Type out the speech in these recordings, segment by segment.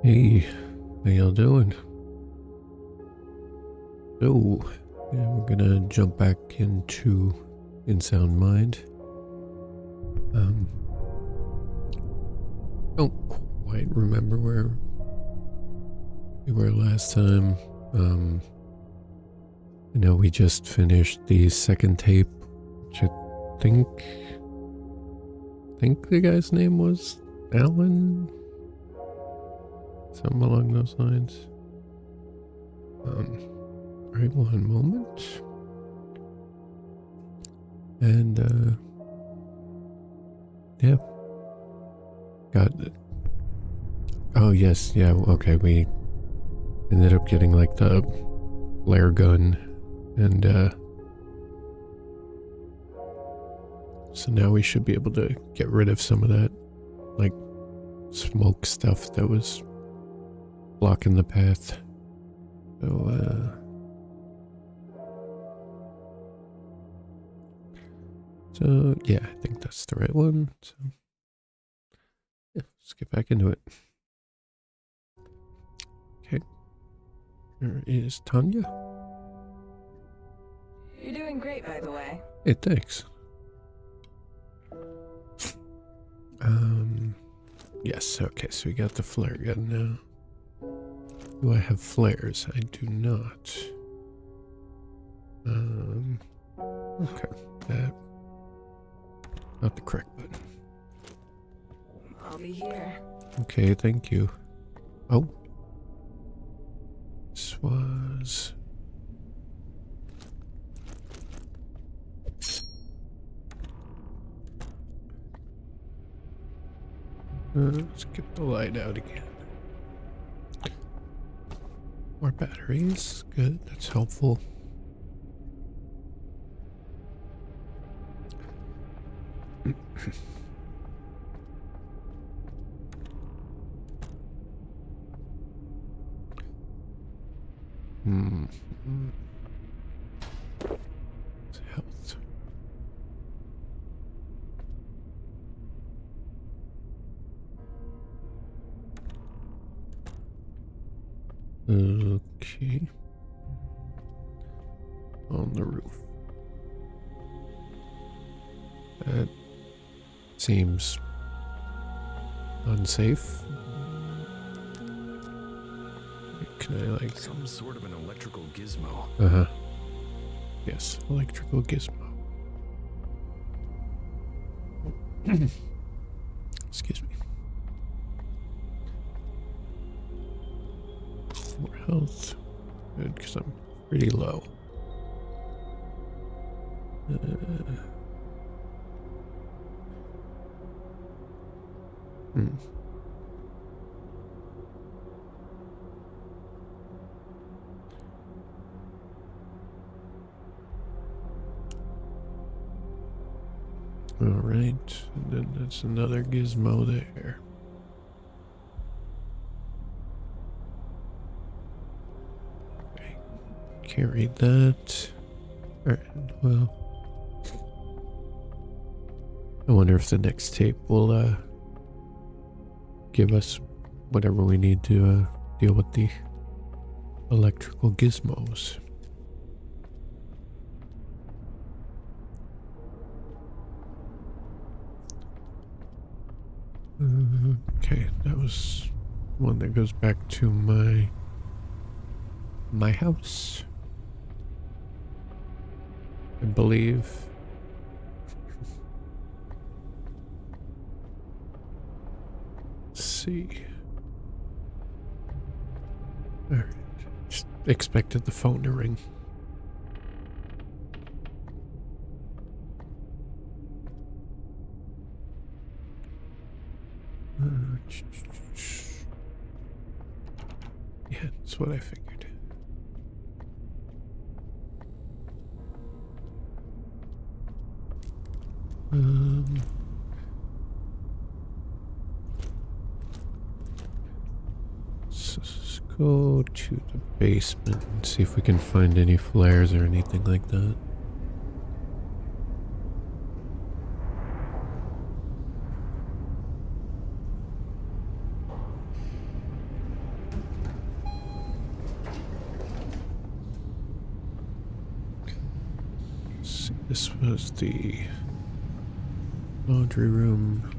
Hey, how y'all doing? So, yeah, we're gonna jump back into InSound Mind. Don't quite remember where we were last time. I know we just finished the second tape, which I think the guy's name was Alan? Something along those lines. Right, one moment. And, yeah. Got it. Oh, yes, yeah, okay, we ended up getting, like, the flare gun, and, so now we should be able to get rid of some of that, like, smoke stuff that was blocking the path. So yeah, I think that's the right one. So yeah, let's get back into it. Okay. There is Tanya. You're doing great, by the way. Hey, thanks. Yes, okay, so we got the flare gun now. Do I have flares? I do not. Okay, that. Not the correct button. I'll be here. Okay, thank you. Oh. This was... let's get the light out again. More batteries. Good, that's helpful. Health. Okay. On the roof. That seems unsafe. Can I like... Some sort of an electrical gizmo. Uh-huh. Yes, electrical gizmo. Excuse me. More health. Good, because I'm pretty low. Alright, and then that's another gizmo there. Okay. Can't read that. Alright, well. I wonder if the next tape will give us whatever we need to deal with the electrical gizmos. Okay, that was one that goes back to my house, I believe. Let's see. All right, just expected the phone to ring. Yeah, that's what I figured. Let's go to the basement and see if we can find any flares or anything like that. see, this was the laundry room.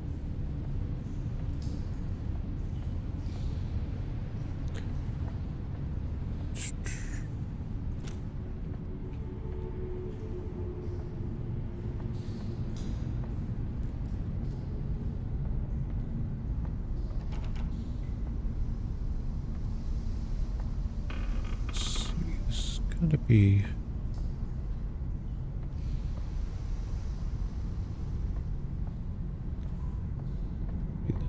Let's see, it's gotta be.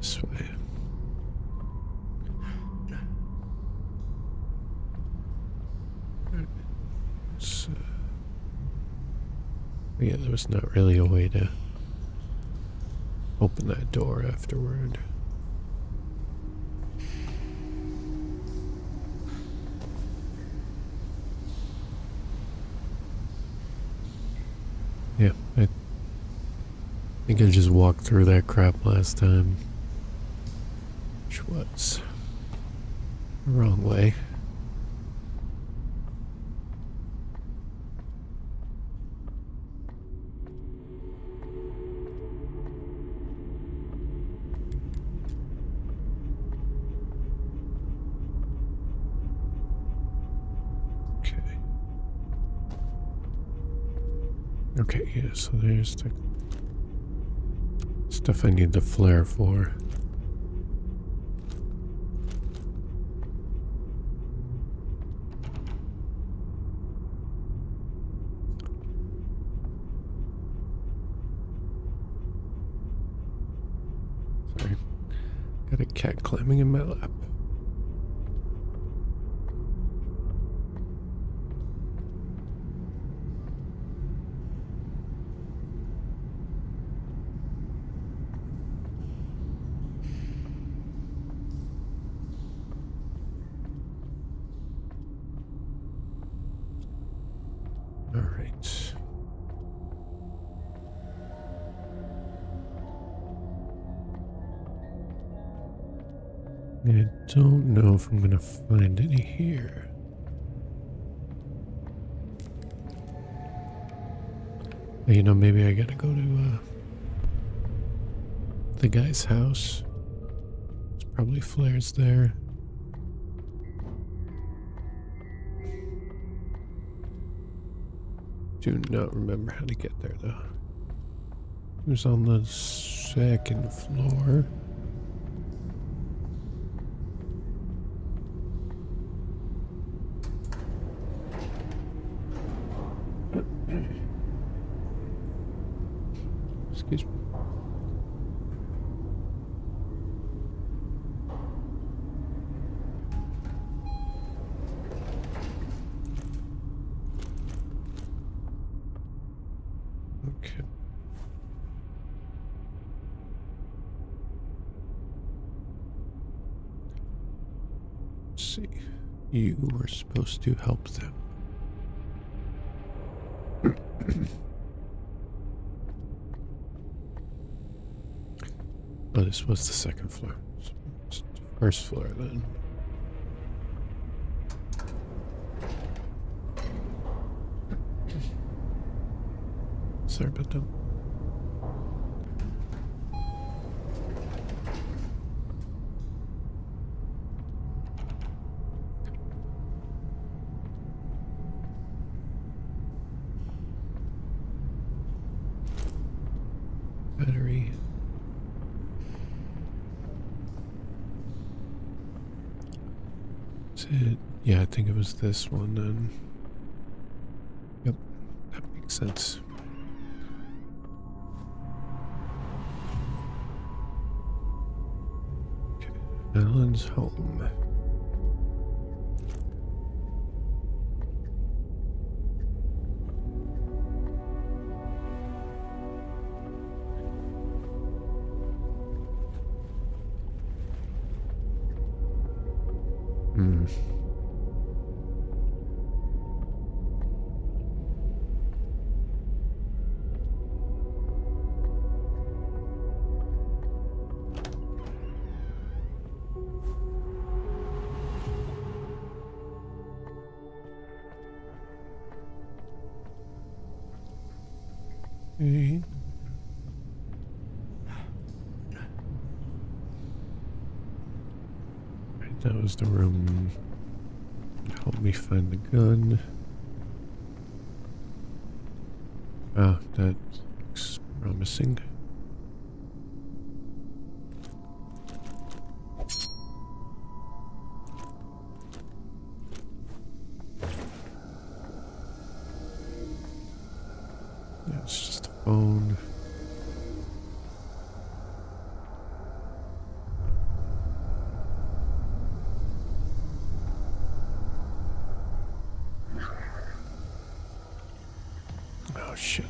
This way. So, yeah, there was not really a way to open that door afterward. Yeah, I think I just walked through that crap last time. Which was the wrong way. Okay. Okay, yeah, so there's the stuff I need the flare for. Sorry. Got a cat climbing in my lap. All right. I don't know if I'm gonna find any here. You know, maybe I gotta go to the guy's house. There's probably flares there. Do not remember how to get there though. It was on the second floor. Excuse me. Okay. Let's see. You were supposed to help them. Oh, this was the second floor. It's the first floor then. Sorry about that. Battery. Is it? Yeah, I think it was this one then. Yep, that makes sense. Okay, Alan's home. Hmm. Okay. Right, that was the room. Help me find the gun. Ah, that looks promising. Yeah, it's just a phone. Oh shit.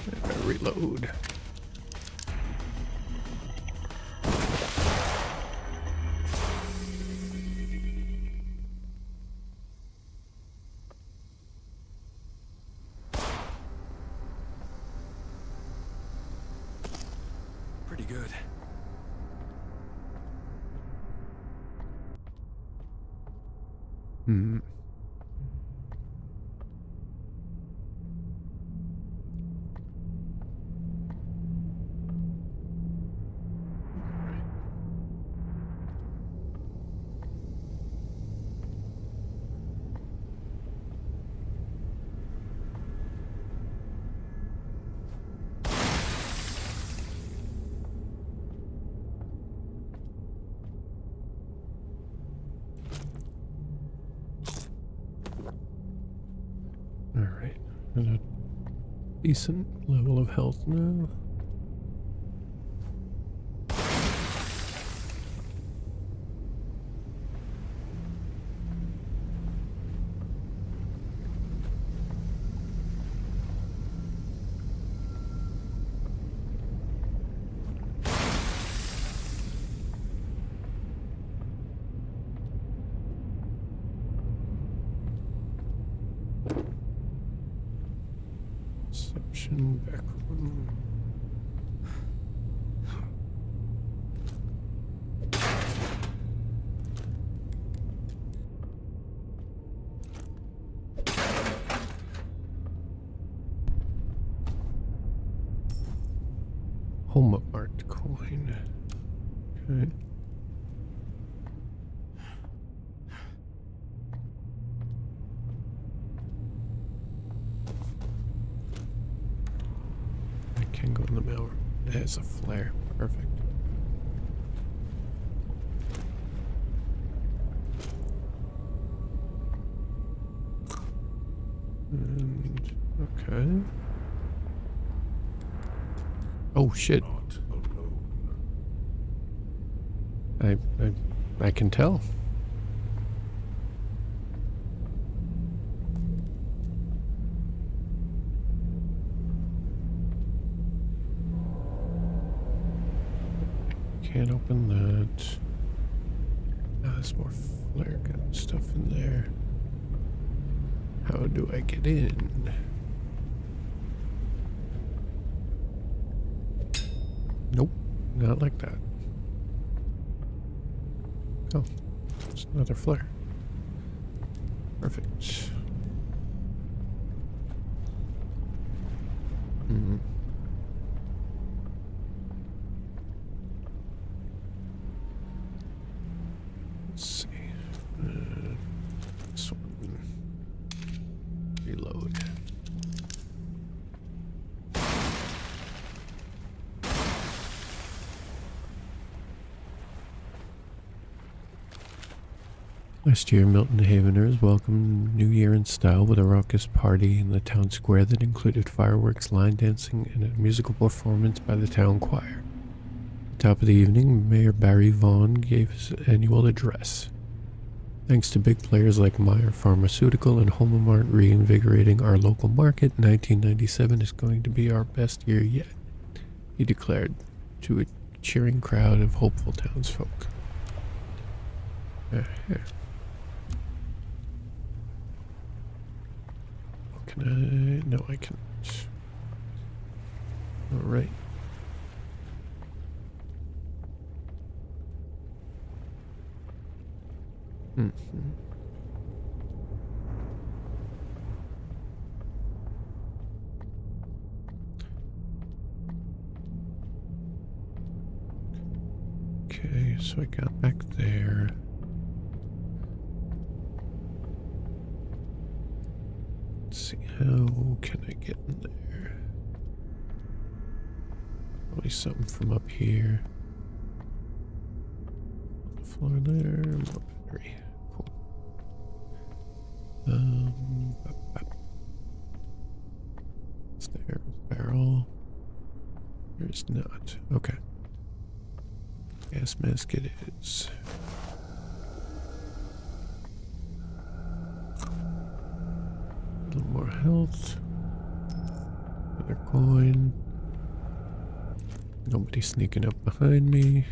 I gotta reload. Pretty good. Hmm. Alright. At a decent level of health now. Reception back room. Home marked coin. Okay. I can go in the mail. It has a flare. Perfect. And okay. Oh shit. Not alone. I can tell. Can't open that. Ah, there's more flare gun stuff in there. How do I get in? Nope, not like that. Oh, it's another flare. Perfect. Hmm. Let's see. This one. Reload. Last year, Milton Haveners welcomed New Year in style with a raucous party in the town square that included fireworks, line dancing, and a musical performance by the town choir. At the top of the evening, Mayor Barry Vaughan gave his annual address. Thanks to big players like Meyer Pharmaceutical and Homomart reinvigorating our local market, 1997 is going to be our best year yet, he declared to a cheering crowd of hopeful townsfolk. Can I? No, I can't. Alright. Mhm. Okay, so I got back there. Let's see, how can I get in there? Probably something from up here. On the floor there, more battery. Cool. Is there a barrel? There's not. Okay. Gas mask it is. A little more health. Another coin. Nobody sneaking up behind me.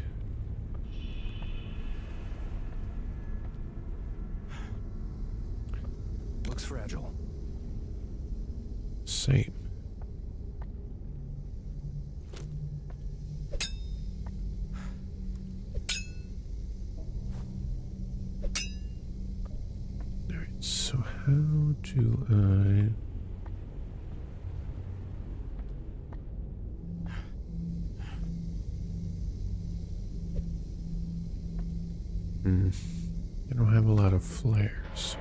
Looks fragile. Same. Alright, so how do I... I don't have a lot of flares.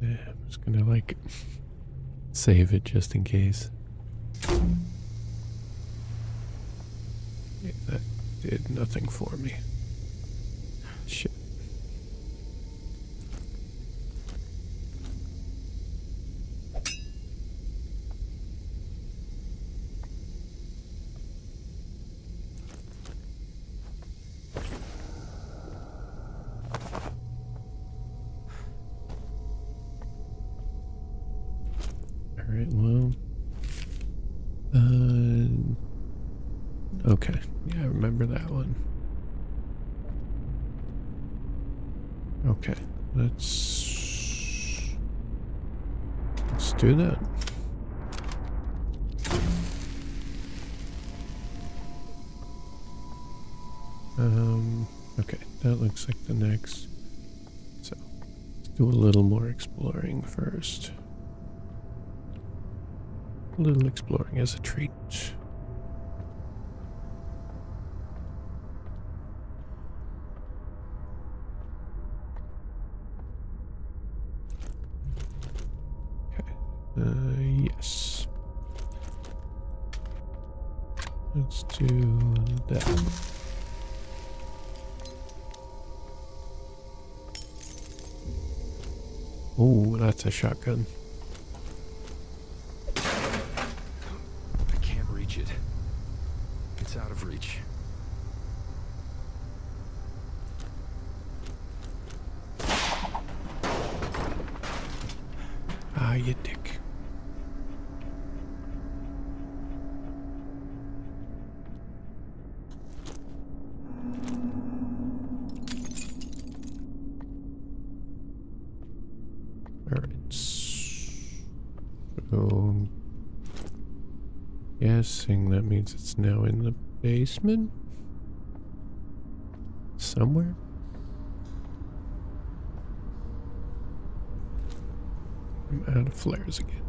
Yeah, I'm just gonna like save it just in case. Yeah, that did nothing for me. Shit. Alright, well. Okay. Yeah, I remember that one. Okay. Let's do that. Okay, that looks like the next. So, let's do a little more exploring first. A little exploring as a treat. Okay. Yes. Let's do that. Oh, that's a shotgun. I can't reach it. It's out of reach. Ah, you dick. Alright. So, guessing that means it's now in the basement? Somewhere? I'm out of flares again.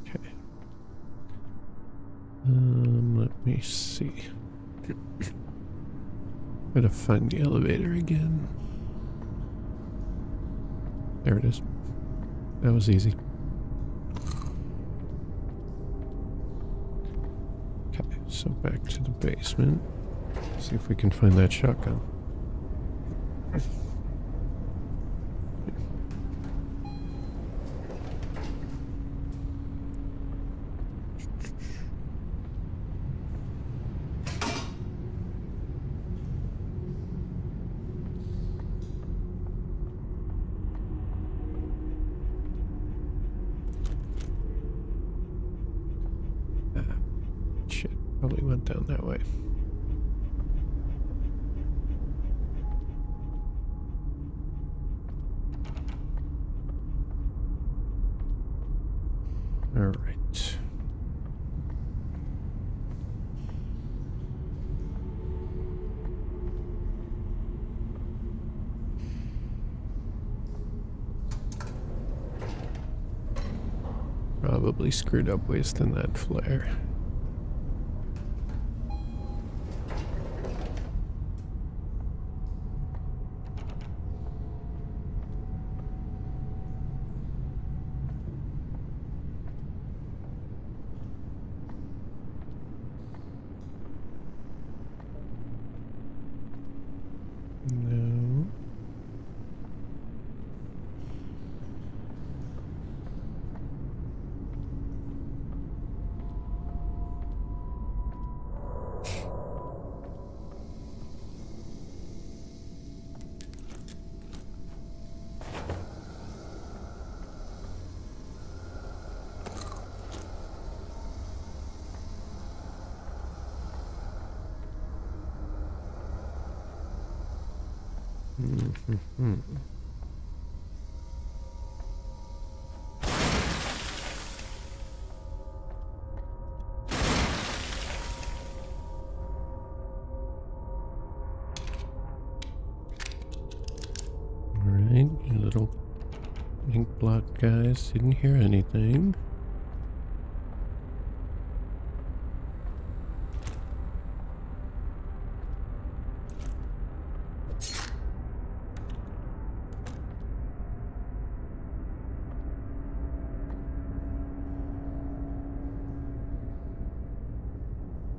Okay. Let me see. Gotta find the elevator again. There it is. That was easy. Okay, so back to the basement. See if we can find that shotgun. Probably went down that way. All right. Probably screwed up wasting that flare. No. Mm-hmm. Alright, you little ink blot guys didn't hear anything.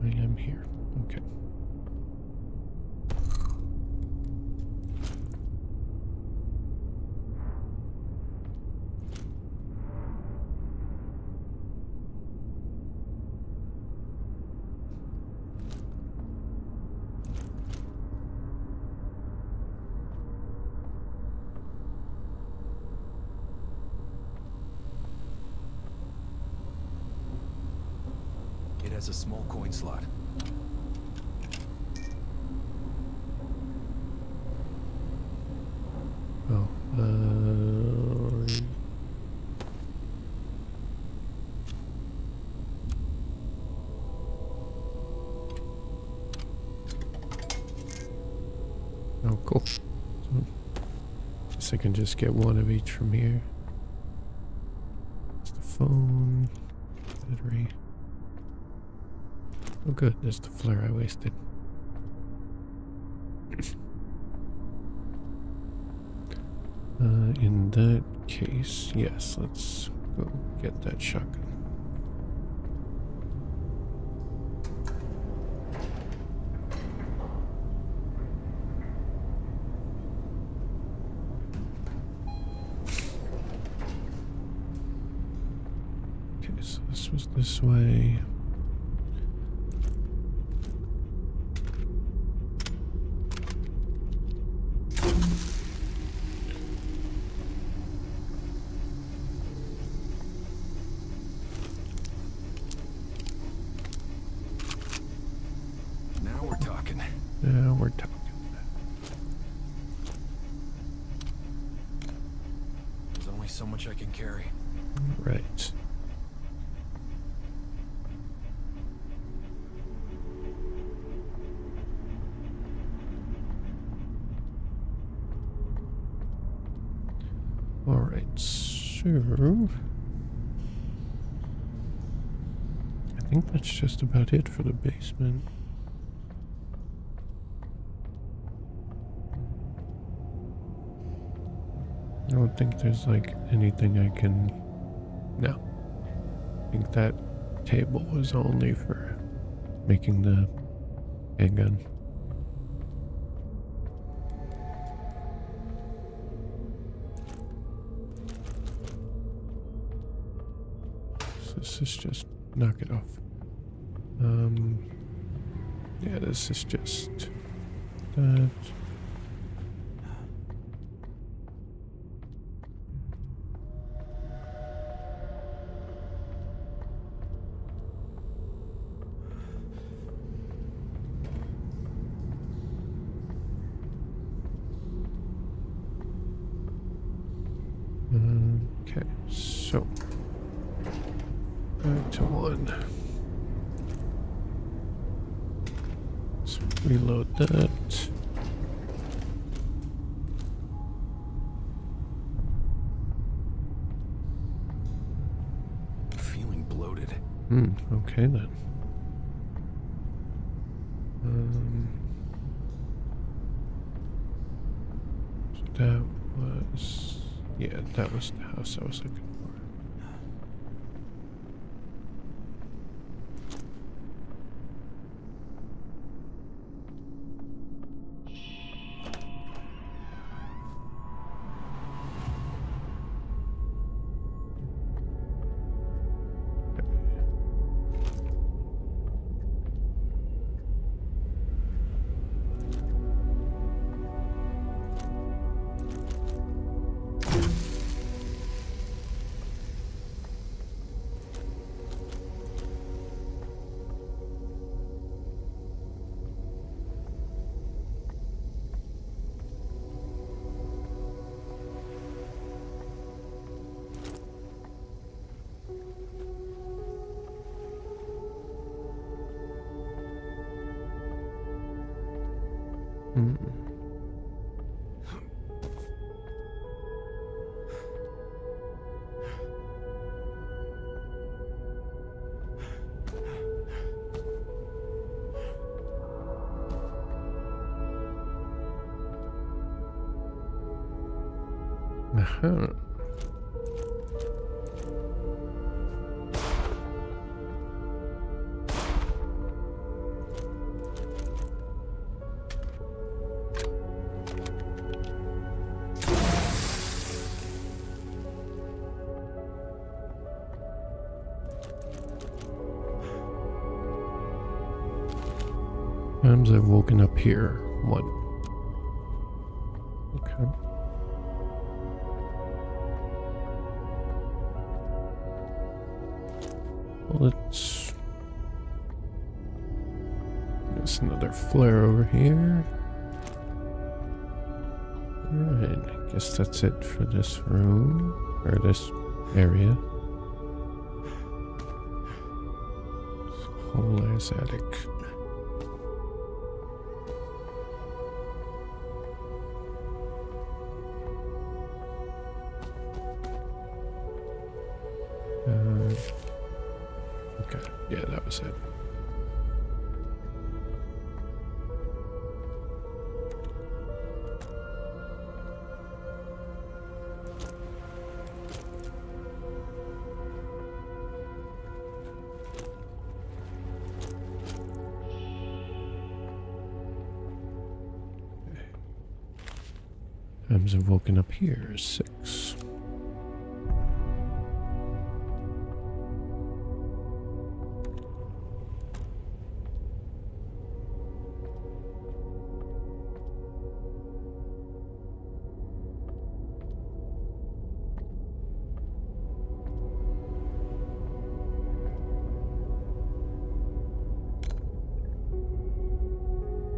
I am here. Okay. It has a small coin slot. Oh, oh, cool. So, guess I can just get one of each from here. There's the phone, battery. Oh, good. There's the flare I wasted. In that case, yes, let's go get that shotgun. Okay, so this was this way. Now we're talking. Now we're talking. There's only so much I can carry. Right. All right, so I think that's just about it for the basement. I don't think there's like anything I can. No. I think that table was only for making the handgun. So this is just knock it off. Yeah, this is just that. Okay, so back to 1. Let's reload that. I'm feeling bloated. Okay then. So that was, yeah, that was the house I was looking for. Uh-huh. Times I've woken up here. 1. Okay. Well, there's another flare over here. Alright, I guess that's it for this room, or this area. Whole ass attic. Okay, yeah, that was it. Times I've woken up here. 6.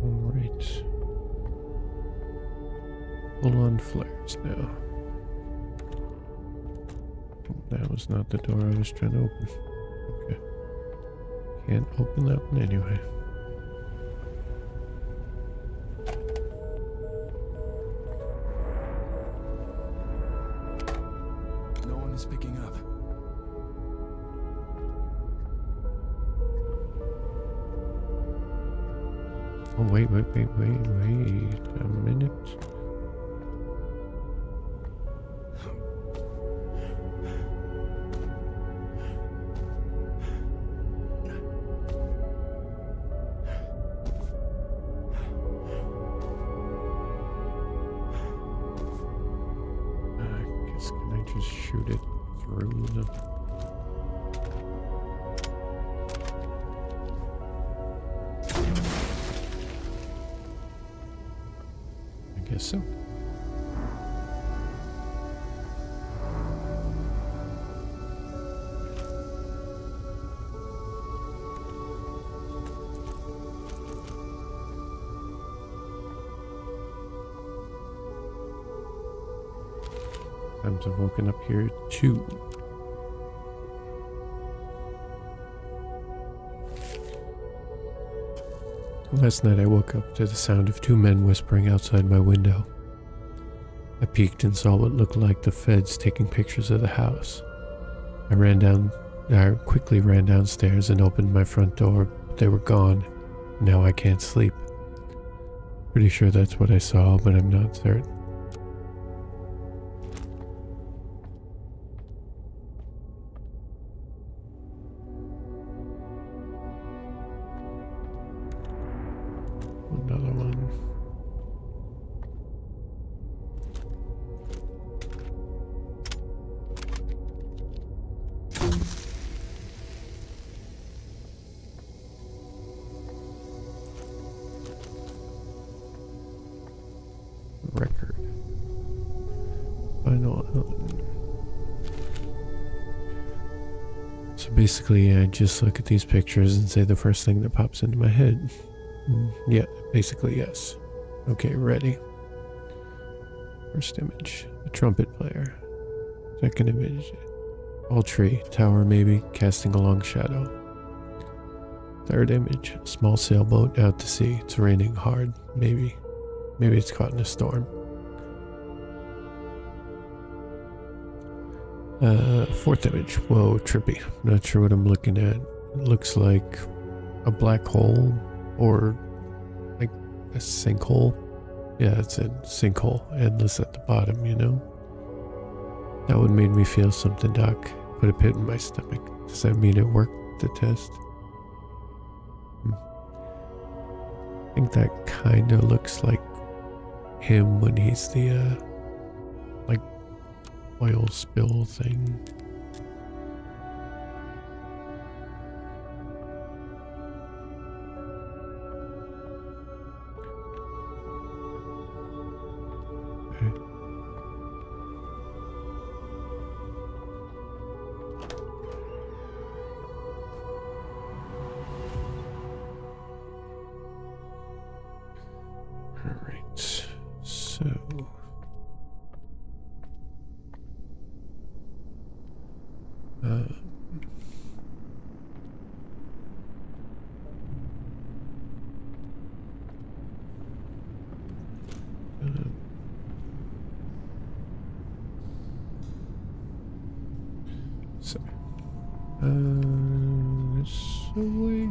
Alright. Full on flares now. That was not the door I was trying to open. Okay. Can't open that one anyway. No one is picking up. Oh, wait a minute. I guess, can I just shoot it through the... I guess so. Times I've woken up here too. Last night I woke up to the sound of two men whispering outside my window. I peeked and saw what looked like the feds taking pictures of the house. I quickly ran downstairs and opened my front door, but they were gone. Now I can't sleep. Pretty sure that's what I saw, but I'm not certain. Another one. Record. Final element. So basically, I just look at these pictures and say the first thing that pops into my head. Yeah, basically yes. Okay, ready. First image, a trumpet player. Second image, all tree, tower maybe, casting a long shadow. Third image, a small sailboat out to sea. It's raining hard, maybe. Maybe it's caught in a storm. Fourth image, whoa, trippy. Not sure what I'm looking at. It looks like a black hole or like a sinkhole. Yeah, it's a sinkhole, endless at the bottom, you know? That would make me feel something, Doc. Put a pit in my stomach. Does that mean it worked, the test? I think that kind of looks like him when he's the, like, oil spill thing. Alright, so this way.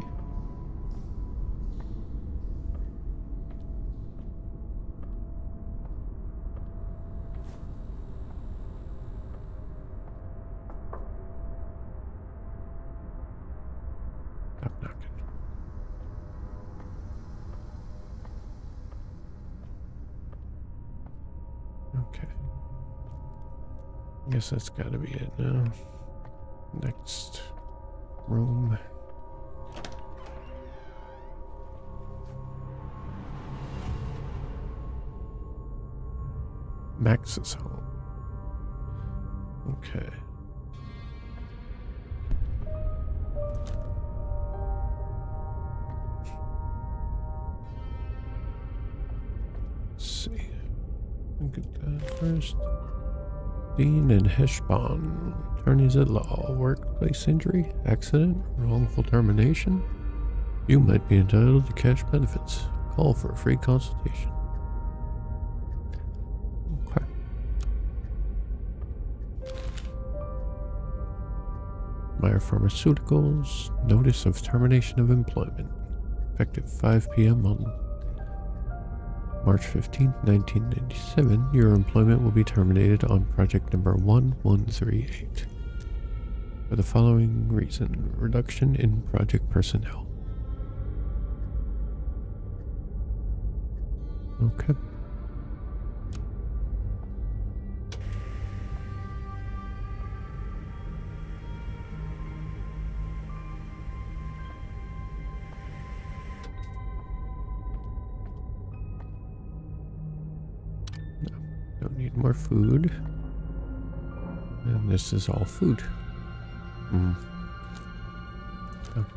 Stop knocking. Okay. Guess that's gotta be it now. Next room. Max's home. Okay. Let's see. Look at that first. Dean and Heshbon, attorneys at law, workplace injury, accident, wrongful termination. You might be entitled to cash benefits. Call for a free consultation. Okay. Meyer Pharmaceuticals, notice of termination of employment. Effective 5 p.m. on March 15, 1997, your employment will be terminated on project number 1138. For the following reason, reduction in project personnel. Okay. Don't need more food. And this is all food.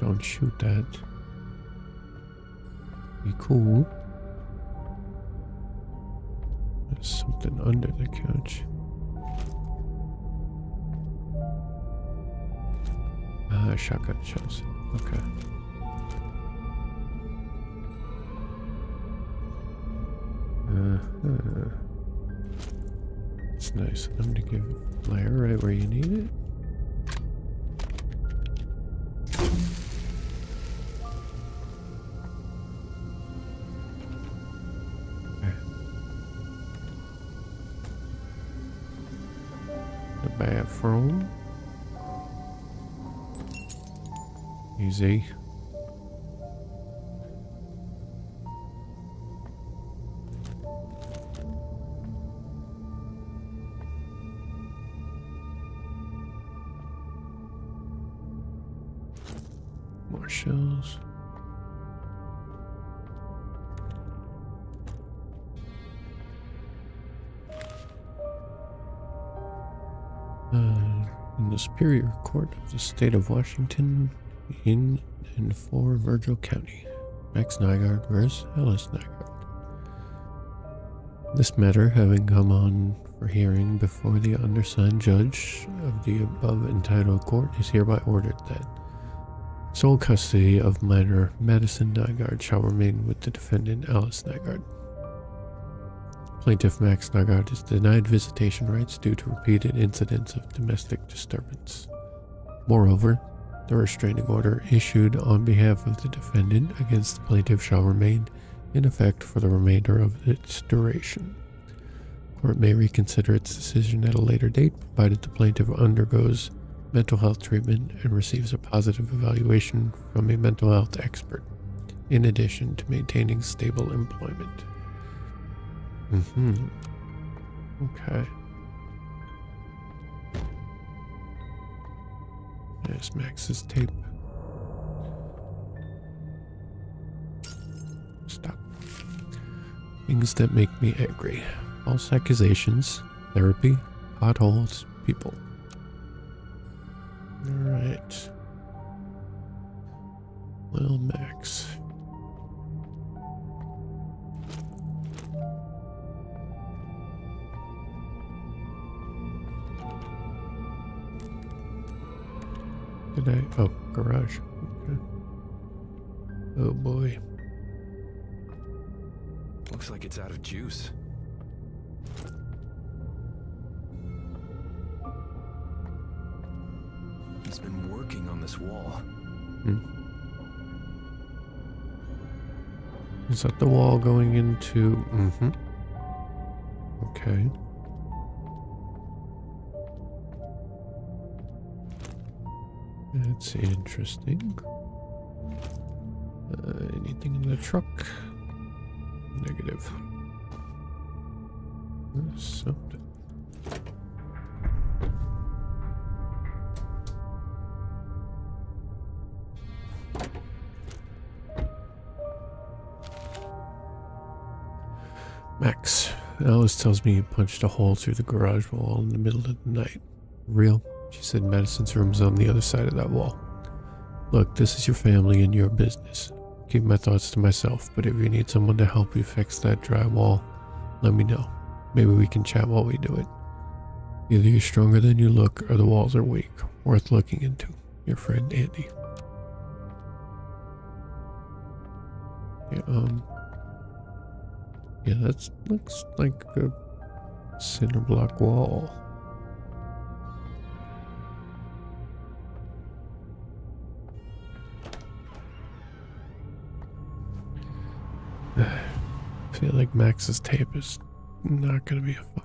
Don't shoot that. Be cool. There's something under the couch. Shotgun shells. Okay. It's nice of them to give flare right where you need it. The bathroom. Easy. More shells. In the Superior Court of the State of Washington, in and for Virgil County, Max Nygaard versus Alice Nygaard. This matter having come on for hearing before the undersigned judge of the above entitled court is hereby ordered that sole custody of minor Madison Nygaard shall remain with the defendant Alice Nygaard. Plaintiff Max Nygaard is denied visitation rights due to repeated incidents of domestic disturbance. Moreover, the restraining order issued on behalf of the defendant against the plaintiff shall remain in effect for the remainder of its duration. Court may reconsider its decision at a later date, provided the plaintiff undergoes mental health treatment and receives a positive evaluation from a mental health expert, in addition to maintaining stable employment. Okay. There's Max's tape. Stop. Things that make me angry. False accusations, therapy, potholes, people. Alright. Well, Max. Did I? Oh, garage. Okay. Oh boy. Looks like it's out of juice. He's been working on this wall. Is that the wall going into... Okay. That's interesting. Anything in the truck? Negative. There's something. Max, Alice tells me you punched a hole through the garage wall in the middle of the night. Real? She said Madison's room's on the other side of that wall. Look, this is your family and your business. Keep my thoughts to myself, but if you need someone to help you fix that drywall, let me know. Maybe we can chat while we do it. Either you're stronger than you look, or the walls are weak. Worth looking into. Your friend, Andy. Yeah, that looks like a cinder block wall. I feel like Max's tape is not going to be a fun.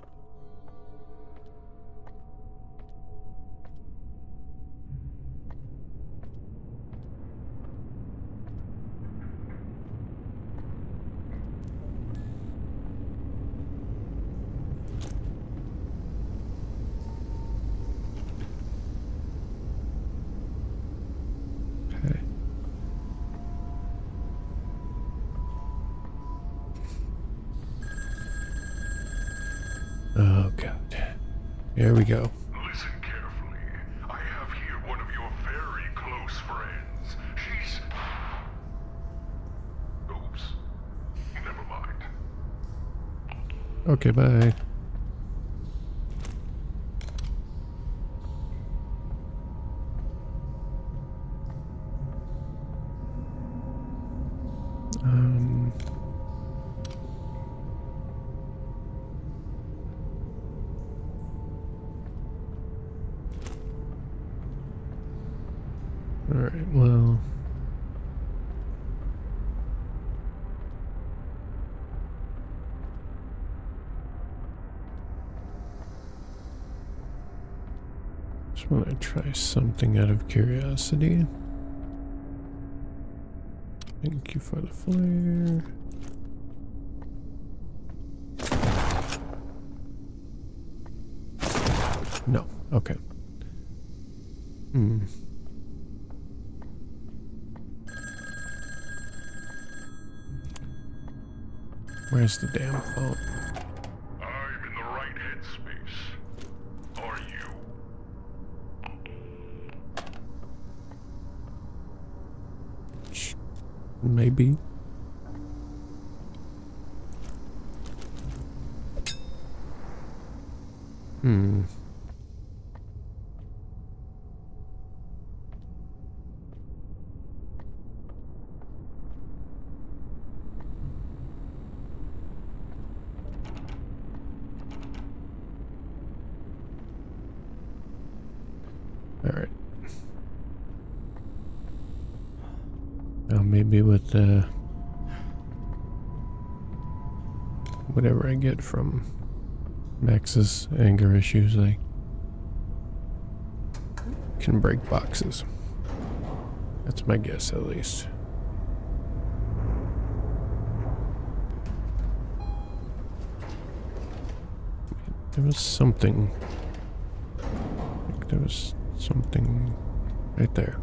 Okay. Oh god. Here we go. Listen carefully. I have here one of your very close friends. She's... Oops. Never mind. Okay, bye. Alright, well. Just want to try something out of curiosity. Thank you for the flare. No, okay. Where's the damn phone? I'm in the right headspace. Are you? Maybe. Alright. Now maybe with whatever I get from Max's anger issues, I can break boxes. That's my guess, at least. There was something. I think there was something right there.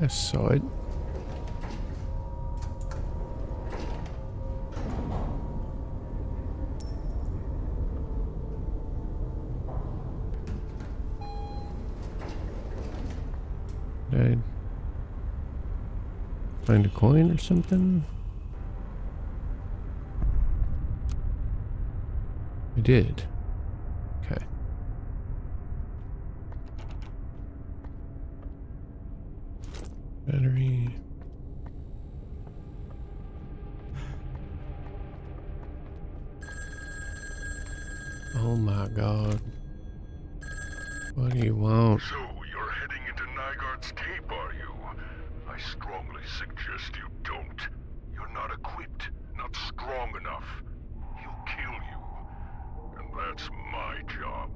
I saw it. Did I find a coin or something? I did. Okay. Battery. Oh my god. What do you want? So, you're heading into Nygarde's Cape, are you? I strongly suggest you don't. You're not equipped, not strong enough. He'll kill you. And that's my job.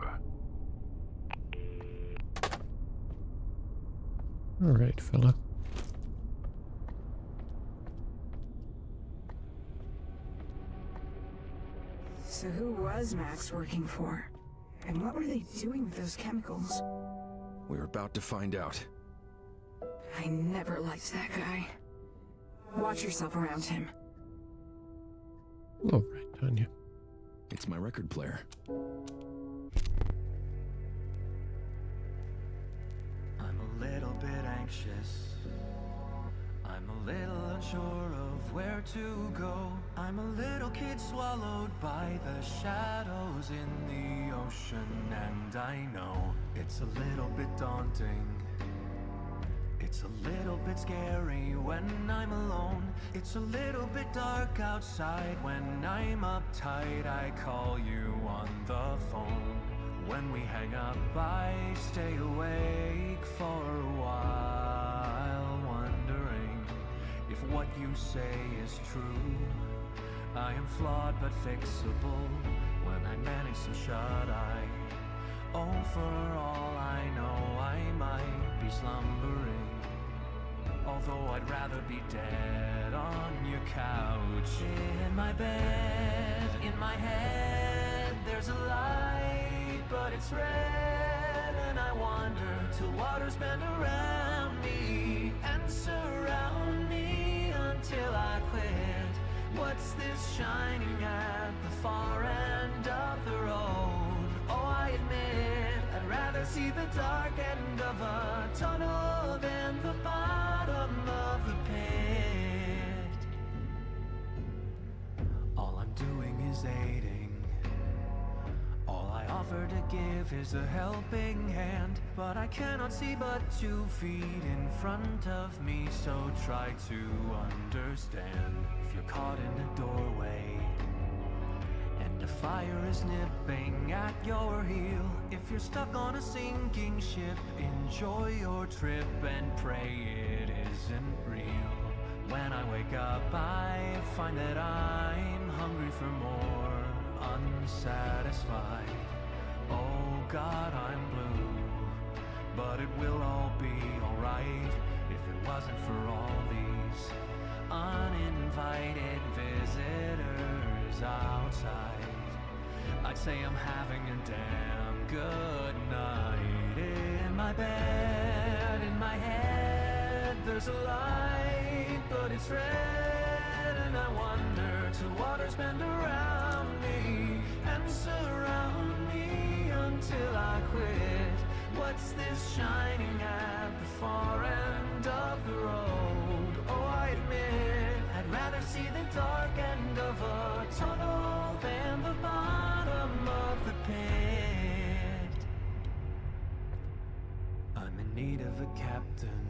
Alright, fella. So who was Max working for? And what were they doing with those chemicals? We're about to find out. I never liked that guy. Watch yourself around him. Alright, Tanya. It's my record player. I'm a little bit anxious. I'm a little unsure of where to go. I'm a little kid swallowed by the shadows in the ocean, and I know it's a little bit daunting. It's a little bit scary when I'm alone. It's a little bit dark outside when I'm uptight. I call you on the phone. When we hang up, I stay awake for a while, wondering if what you say is true. I am flawed but fixable when I manage some shut-eye. Oh, for all I know, I might be slumbering. Although I'd rather be dead on your couch. In my bed, in my head, there's a light, but it's red. And I wander till waters bend around me and surround me until I quit. What's this shining at the far end of the road? Oh, I admit I'd rather see the dark end of a tunnel than the bottom of the pit. All I'm doing is aiding. All I offer to give is a helping hand, but I cannot see but 2 feet in front of me, so try to understand. If you're caught in a doorway and a fire is nipping at your heel. If you're stuck on a sinking ship, enjoy your trip and pray it isn't real. When I wake up, I find that I'm hungry for more, unsatisfied. Oh God, I'm blue, but it will all be alright if it wasn't for all these uninvited visitors outside. I'd say I'm having a damn good night. In my bed, in my head, there's a light, but it's red, and I wonder to waters bend around me and surround me until I quit. What's this shining at the far end of the road? Oh, I admit I'd rather see the dark end of a tunnel than the bottom of the pit. I'm in need of a captain,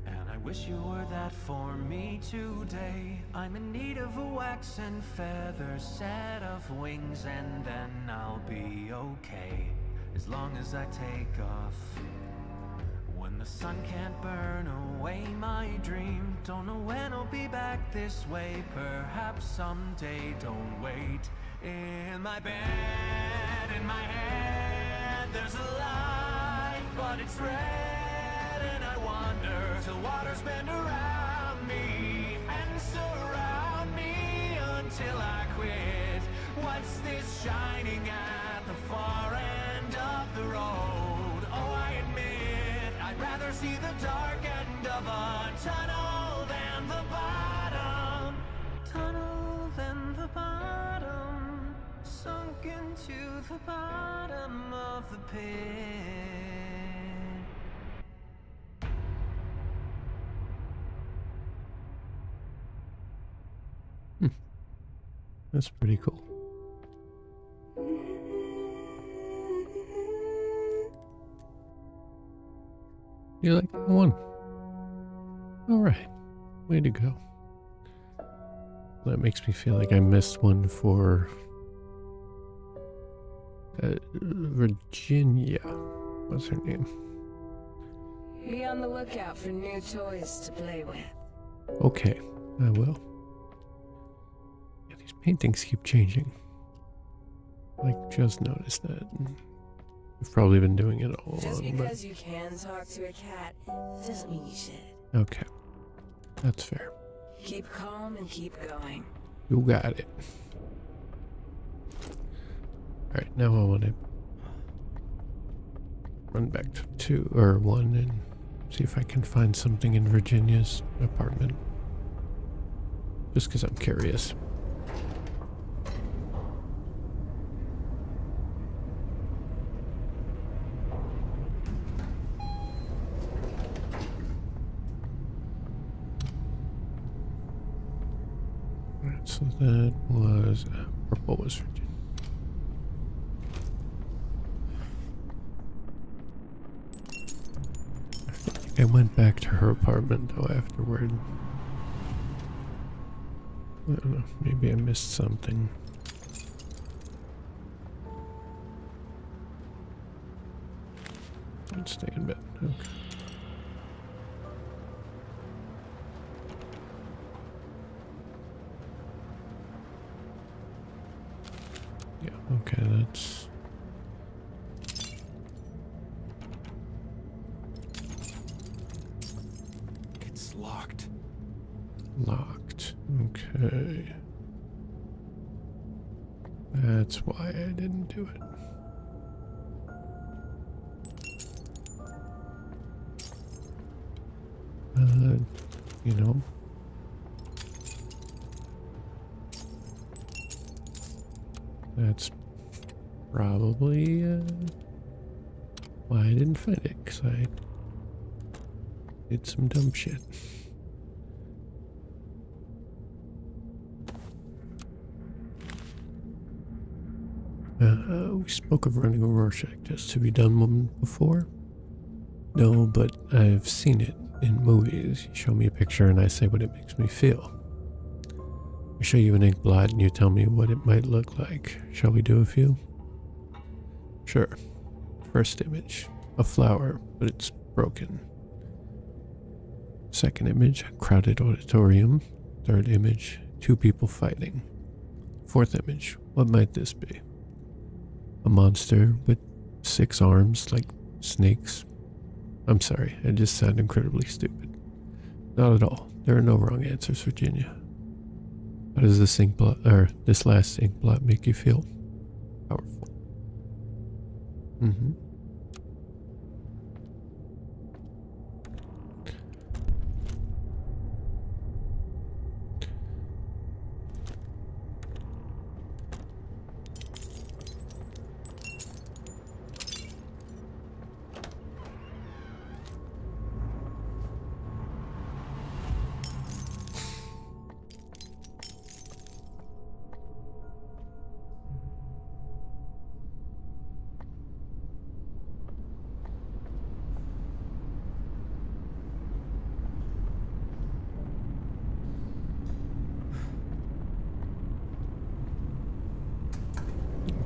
and I wish you were that for me today. I'm in need of a wax and feather set of wings, and then I'll be okay, as long as I take off when the sun can't burn away my dream. Don't know when I'll be back this way, perhaps someday, don't wait. In my bed, in my head, there's a light, but it's red, and I wonder till waters bend around me and surround me until I quit. What's this shining at the far end of the road? Oh, I admit I'd rather see the dark end of a tunnel than the bottom. Tunnel than the bottom, sunk into the bottom of the pit. That's pretty cool. You like that one? Alright. Way to go. That makes me feel like I missed one for Virginia. What's her name? Be on the lookout for new toys to play with. Okay, I will. Yeah, these paintings keep changing. Like, just noticed that. You've probably been doing it all Just along, because you can talk to a cat doesn't mean you should. okay. That's fair. Keep calm and keep going. You got it. Alright, now I want to run back to 2 or 1 and see if I can find something in Virginia's apartment. Just because I'm curious. Alright, so that was purple was Virginia. I went back to her apartment though afterward. I don't know, maybe I missed something. Let's stay in bed. Okay. Yeah, okay, that's... It's locked. Locked. Okay. That's why I didn't do it. You know. That's probably why I didn't find it, because I did some dumb shit. We spoke of running a Rorschach test. Have you done one before? No, but I've seen it in movies. You show me a picture and I say what it makes me feel. I show you an ink blot and you tell me what it might look like. Shall we do a few? Sure. First image, a flower, but it's broken. Second image, a crowded auditorium. Third image, two people fighting. Fourth image, what might this be? A monster with 6 arms like snakes. I'm sorry, I just sound incredibly stupid. Not at all. There are no wrong answers, Virginia. How does this ink blot, or this last ink blot, make you feel? Powerful. Mm-hmm.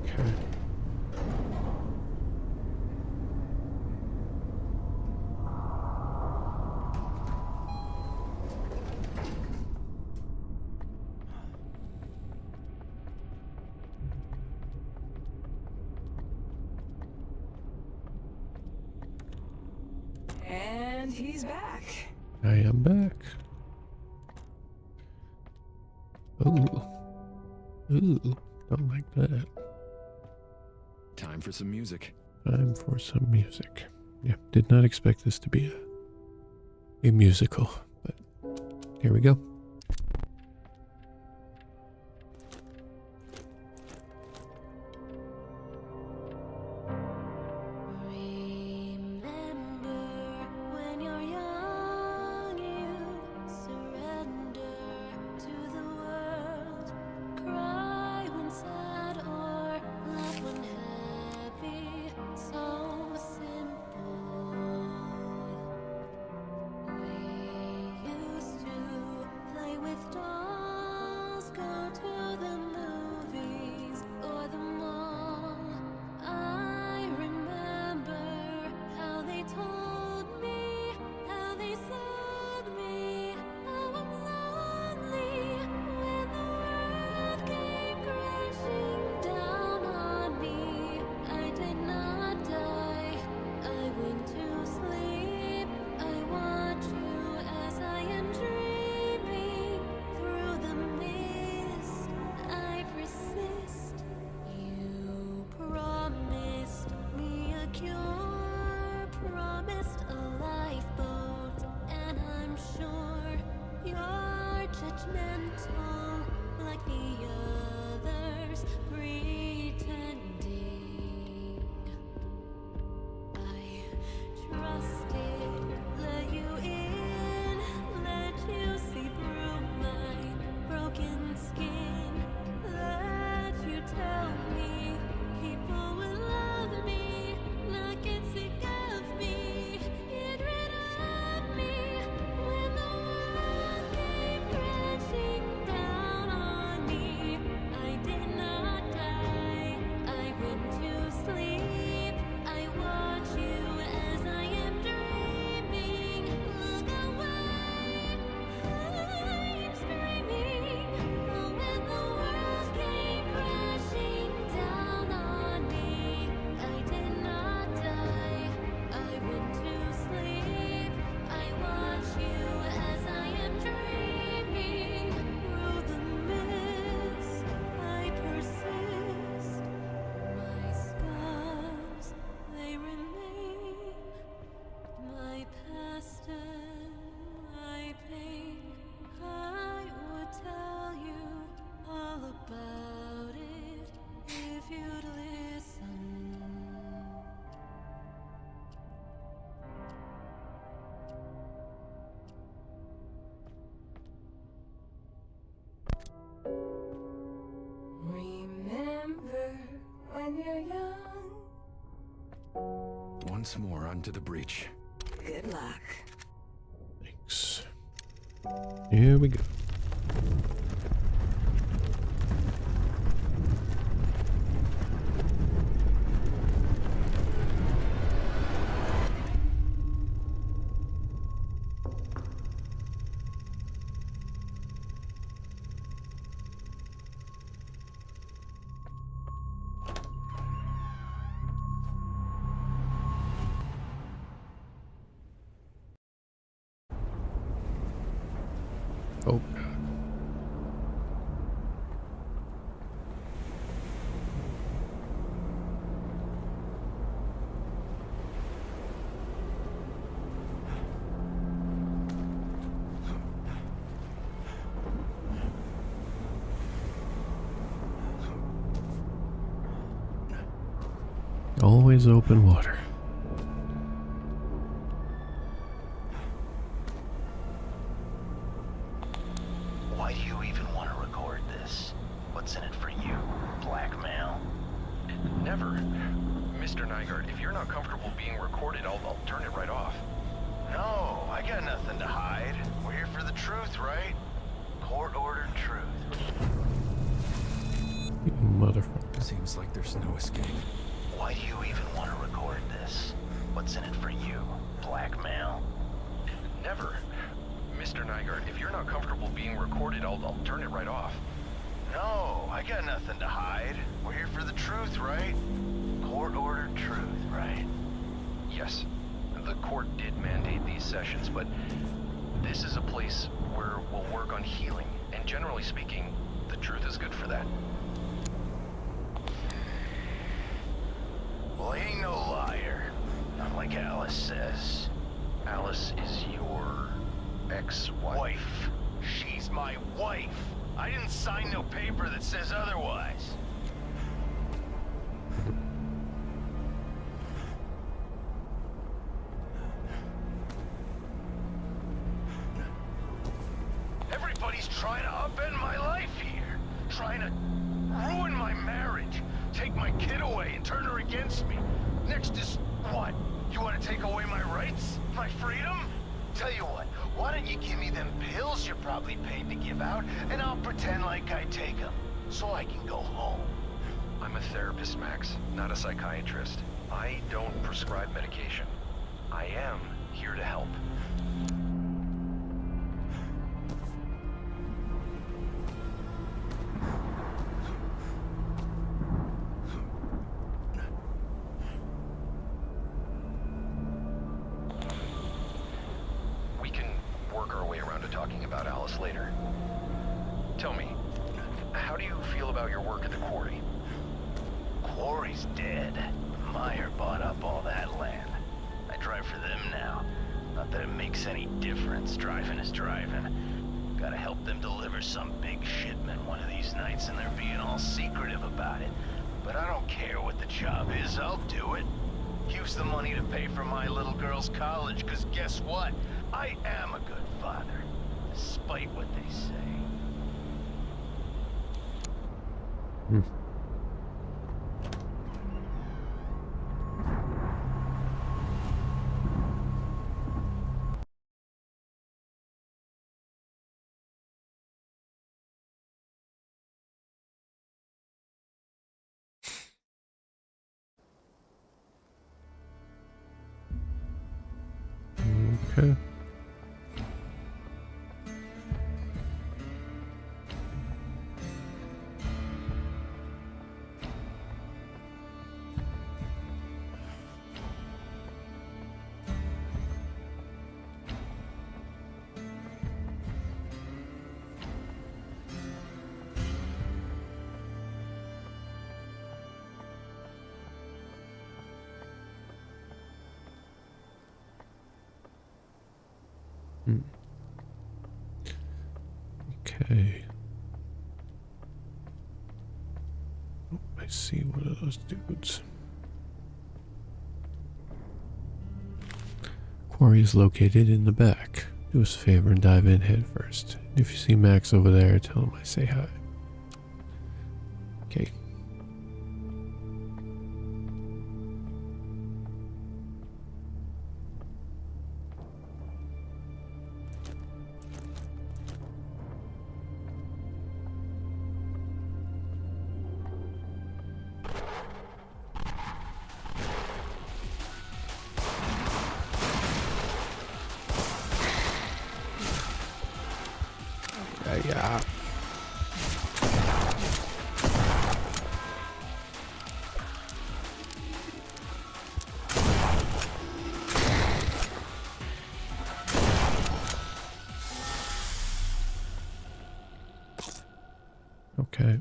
Okay. And he's back. I am back. Ooh. Ooh. Don't like that. Time for some music. Time for some music. Yeah, did not expect this to be a musical, but here we go. Once more onto the breach. Good luck. Thanks. Here we go. Oh god. Always open water. Why do you even want to record this? What's in it for you? Blackmail? Never. Mr. Nygaard, if you're not comfortable being recorded, I'll turn it right off. No, I got nothing to hide. We're here for the truth, right? Court-ordered truth. You motherfucker. Seems like there's no escape. Why do you even want to record this? What's in it for you? Blackmail? Never. Mr. Nygaard, if you're not comfortable being recorded, I'll turn it right off. No, I got nothing to hide. We're here for the truth, right? Court-ordered truth, right? Yes. The court did mandate these sessions, but this is a place where we'll work on healing, and generally speaking, the truth is good for that. Well, he ain't no liar. Not like Alice says. Alice is your ex-wife? Wife. She's my wife. I didn't sign no paper that says otherwise. Everybody's trying to upend my life here. Trying to ruin my marriage. Take my kid away and turn her against me. Next is what? You want to take away my rights? My freedom? Tell you what, why don't you give me them pills you're probably paid to give out, and I'll pretend like I take them, so I can go home. I'm a therapist, Max, not a psychiatrist. I don't prescribe medication. I am here to help. We can work our way around to talking about Alice later. Tell me, how do you feel about your work at the quarry? Quarry's dead. Meyer bought up all that land. I drive for them now. Not that it makes any difference. Driving is driving. Gotta help them deliver some big shipment one of these nights, and they're being all secretive about it. But I don't care what the job is, I'll do it. Use the money to pay for my little girl's college, because guess what? I am a good father, despite what they say. Okay. Okay. Oh, I see one of those dudes. Quarry is located in the back. Do us a favor and dive in head first. If you see Max over there, tell him I say hi. Okay. Yeah. Okay.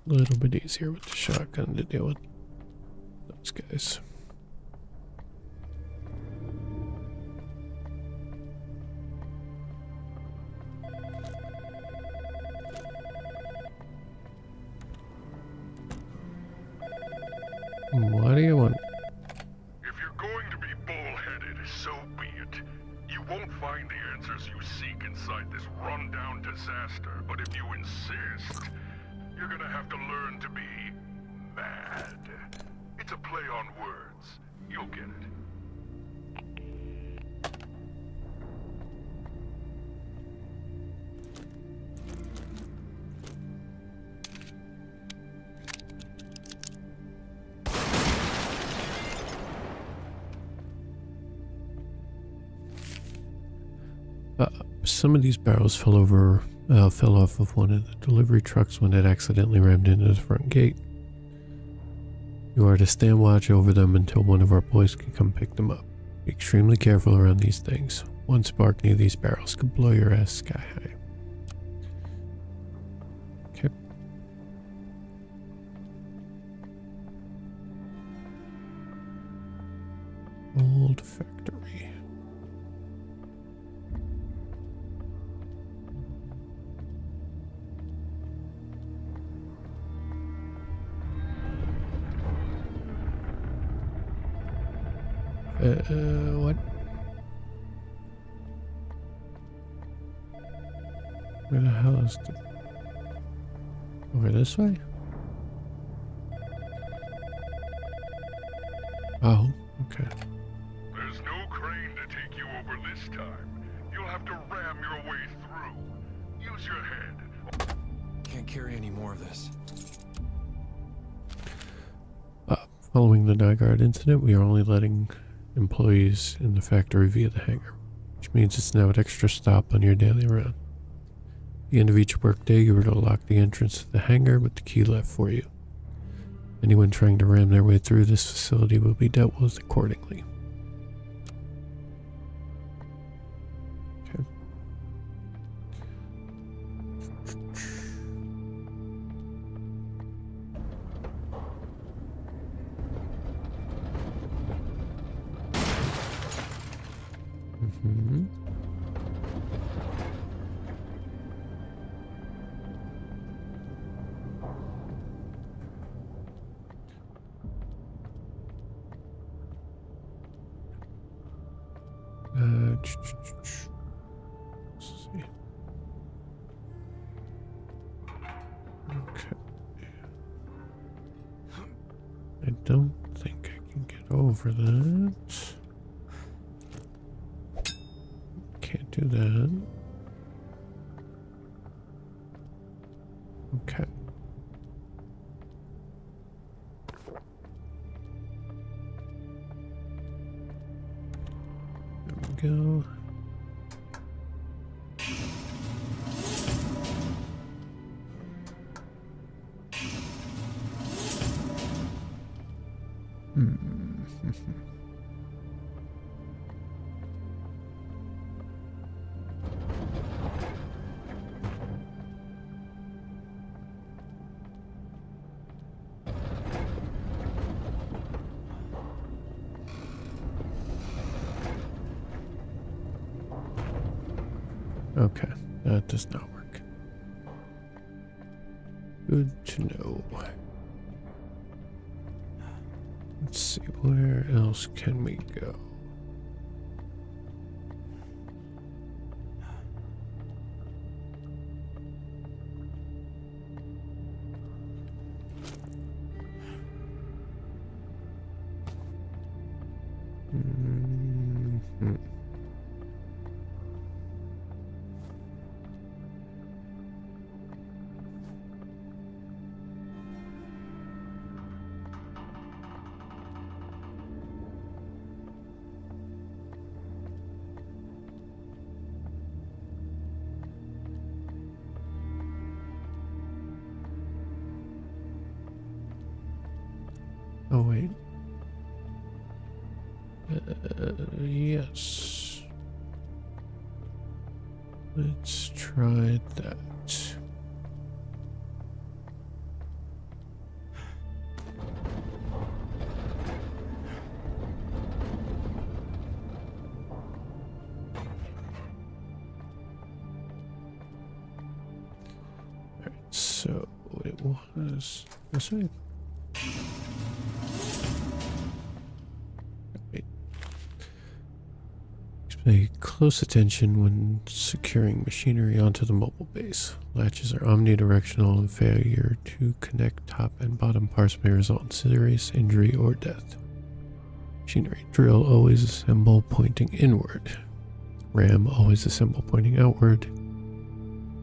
A little bit easier with the shotgun to deal with those guys. What do you want? If you're going to be bullheaded, so be it. You won't find the answers you seek inside this rundown disaster, but if you insist, you're gonna have to learn to be mad. It's a play on words. You'll get it. Some of these barrels fell off of one of the delivery trucks when it accidentally rammed into the front gate. You are to stand watch over them until one of our boys can come pick them up. Be extremely careful around these things. One spark near these barrels could blow your ass sky high. Okay. Old factory. What? Where the hell is the... Over this way? Oh, okay. There's no crane to take you over this time. You'll have to ram your way through. Use your head. Can't carry any more of this. Following the Nygaard incident, we are only letting employees in the factory via the hangar, which means it's now an extra stop on your daily round. At the end of each workday, you are to lock the entrance to the hangar with the key left for you. Anyone trying to ram their way through this facility will be dealt with accordingly. Okay. Mm-hmm. Let's see. Okay. I don't think I can get over that. Can't do that. Okay. There we go. Okay, that does not work. Good to know. Let's see, where else can we go? Mm-hmm. Oh, wait. Yes. Let's try that. so it was this way. Wait. Pay close attention when securing machinery onto the mobile base. Latches are omnidirectional and failure to connect top and bottom parts may result in serious injury or death. Machinery drill always assemble pointing inward. RAM always assemble pointing outward.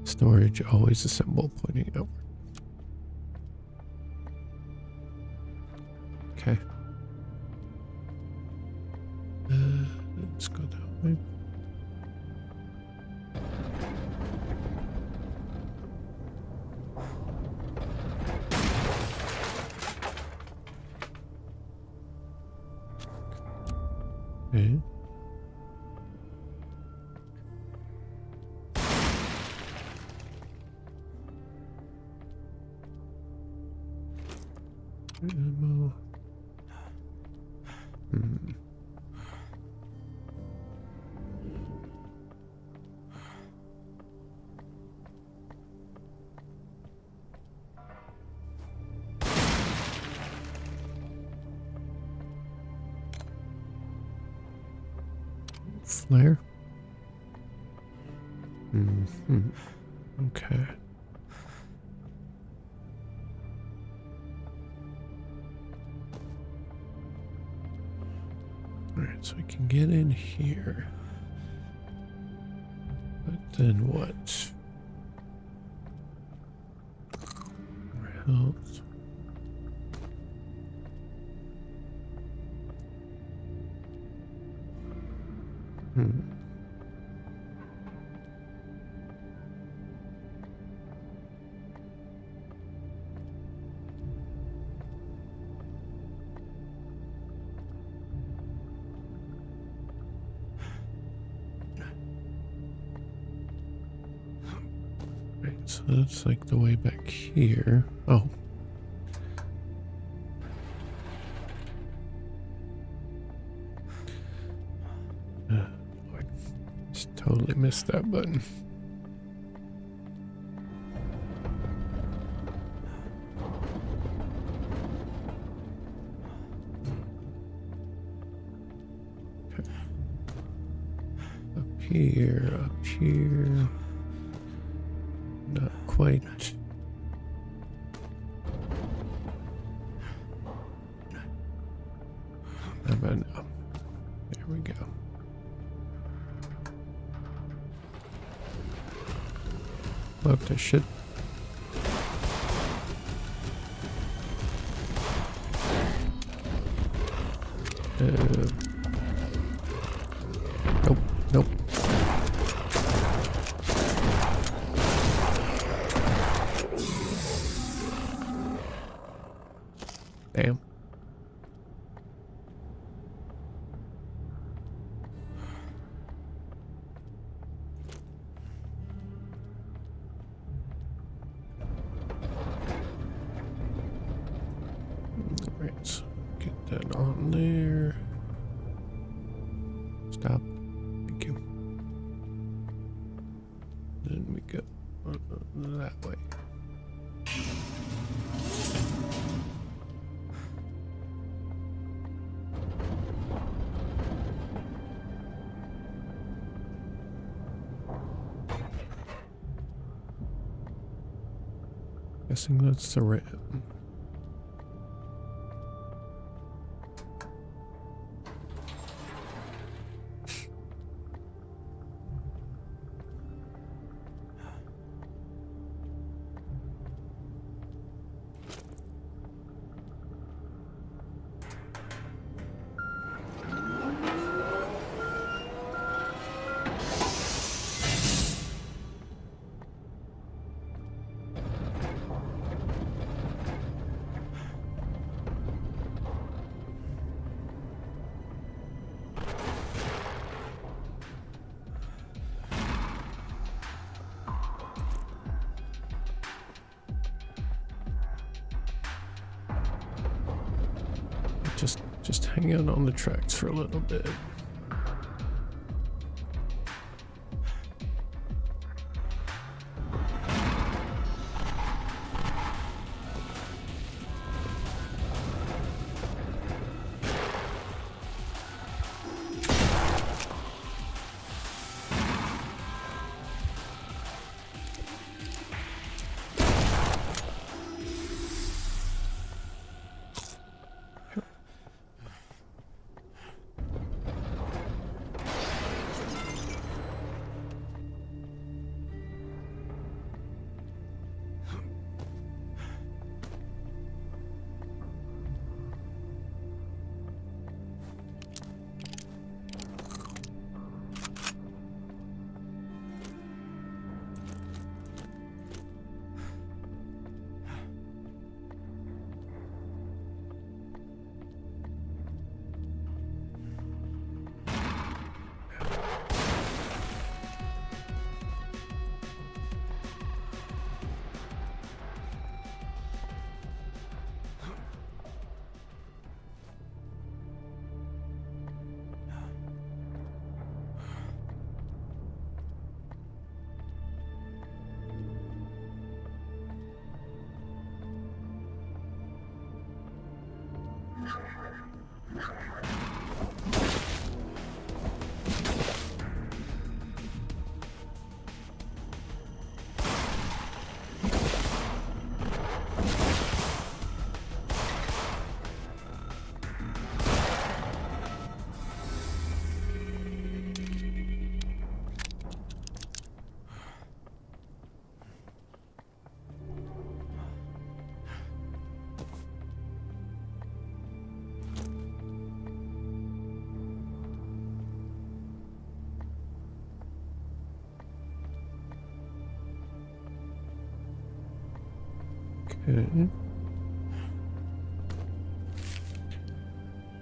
Storage always assemble pointing outward. Okay. Let's go that way. Okay. Ammo. Flare. Okay. Alright, so I can get in here. But then what? More health. Right, so that's like the way back here. Oh. Lord. Just totally missed that button. Okay. Up here. Not quite. How about now? There we go. Look, this shit. Nope. Damn. Alright, so get that on there. Stop. Thank you. Then we go that way. Guessing that's the RAM. Just hang out on the tracks for a little bit. Okay.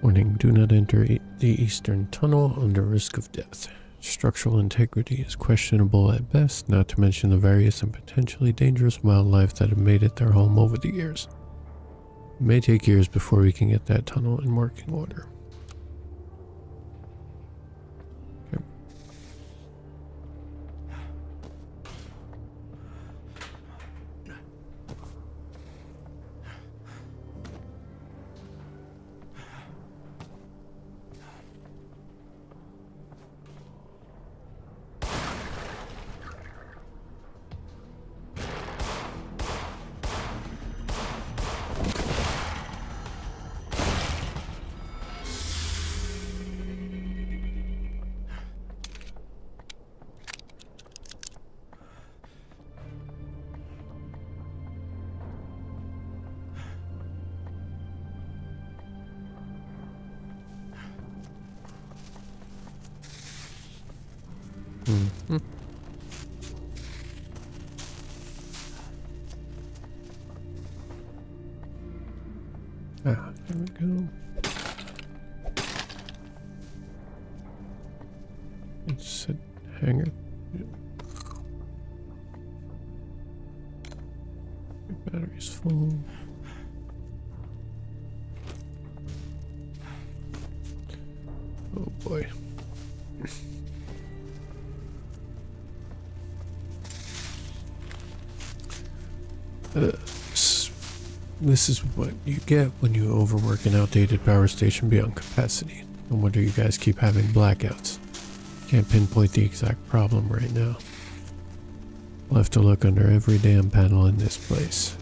Warning, do not enter the eastern tunnel under risk of death. Structural integrity is questionable at best, not to mention the various and potentially dangerous wildlife that have made it their home over the years. It may take years before we can get that tunnel in working order. Okay. Mm-hmm. Ah, there we go. It's a hanger. Battery's full. Oh boy. This is what you get when you overwork an outdated power station beyond capacity. No wonder you guys keep having blackouts. Can't pinpoint the exact problem right now. We'll have to look under every damn panel in this place.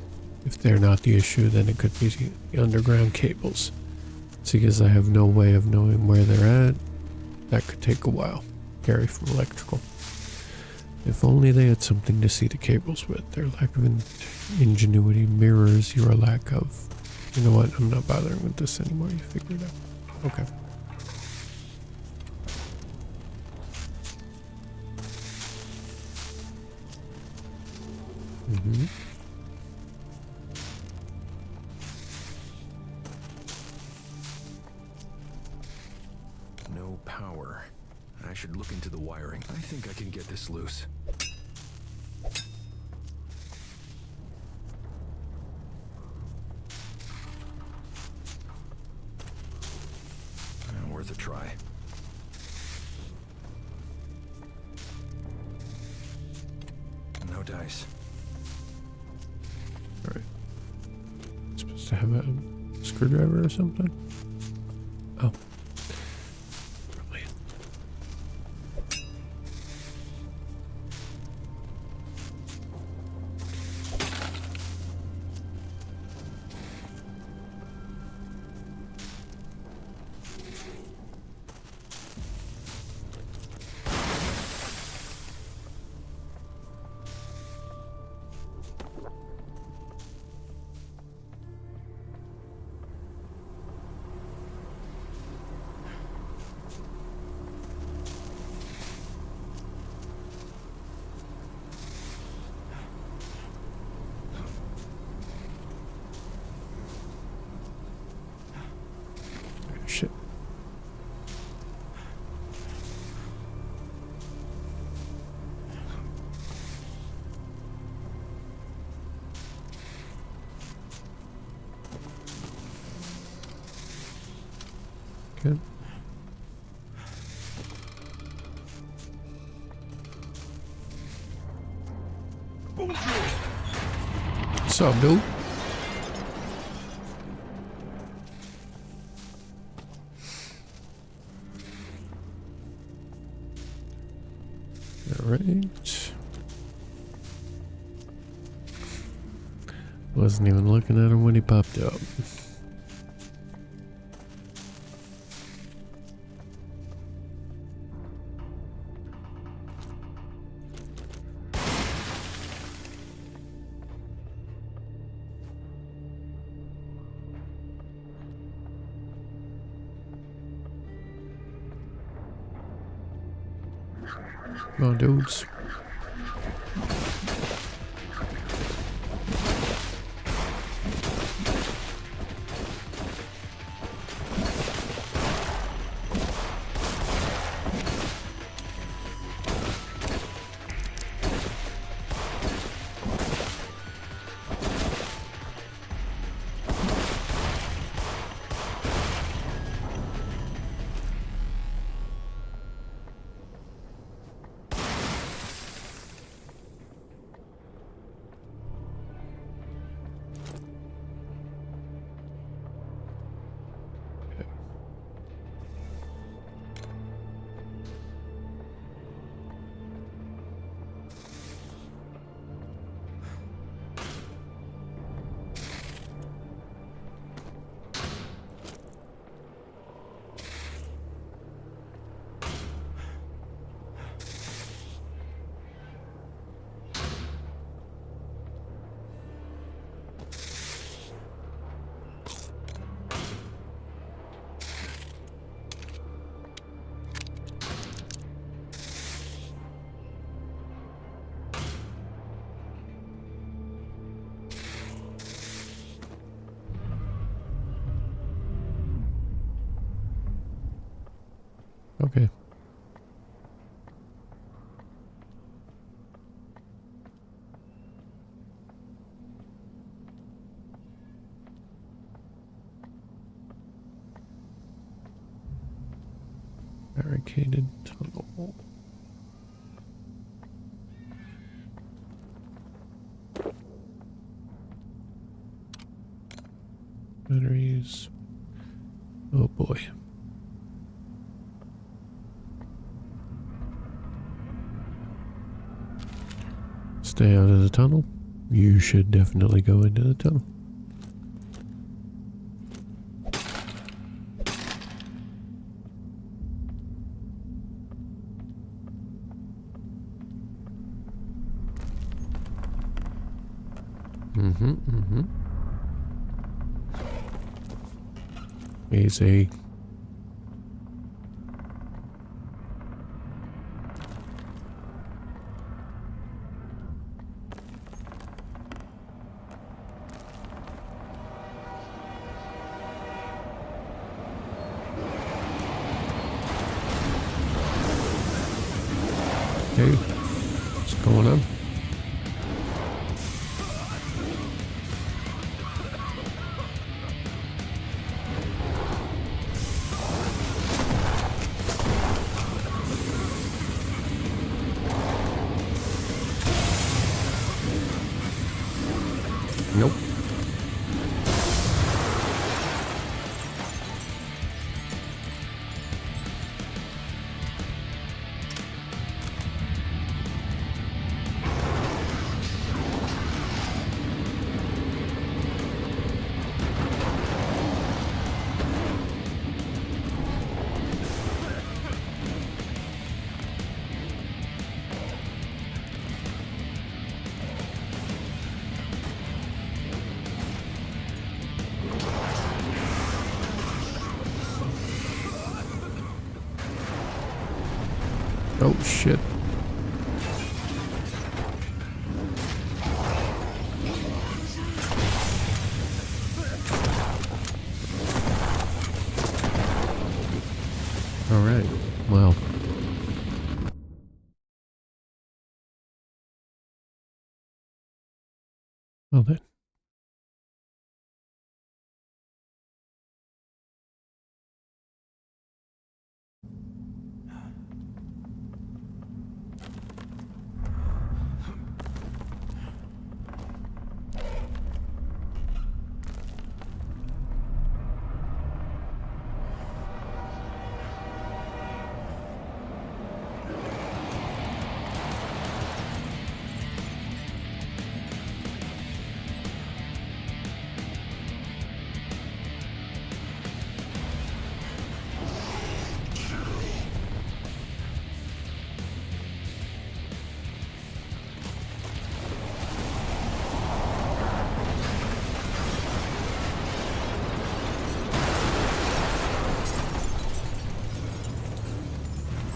If they're not the issue, then it could be the underground cables. Seeing as I have no way of knowing where they're at, that could take a while. Gary from Electrical. If only they had something to see the cables with. Their lack of ingenuity mirrors your lack of... You know what? I'm not bothering with this anymore. You figured it out. Okay. Mm-hmm. No power. I should look into the wiring. I think I can get this loose. Worth a try. No dice. Alright. Supposed to have a screwdriver or something? Oh. Probably. Shit. Okay. What's up, dude? Alright. Wasn't even looking at him when he popped up. Come on, dudes. Okay. Barricaded tunnel. Batteries. Oh boy. Stay out of the tunnel. You should definitely go into the tunnel. Easy. Hey, what's going on? Nope. Oh shit. All right. Well. Well then.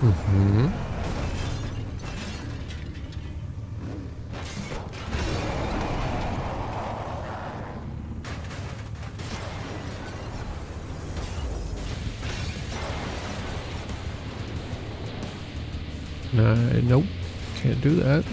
Mm-hmm. Nope. Can't do that.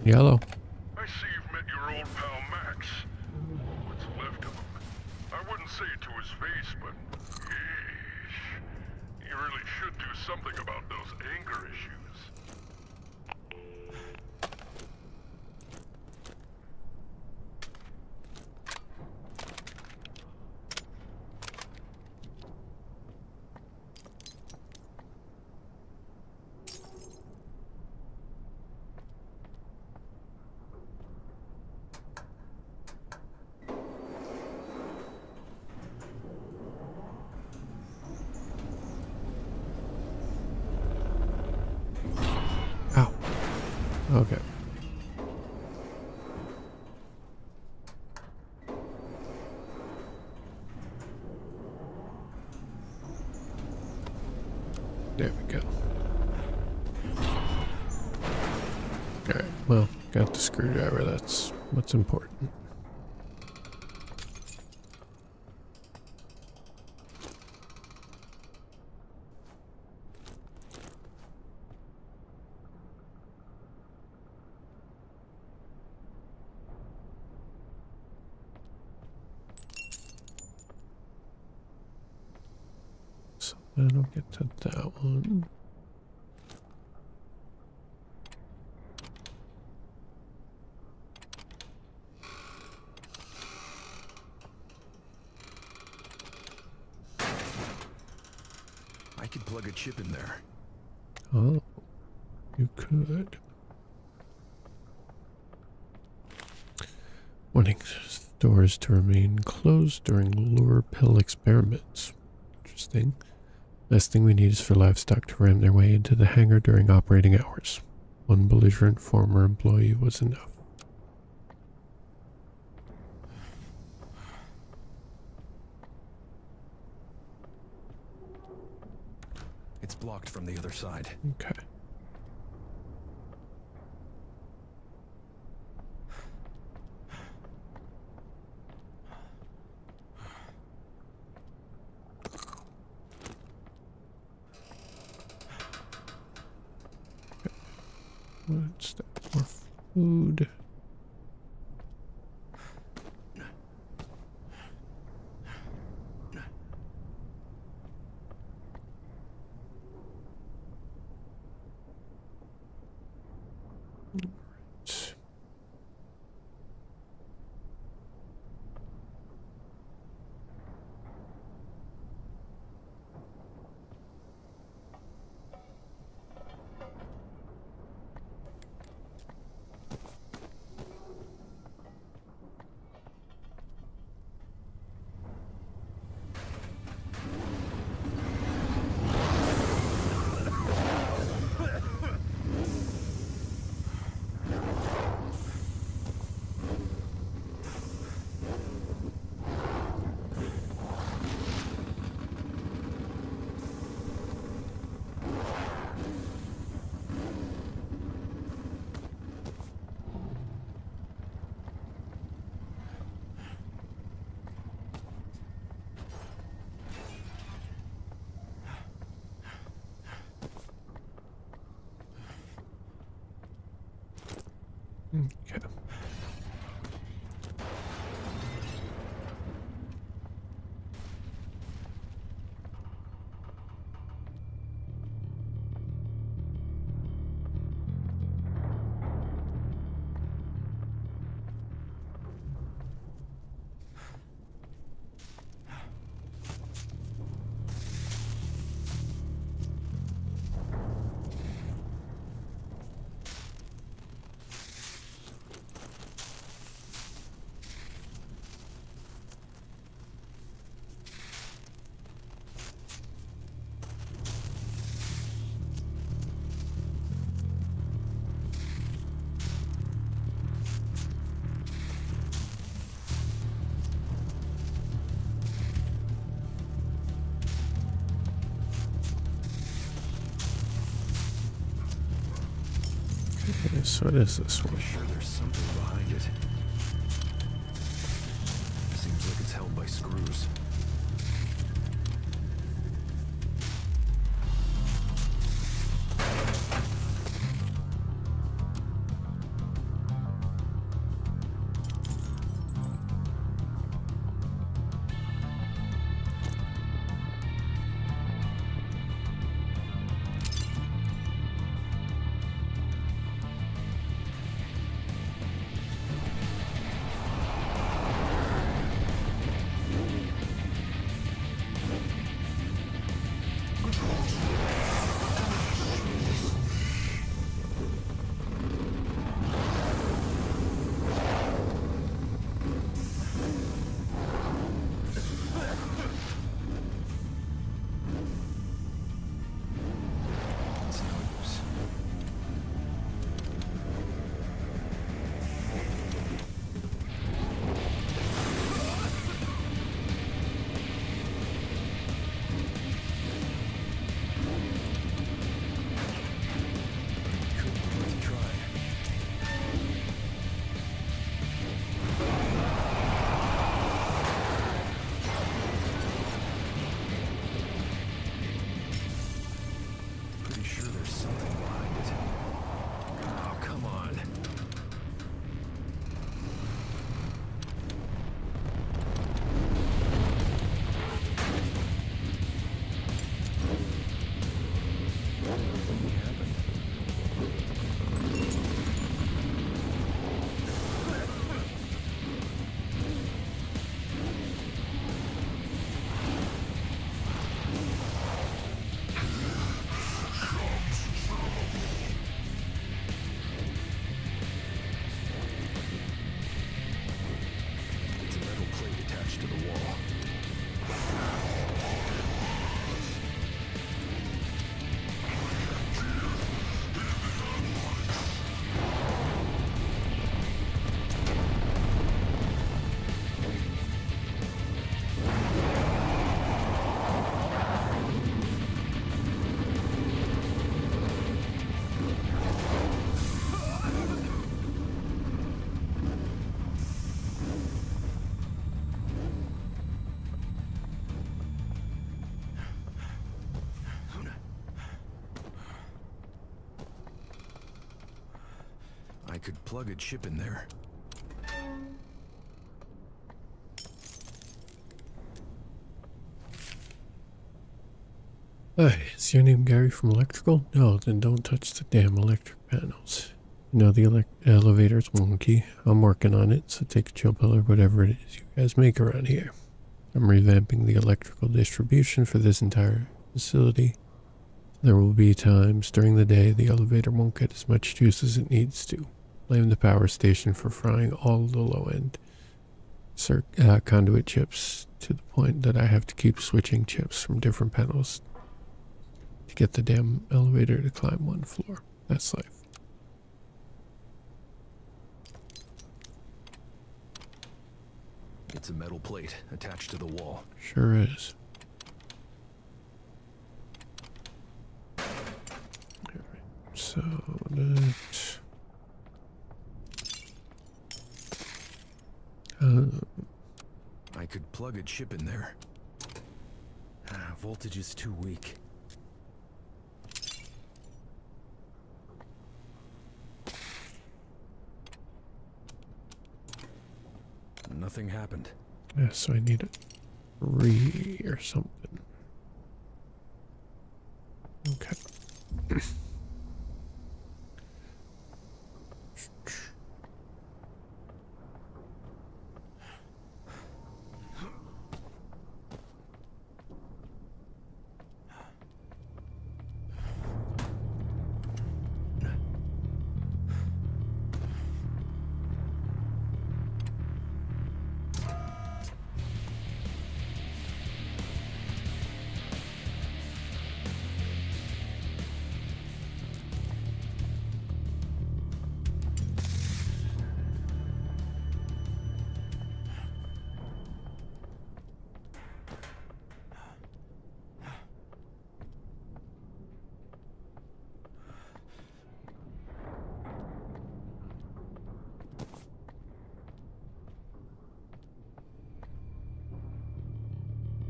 Yellow. I see you've met your old pal Max. What's left of him. I wouldn't say it to his face, but yeesh. You really should do something about those anger issues. Ow. Okay. There we go. Alright, well, got the screwdriver. That's what's important. So that'll get to that one. I could plug a chip in there. Oh, you could. Warning, stores to remain closed during lure pill experiments. Interesting. Last thing we need is for livestock to ram their way into the hangar during operating hours. One belligerent former employee was enough. It's blocked from the other side. Okay. What's that? More food. Okay. Okay, so what is this one? Sure, there's something behind it. Seems like it's held by screws. It's no use. Could be worth a try. Pretty sure there's something behind it. Oh, come on. Nothing happened. It's a metal plate attached to the wall. I could plug a chip in there. Hi, is your name Gary from Electrical? No, then don't touch the damn electric panels. You know, the elevator's wonky. I'm working on it, so take a chill pill or whatever it is you guys make around here. I'm revamping the electrical distribution for this entire facility. There will be times during the day the elevator won't get as much juice as it needs to. Blame the power station for frying all the low-end conduit chips to the point that I have to keep switching chips from different panels to get the damn elevator to climb one floor. That's life. It's a metal plate attached to the wall. Sure is. Alright, so that... I could plug a chip in there. Voltage is too weak. Nothing happened. Yeah, so I need a 3 or something. Okay.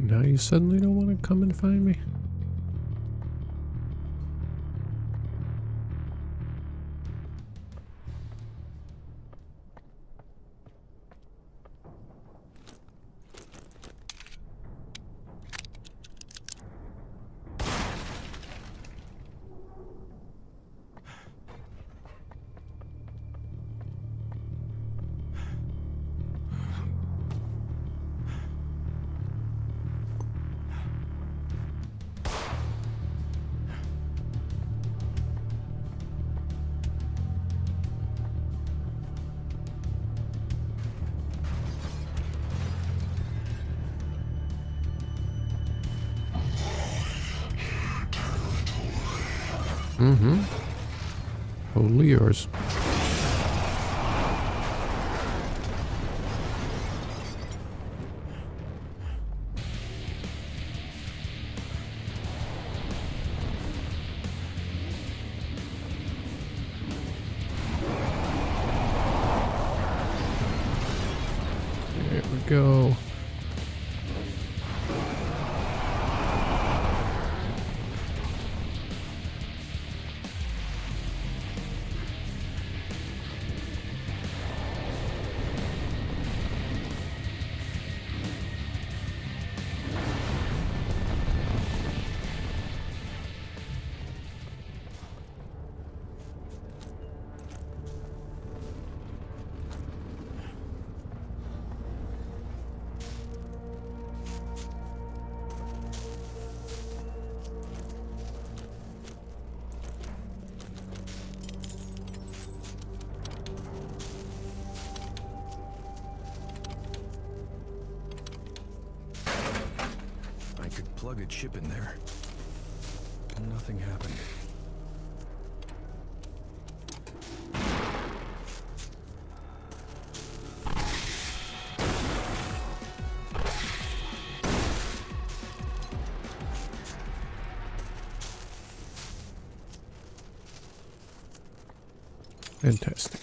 Now you suddenly don't want to come and find me? Mm-hmm. Totally yours. There we go. I could plug a chip in there. Nothing happened. Fantastic.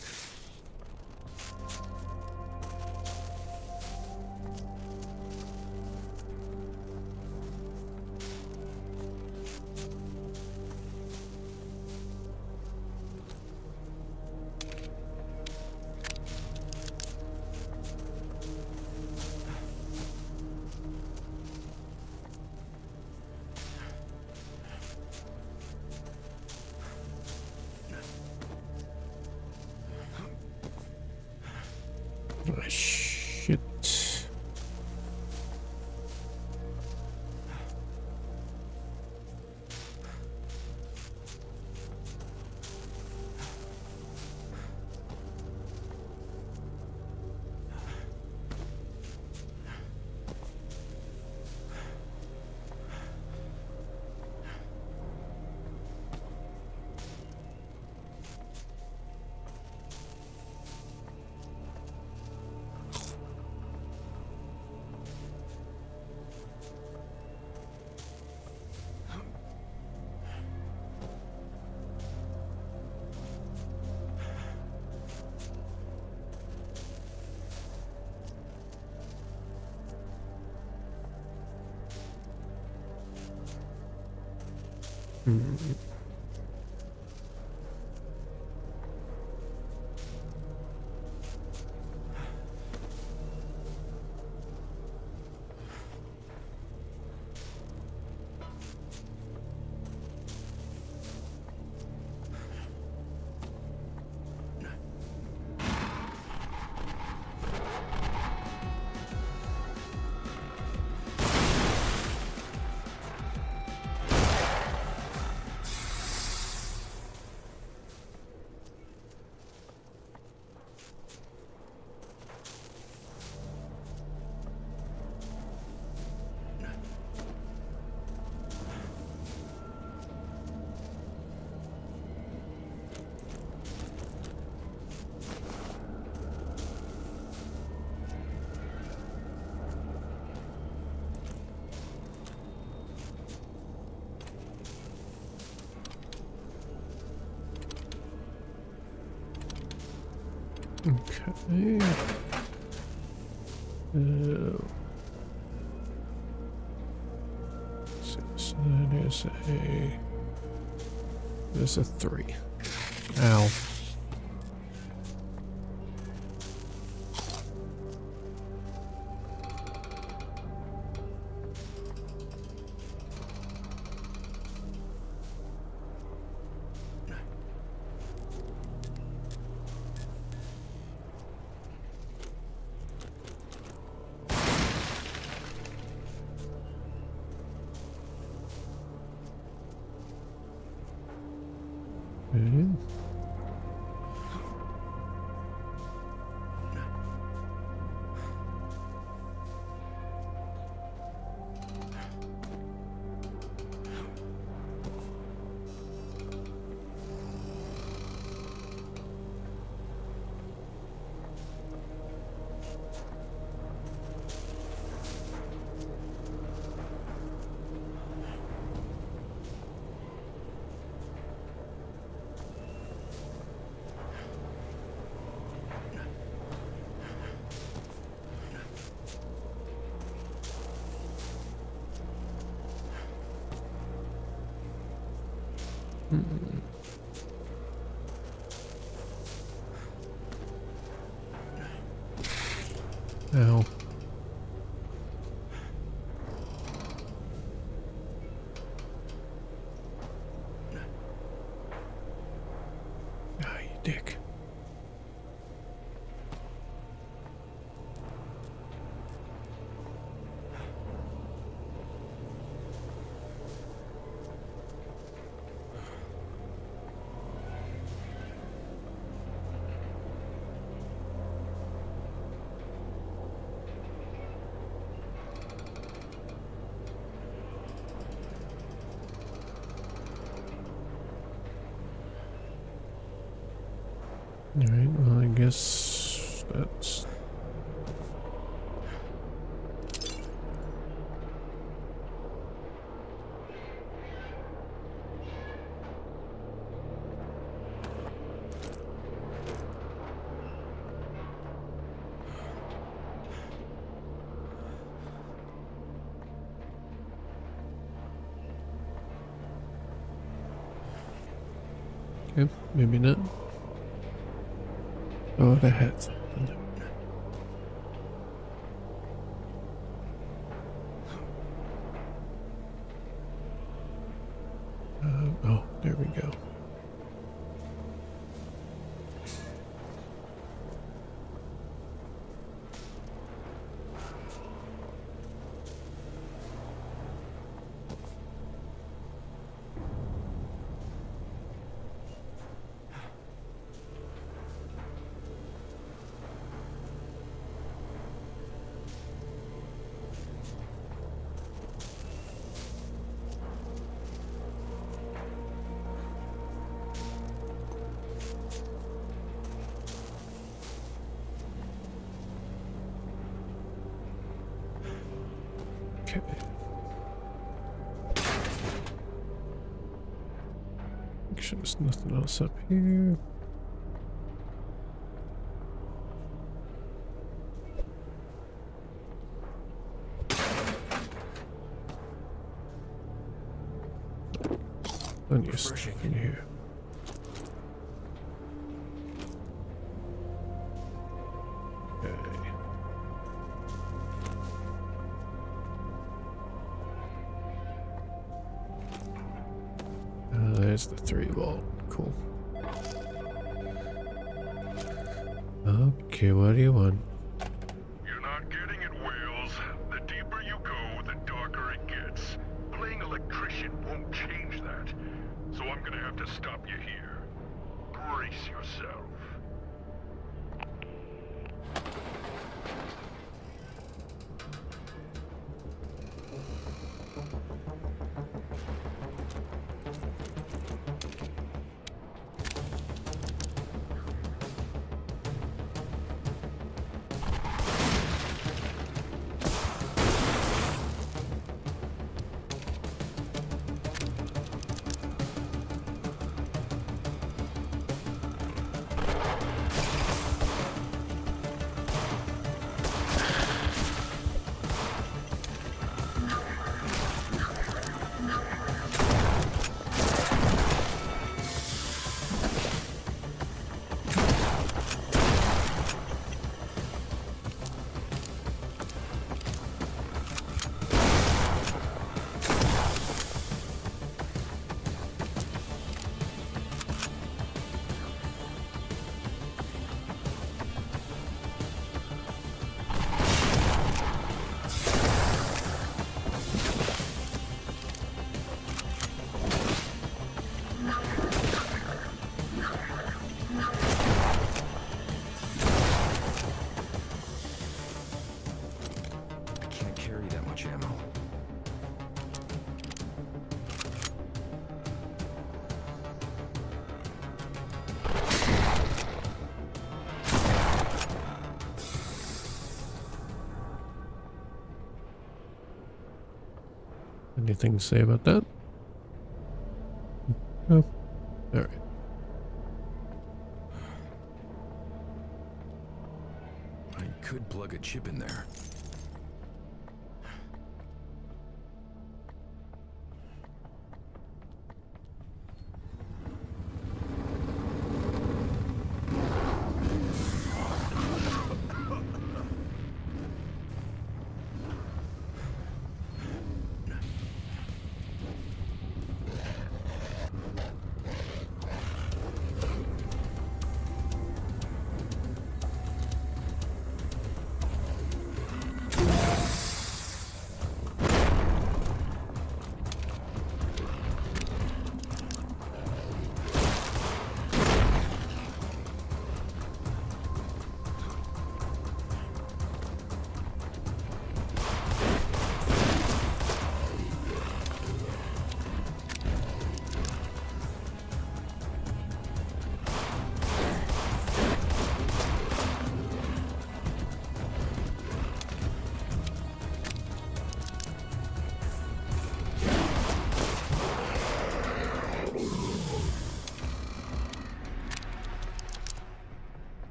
Oh, shit. Okay. So that is there's a 3. Ow. Okay. Ow. Ah, you dick. Alright, well, I guess that's... Okay, maybe not. Oh, that had something. Oh, there we go. Okay. Make sure there's nothing else up here. Plenty of stuff in here. Okay. There's the 3 vault. Cool. Okay, what do you want? You're not getting it, Wales. The deeper you go, the darker it gets. Playing electrician won't change that. So I'm gonna have to stop you here. Brace yourself. Anything to say about that? No. Alright. I could plug a chip in there.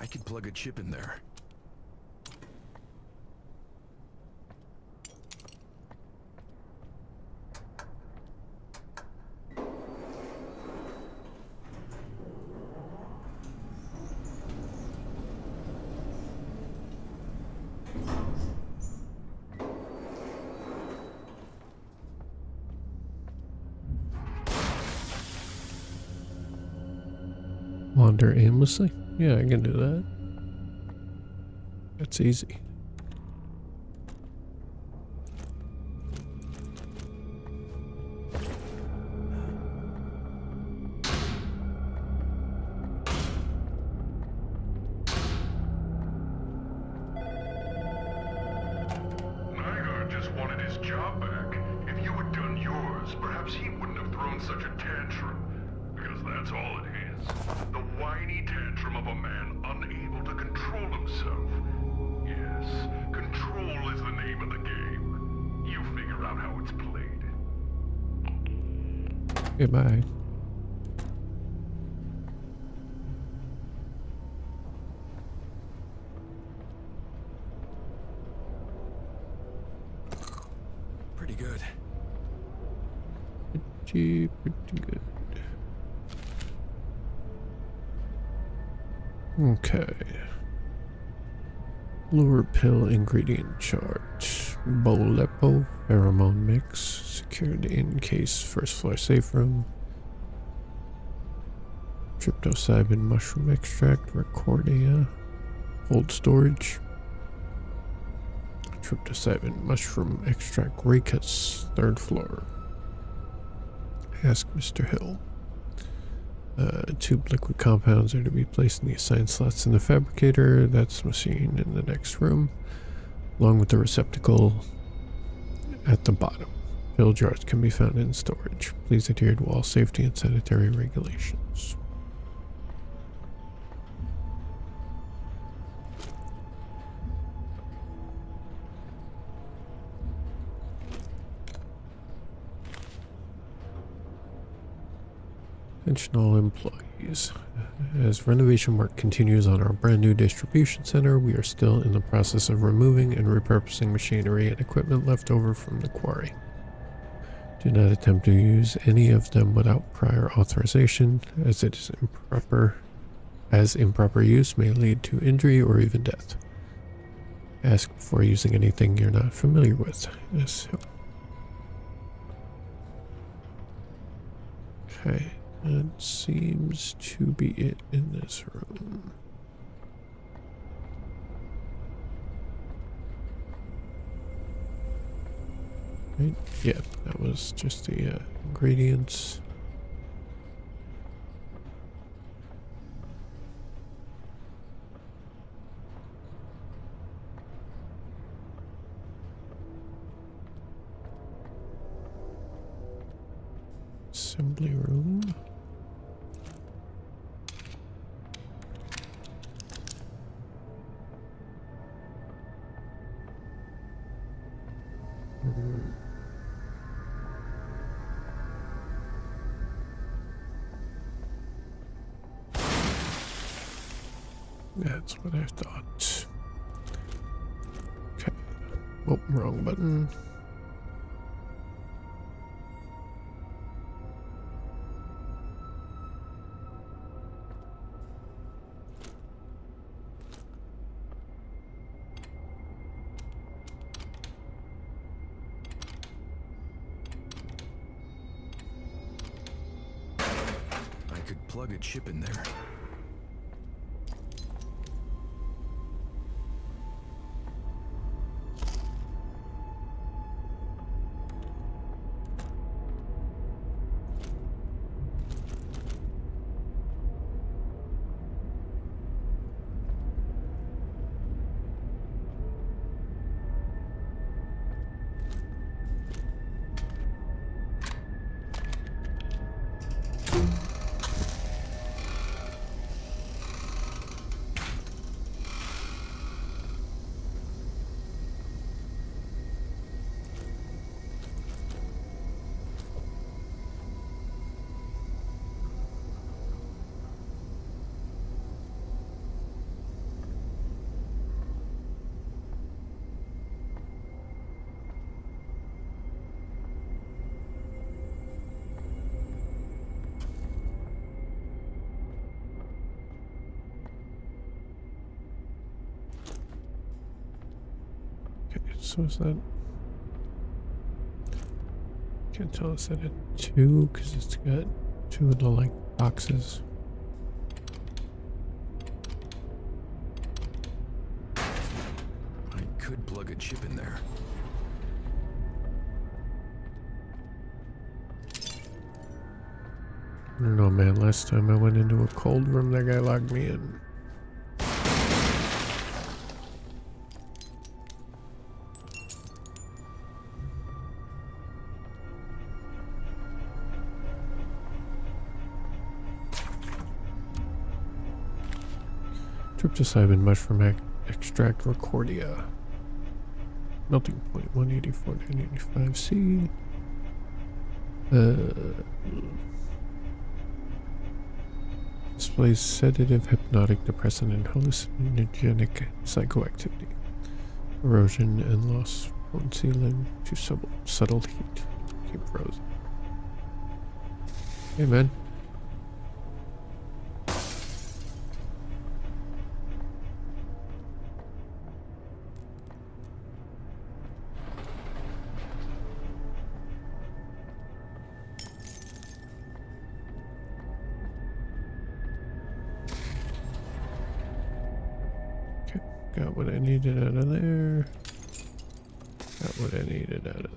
I could plug a chip in there. Wander aimlessly? Yeah, I can do that. That's easy. Nygaard just wanted his job back. If you had done yours, perhaps he wouldn't have thrown such a tantrum. Because that's all it is. The whiny tantrum of a man unable to control himself. Yes, control is the name of the game. You figure out how it's played. Goodbye. Pretty good. Pretty good. Okay. Lure pill ingredient chart. Bolepo pheromone mix. Secured in case first floor safe room. Tryptopsyban mushroom extract. Recordia. Cold storage. Tryptopsyban mushroom extract. Ricus. Third floor. Ask Mr. Hill. Tube liquid compounds are to be placed in the assigned slots in the fabricator. That's machine in the next room, along with the receptacle at the bottom. Pill jars can be found in storage. Please adhere to all safety and sanitary regulations. Attention all employees. As renovation work continues on our brand new distribution center, we are still in the process of removing and repurposing machinery and equipment left over from the quarry. Do not attempt to use any of them without prior authorization, as it is improper, as improper use may lead to injury or even death. Ask before using anything you're not familiar with. Yes. Okay. That seems to be it in this room. Right? Yeah, that was just the ingredients. Assembly room. That's what I thought. Okay. Oh, wrong button. I could plug a chip in there. So is that... Can't tell, is that a 2? Because it's got 2 of the like boxes. I could plug a chip in there. I don't know, man. Last time I went into a cold room, that guy locked me in. Tryptopsyben mushroom extract recordia. Melting point 184 to 185C. Displays sedative, hypnotic, depressant, and hallucinogenic psychoactivity. Erosion and loss potency linked to subtle heat. Keep frozen. Hey, man. Got what I needed out of there. Got what I needed out of...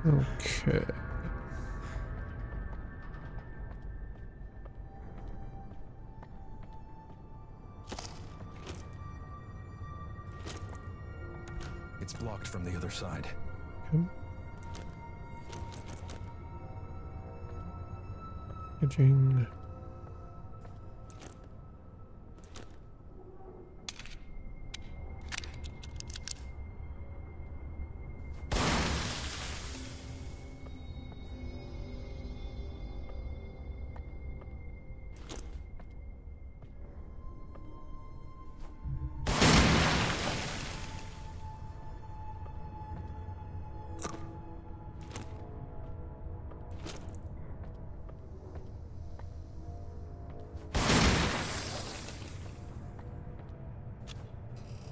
Okay. It's blocked from the other side. Okay. Packaging.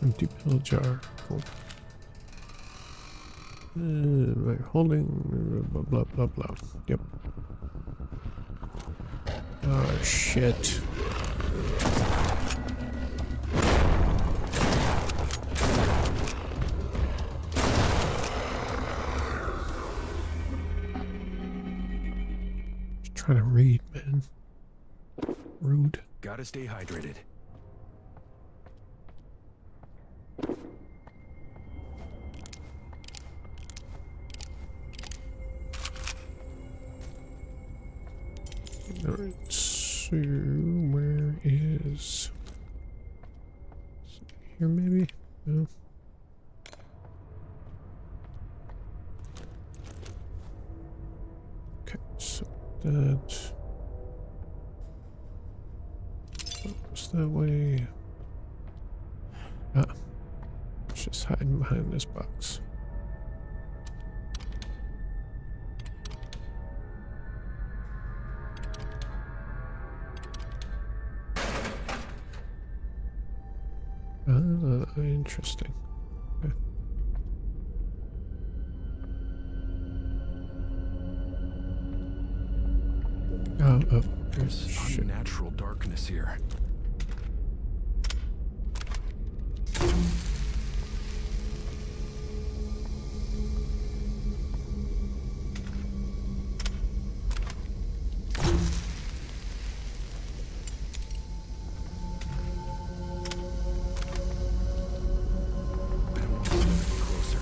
Empty pill jar. Cool. Right, holding. Blah blah blah blah. Yep. Oh shit. Just trying to read, man. Rude. Gotta stay hydrated. Alright, so where is here maybe? No. Okay, so that goes that way. Ah, it's just hiding behind this box. Interesting. Okay. Oh, There's shit. unnatural darkness here. I don't want to get any closer.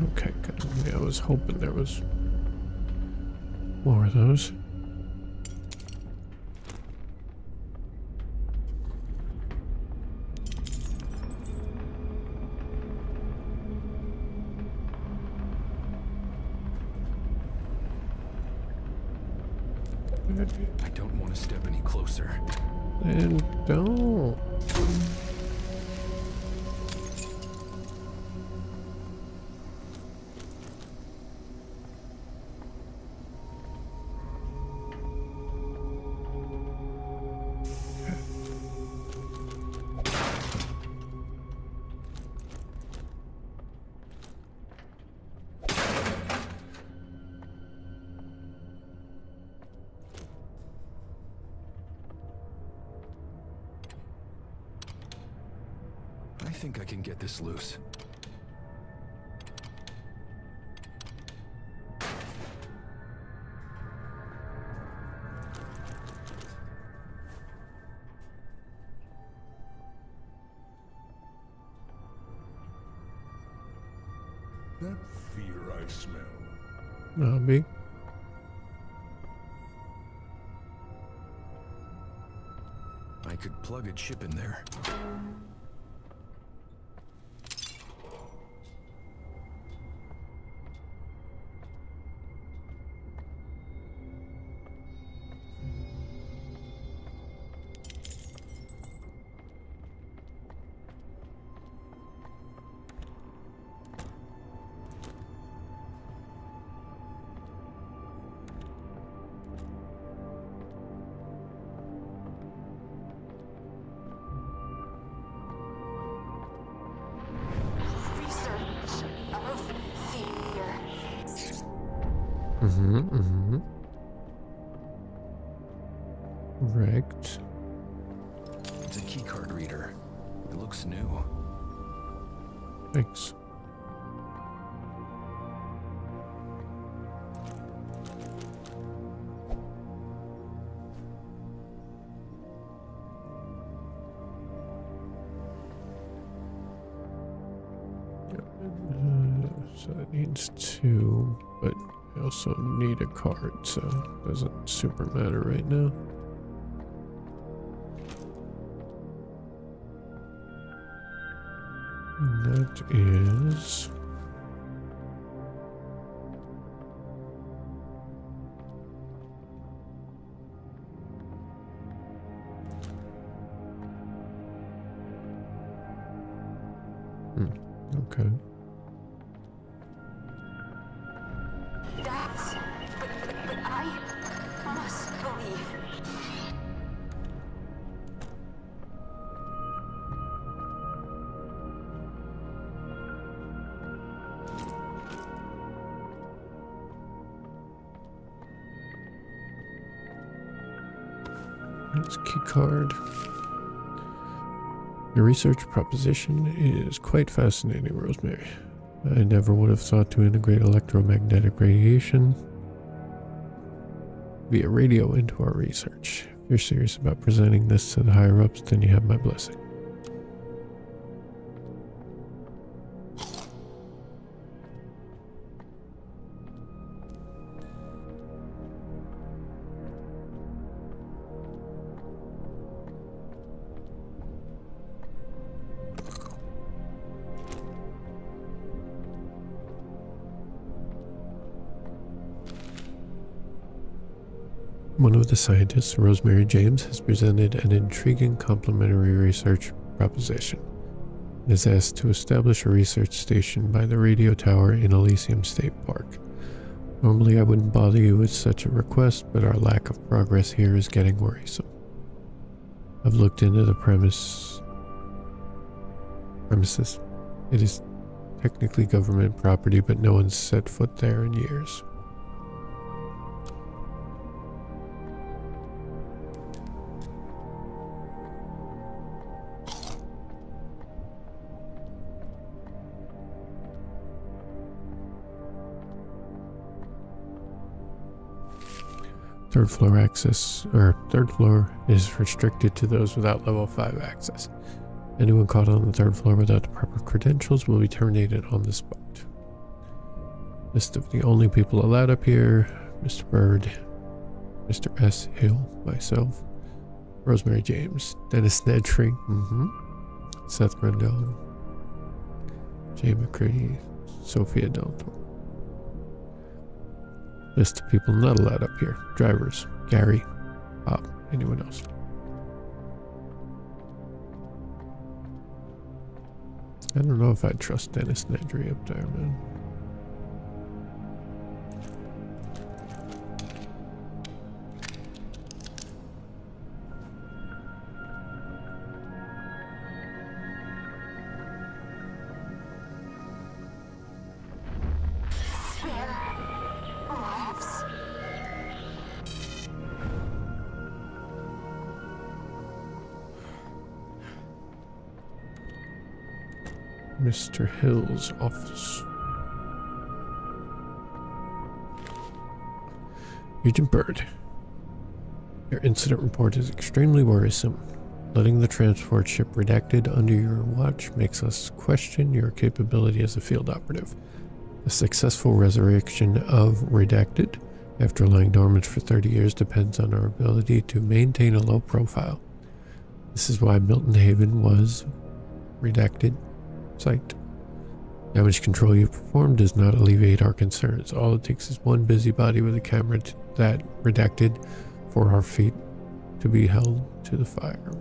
Okay, good. Yeah, I was hoping there was more of those. I don't want to step any closer. And don't. I think I can get this loose. That fear I smell. Nobby. I could plug a chip in there. Research of fear. Mm-hmm. Correct. It's a keycard reader. It looks new. Thanks. So it needs two, but I also need a card, so it doesn't super matter right now. And that is... Okay. Dax, but I must believe. That's key card. Your research proposition is quite fascinating, Rosemary. I never would have thought to integrate electromagnetic radiation via radio into our research. If you're serious about presenting this to the higher-ups, then you have my blessing. One of the scientists, Rosemary James, has presented an intriguing complementary research proposition. It is asked to establish a research station by the radio tower in Elysium State Park. Normally I wouldn't bother you with such a request, but our lack of progress here is getting worrisome. I've looked into the premises. It is technically government property, but no one's set foot there in years. Third floor is restricted to those without level 5 access. Anyone caught on the third floor without the proper credentials will be terminated on the spot. List of the only people allowed up here: Mr. Bird, Mr. S. Hill, myself, Rosemary James, Dennis Nedry, Seth Rendell, Jay McCready, Sophia Delthorpe. List of people not allowed up here: drivers, Gary, Bob, anyone else. I don't know if I'd trust Dennis Nedry up there, man. Mr. Hill's office. Agent Bird, your incident report is extremely worrisome. Letting the transport ship redacted under your watch makes us question your capability as a field operative. The successful resurrection of redacted after lying dormant for 30 years depends on our ability to maintain a low profile. This is why Milton Haven was redacted site. Damage control you performed does not alleviate our concerns. All it takes is one busybody with a camera that redacted for our feet to be held to the fire.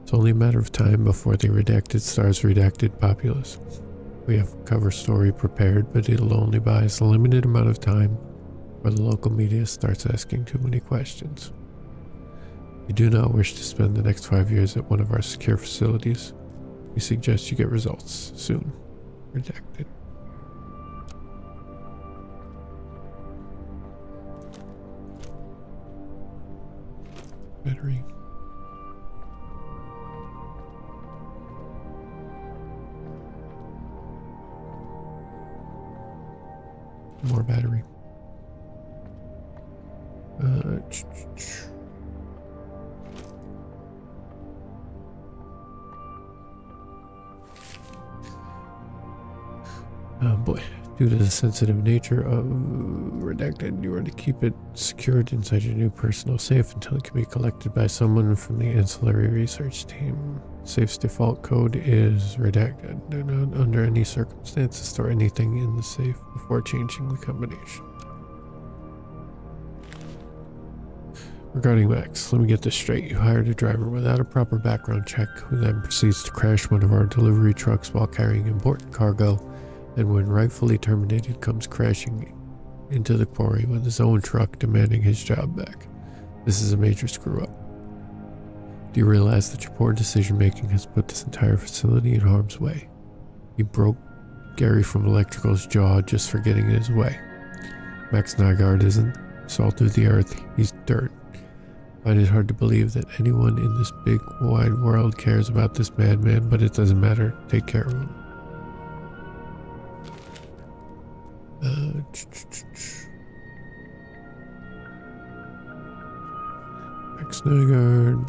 It's only a matter of time before the redacted stars redacted populace. We have a cover story prepared, but it'll only buy us a limited amount of time where the local media starts asking too many questions. You do not wish to spend the next 5 years at one of our secure facilities. We suggest you get results soon. Redacted. Battery. More battery. Oh boy. Due to the sensitive nature of redacted, you are to keep it secured inside your new personal safe until it can be collected by someone from the ancillary research team. Safe's default code is redacted. Do not under any circumstances store anything in the safe before changing the combination. Regarding Max, let me get this straight. You hired a driver without a proper background check, who then proceeds to crash one of our delivery trucks while carrying important cargo, and when rightfully terminated, comes crashing into the quarry with his own truck, demanding his job back. This is a major screw-up. Do you realize that your poor decision-making has put this entire facility in harm's way? You broke Gary from Electrical's jaw just for getting in his way. Max Nygaard isn't salt of the earth, he's dirt. I find it hard to believe that anyone in this big, wide world cares about this madman, but it doesn't matter. Take care of him. Max Nygaard.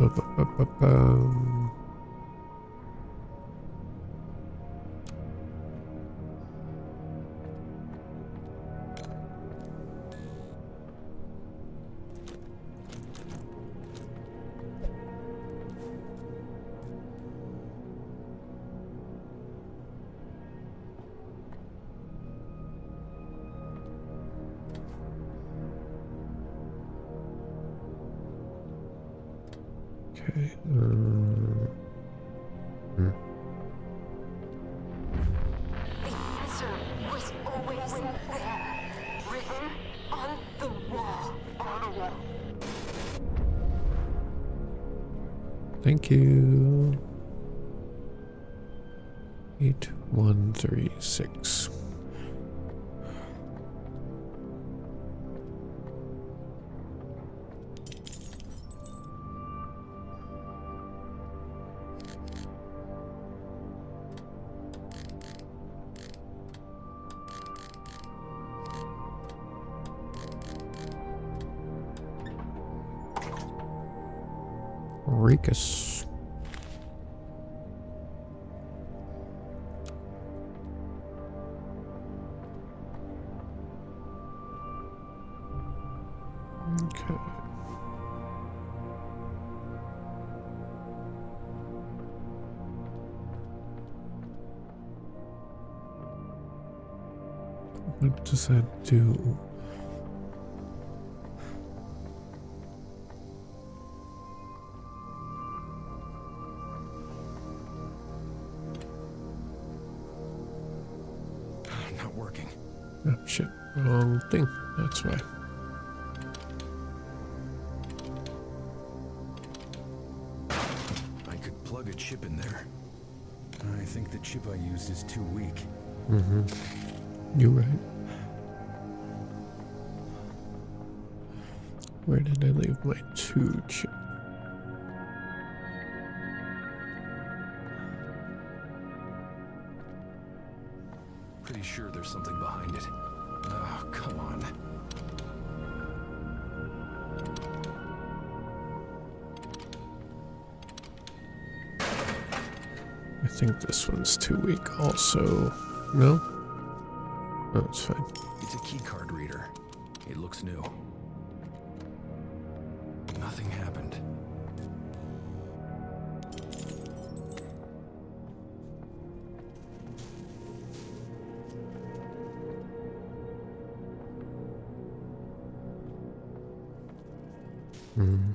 Okay. The answer was always there, written on the wall. Thank you. 8136. Rikus. Okay. What does that do? Not working. Oh shit, wrong thing. That's why. I could plug a chip in there. I think the chip I used is too weak. Mm-hmm. You're right. Where did I leave my 2 chip? Pretty sure there's something behind it. Oh, come on. I think this one's too weak also. No? Oh, it's fine. It's a key card reader. It looks new. Nothing happened. Hmm.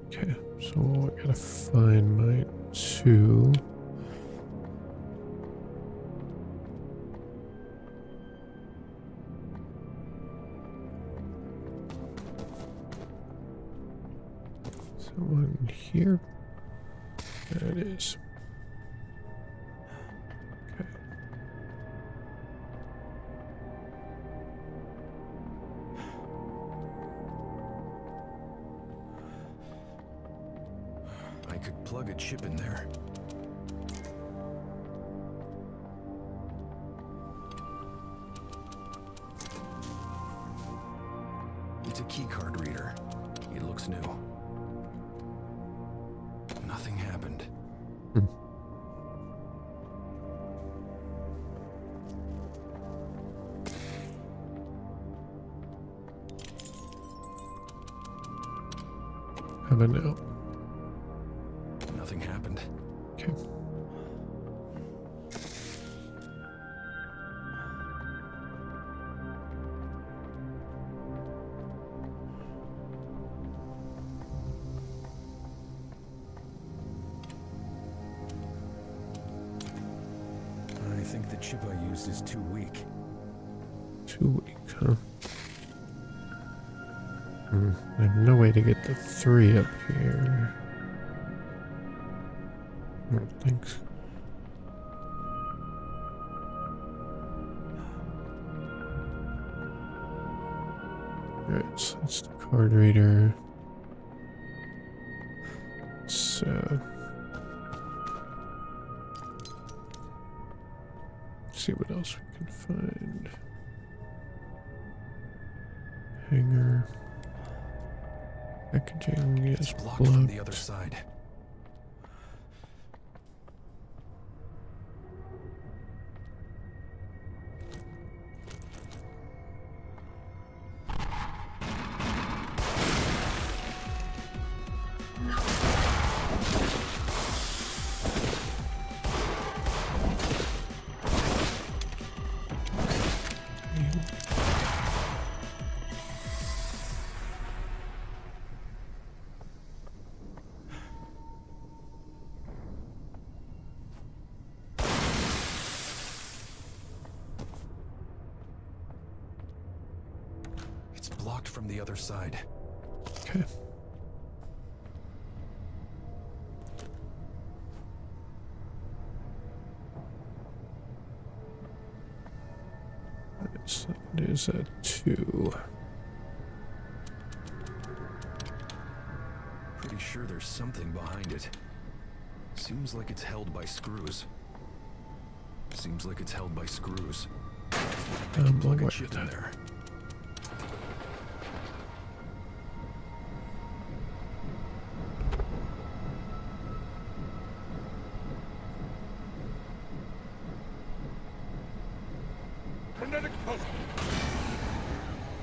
Okay, so I gotta find my 2. One here. There it is. Okay. I could plug a chip in there. It's a key card reader. It looks new. Nothing happened. How about now? Nothing happened. Okay. I think the chip I used is too weak. 2 weeks, huh? I have no way to get the 3 up here. I don't think so. Alright, so that's the card reader. So see what else we can find. Hanger. Packaging is It's blocked from the blocked. other side. It's blocked from the other side. Okay. So it is a 2. Pretty sure there's something behind it. Seems like it's held by screws. Seems like it's held by screws. I can plug a chip in there.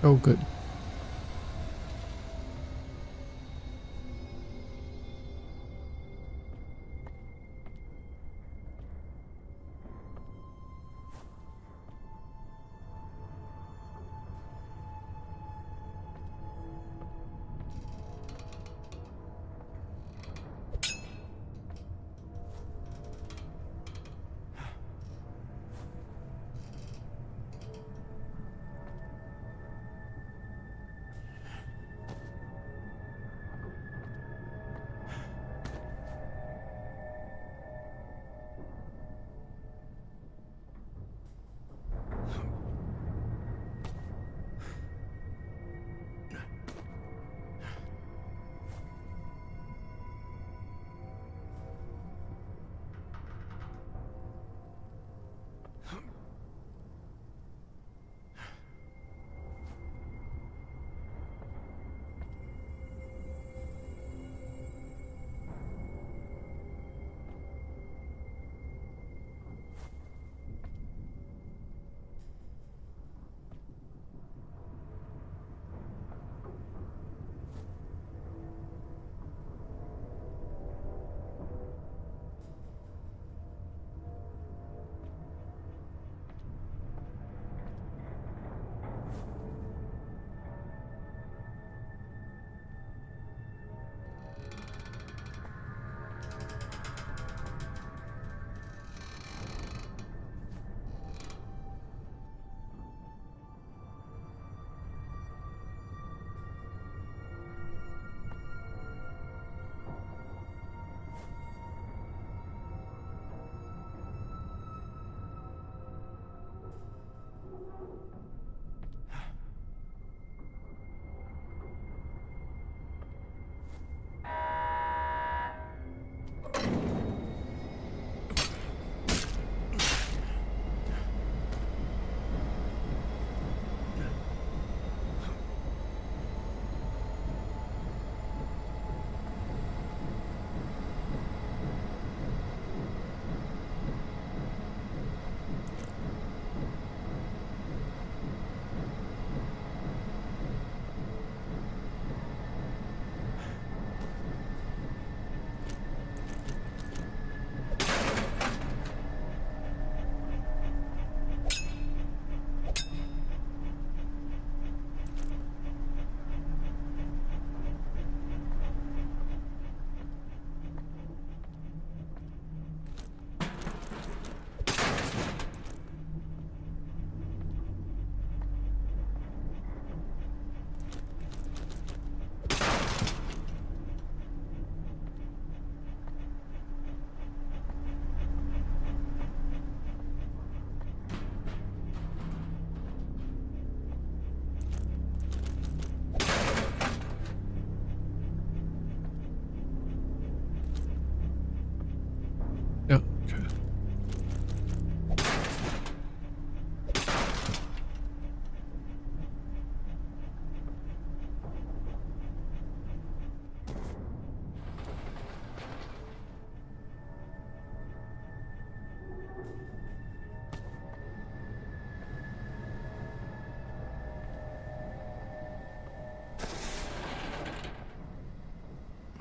Oh, good.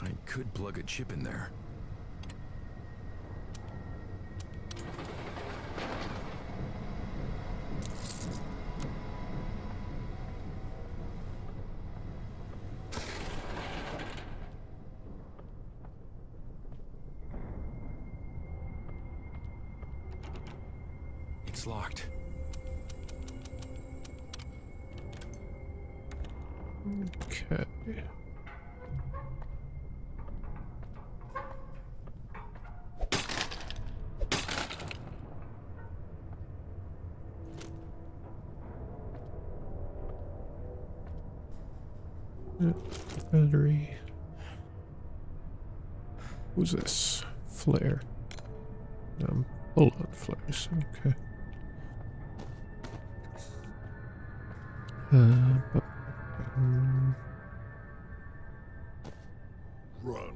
I could plug a chip in there. It's locked. Okay. Battery. Who's this? Flare. Hold on, flares. Okay. Run.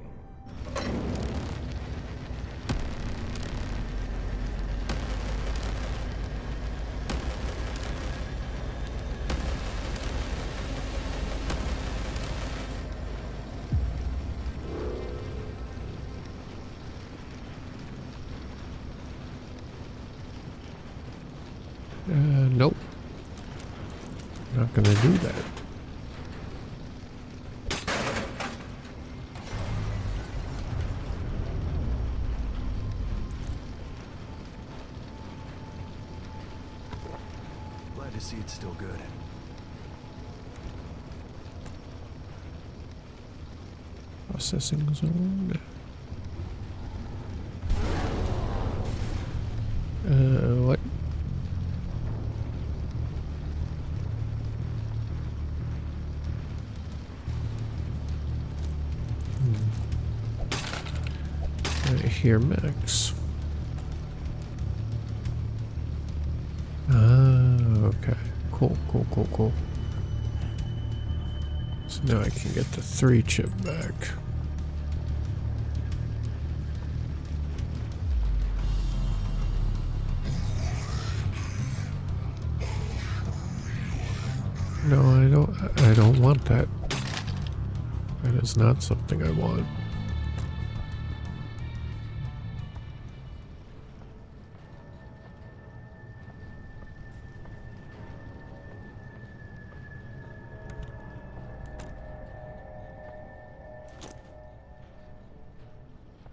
Nope. Not gonna do that. Glad to see it's still good. Processing zone. What? Right here, Max. Okay. Cool. So now I can get the 3 chip back. No, I don't want that. That is not something I want.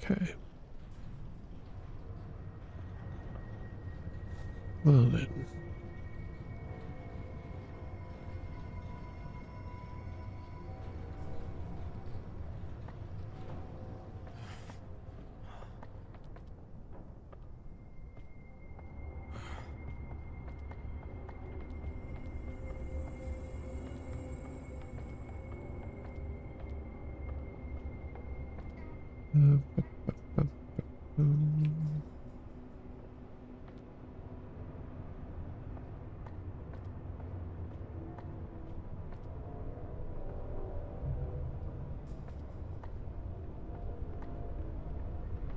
Okay. Well then.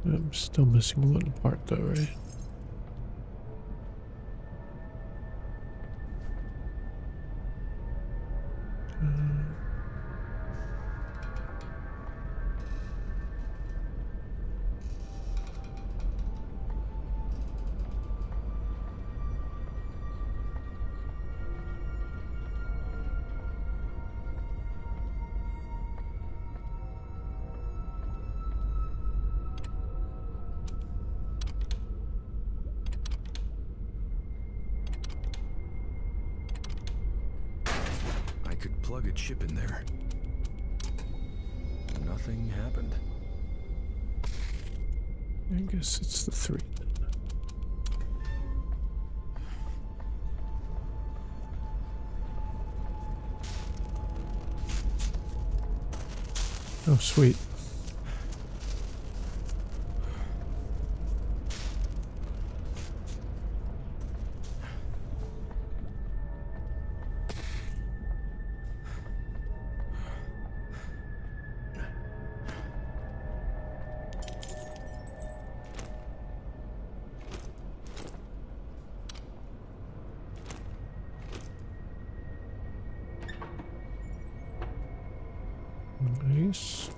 I'm still missing one part though, right? I could plug a chip in there. Nothing happened. I guess it's the 3 then. Oh, sweet. Nice.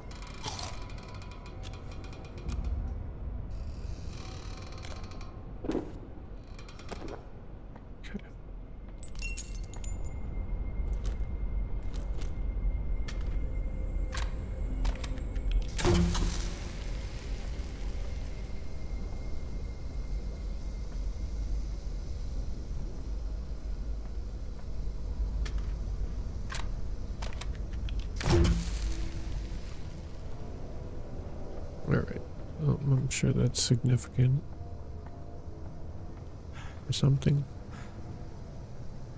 Alright. I'm sure that's significant. Or something.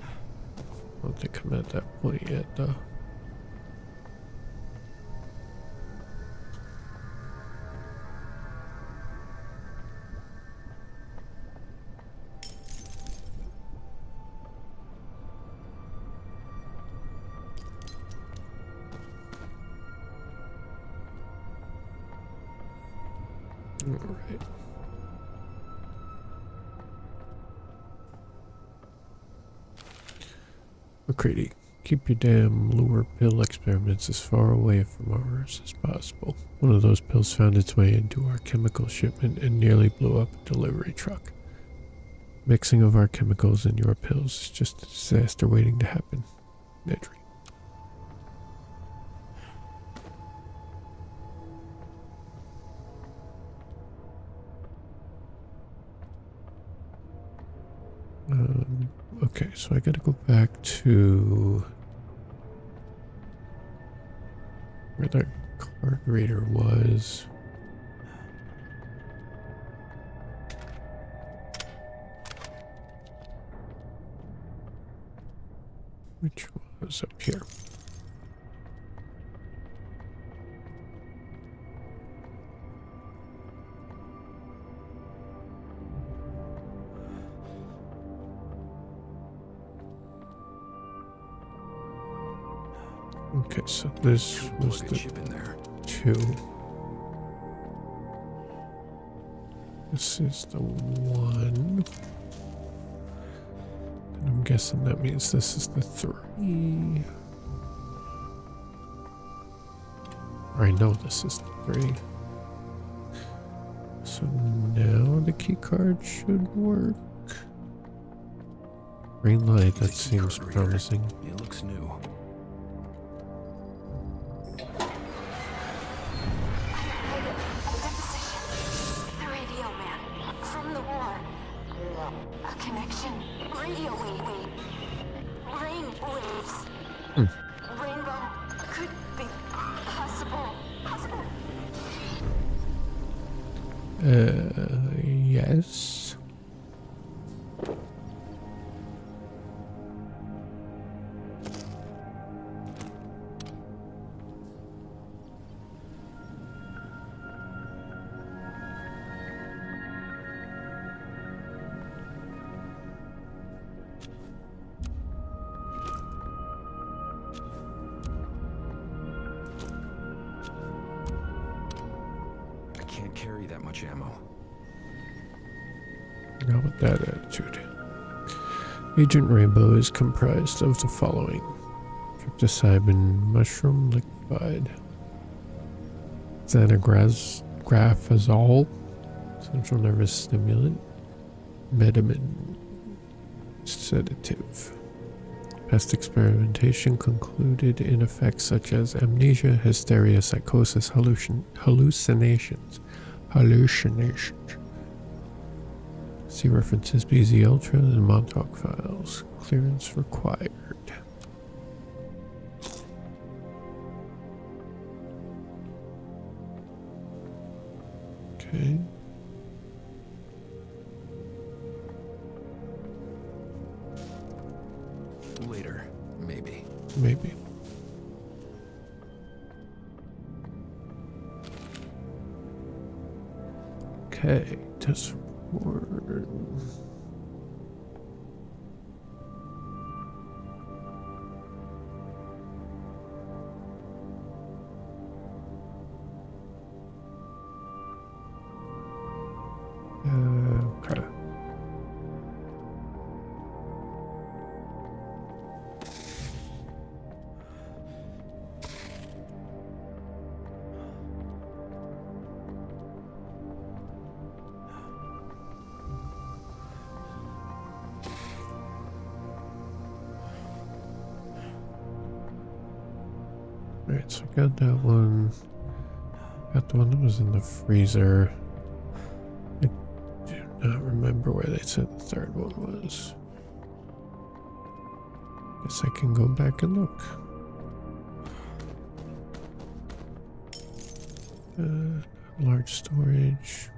I don't think I'm at that point yet, though. Alright. McCready, keep your damn lure pill experiments as far away from ours as possible. One of those pills found its way into our chemical shipment and nearly blew up a delivery truck. Mixing of our chemicals and your pills is just a disaster waiting to happen. Nedry. Okay, so I gotta go back to where that card reader was. Which was up here. Okay, so this was Plug a the chip in there. 2. This is the 1. And I'm guessing that means this is the 3. Or I know this is the 3. So now the key card should work. Green light, that seems Card reader. promising. It looks new. Deposition. The radio man. From the war. A connection. Radio wave. Rain waves. Rainbow. Could be possible. Yes. I can't carry that much ammo. Not with that attitude. Agent Rainbow is comprised of the following: tryptopsyban mushroom liquid, xanografazole, central nervous stimulant, medemin sedative. Past experimentation concluded in effects such as amnesia, hysteria, psychosis, hallucinations. See references BZ Ultra and Montauk files. Clearance required. Okay. Later, maybe. Maybe. Okay, test report. Okay. Alright, so I got that one. Got the one that was in the freezer. I do not remember where they said the third one was. Guess I can go back and look. Large storage.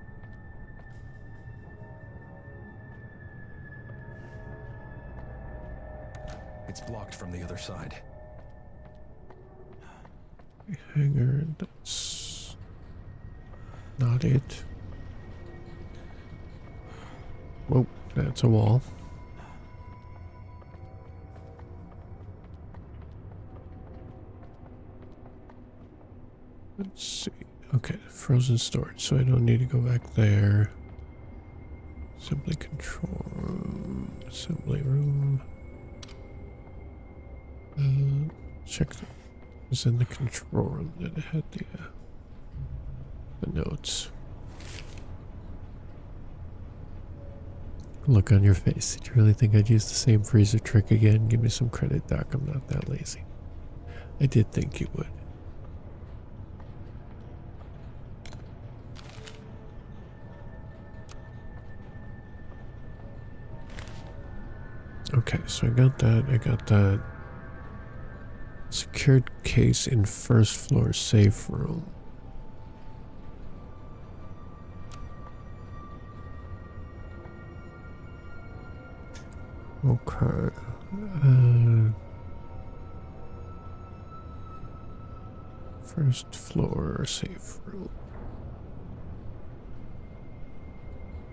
It's blocked from the other side. Hangar, that's not it. Whoa, that's a wall. Let's see. Okay, frozen storage, so I don't need to go back there. Assembly control room, assembly room. Check the, was in the control room that it had the notes. Look on your face. Did you really think I'd use the same freezer trick again? Give me some credit, Doc. I'm not that lazy. I did think you would. Okay, so I got that. Secured case in first floor safe room. Okay. First floor safe room.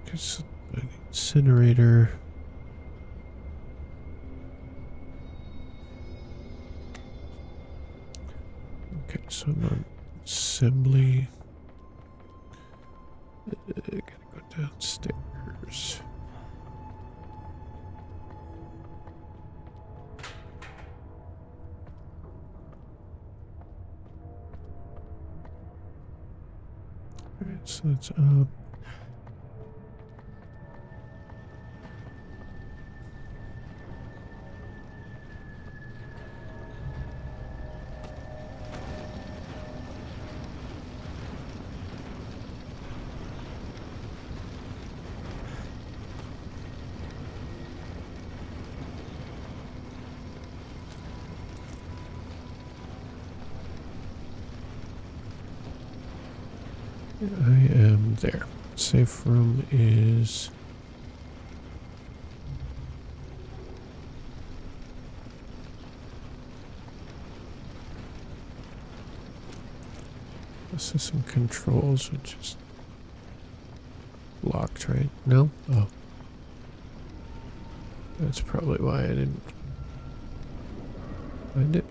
Guess an incinerator. Okay, so not assembly. Gotta go downstairs. Alright, so that's up. I am there. Safe room is... System controls, which is locked, right? No? Oh. That's probably why I didn't find it.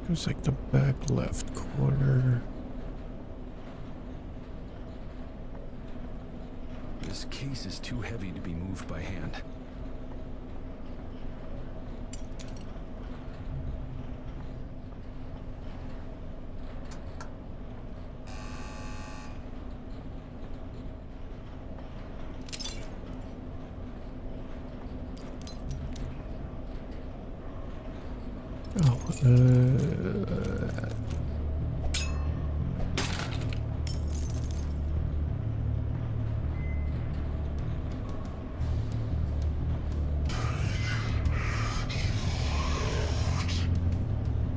It was like the back left corner. This case is too heavy to be moved by hand.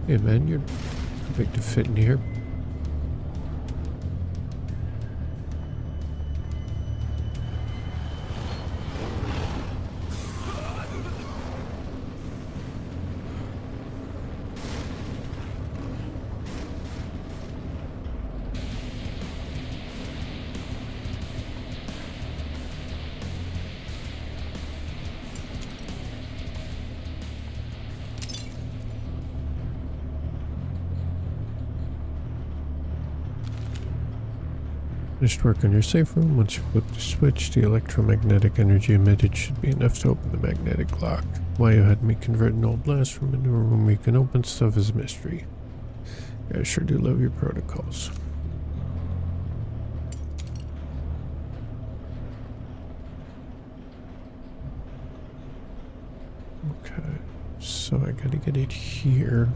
Hey man, you're too big to fit in here. Finished work on your safe room. Once you flip the switch, the electromagnetic energy emitted should be enough to open the magnetic lock. Why you had me convert an old blast room into a room where you can open stuff is a mystery. I sure do love your protocols. Okay, so I gotta get it here.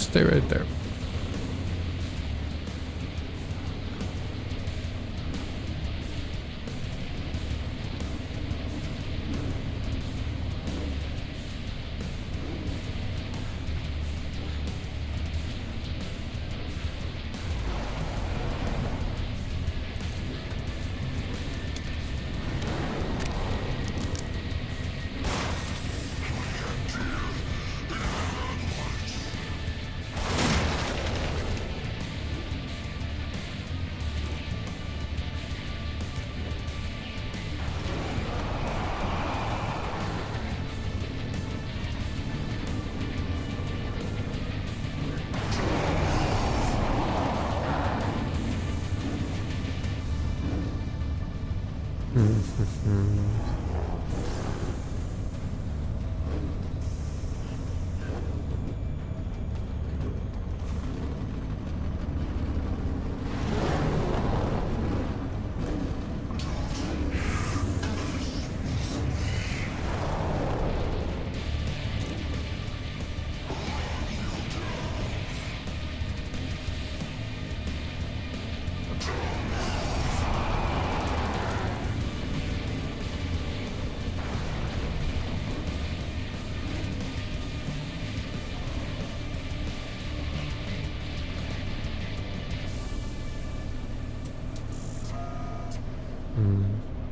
stay right there.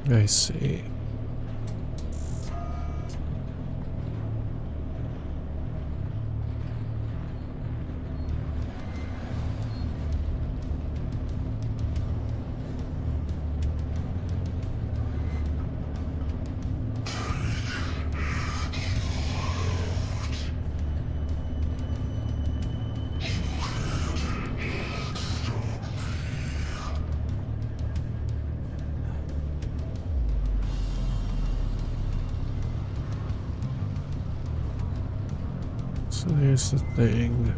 I see. So there's the thing.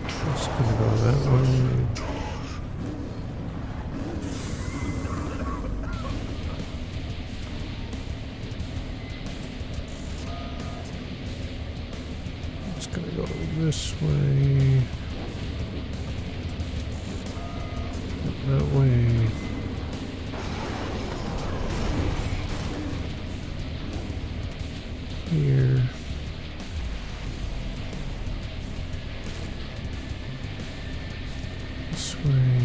Just gonna go that way. Just gonna go this way. That way. Here. This way.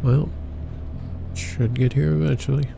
Well, should get here eventually.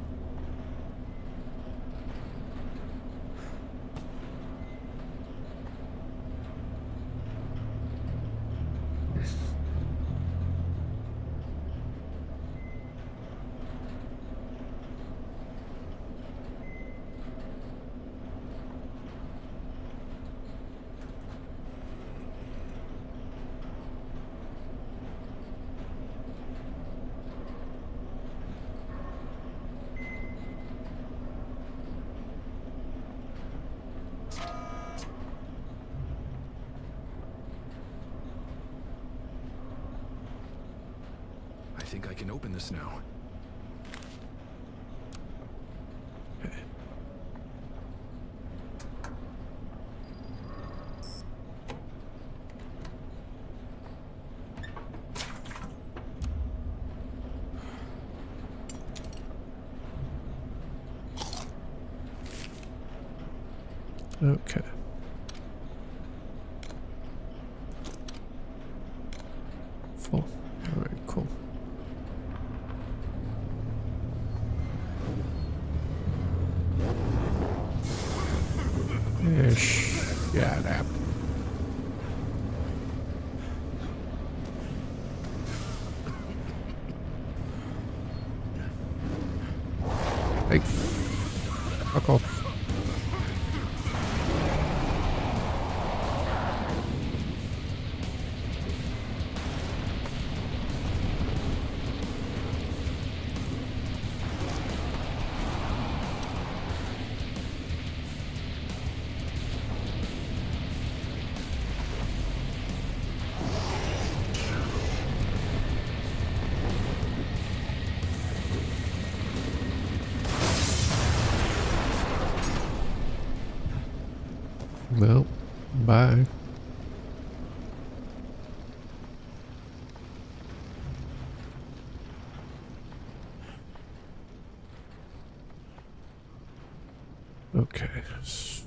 I think I can open this now. Okay. Full. All right, cool. Yeah, shut up. Hey. Fuck off. Well, bye. Okay. So...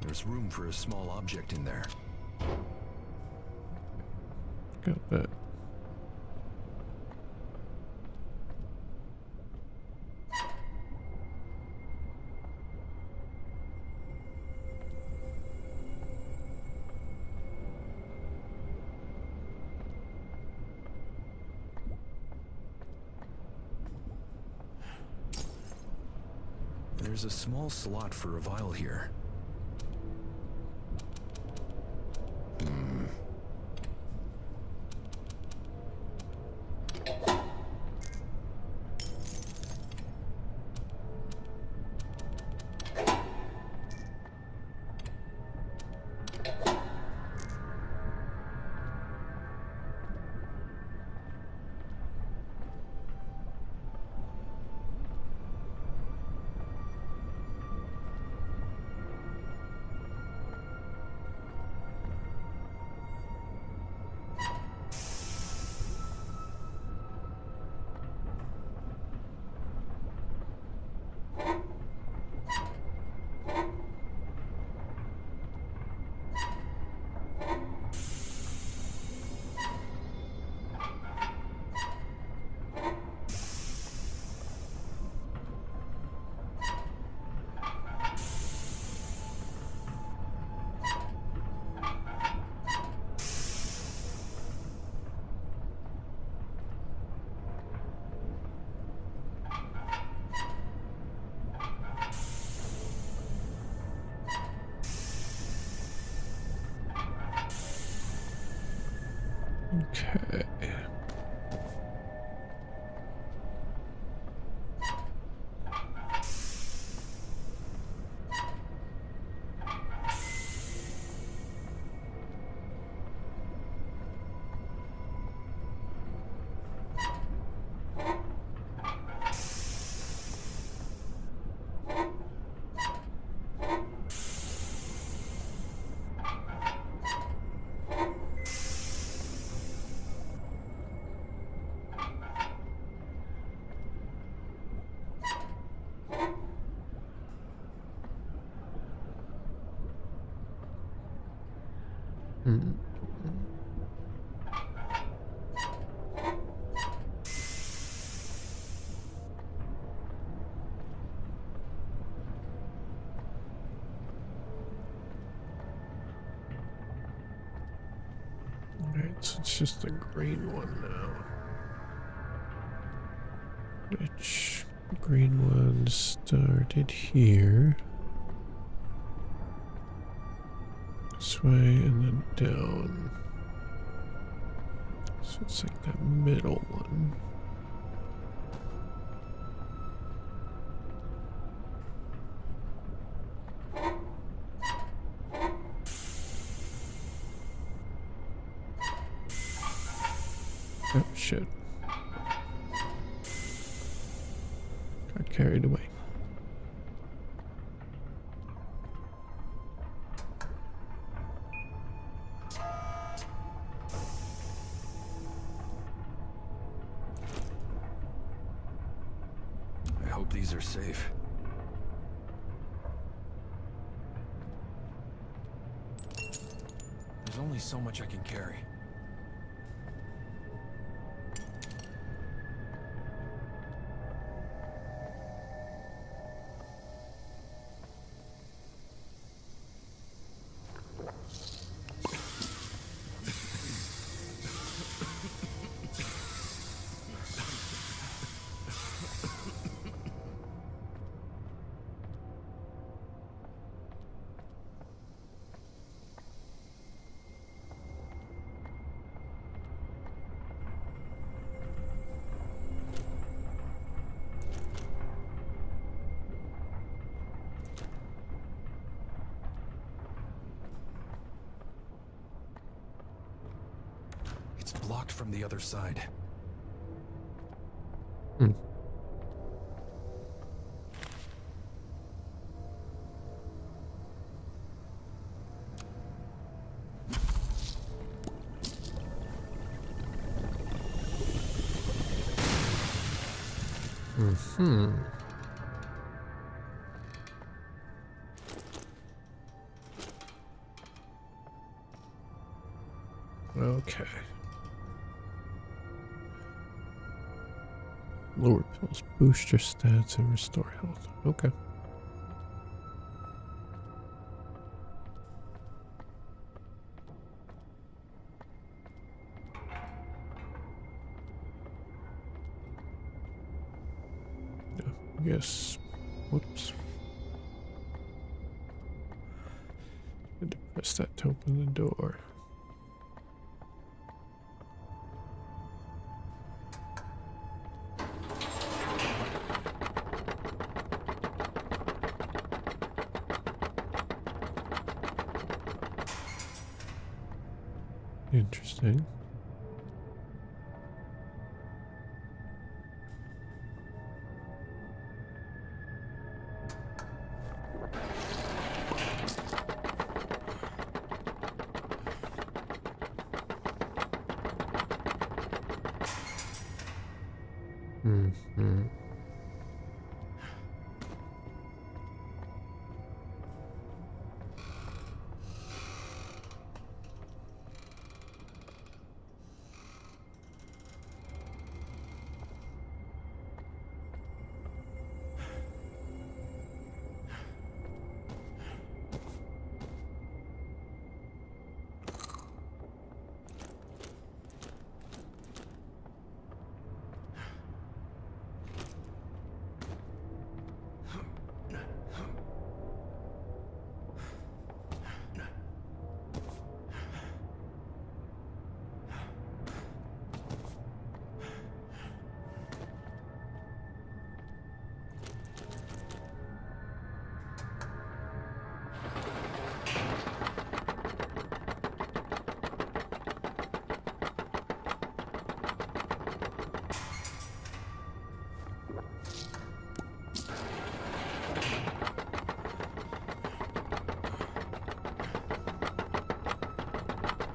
There's room for a small object in there. Got that. There's a small slot for a vial here. Okay. Alright, so it's just the green one now. Which green one started here. This way and then down. So it's like that middle one. Oh shit. Got carried away. I hope these are safe. There's only so much I can carry. locked from the other side. Hmm. Hmm. Okay. Lower pills boost your stats and restore health. Okay. Yeah, I guess. Whoops. Had to press that to open the door. Interesting. Mm-hmm.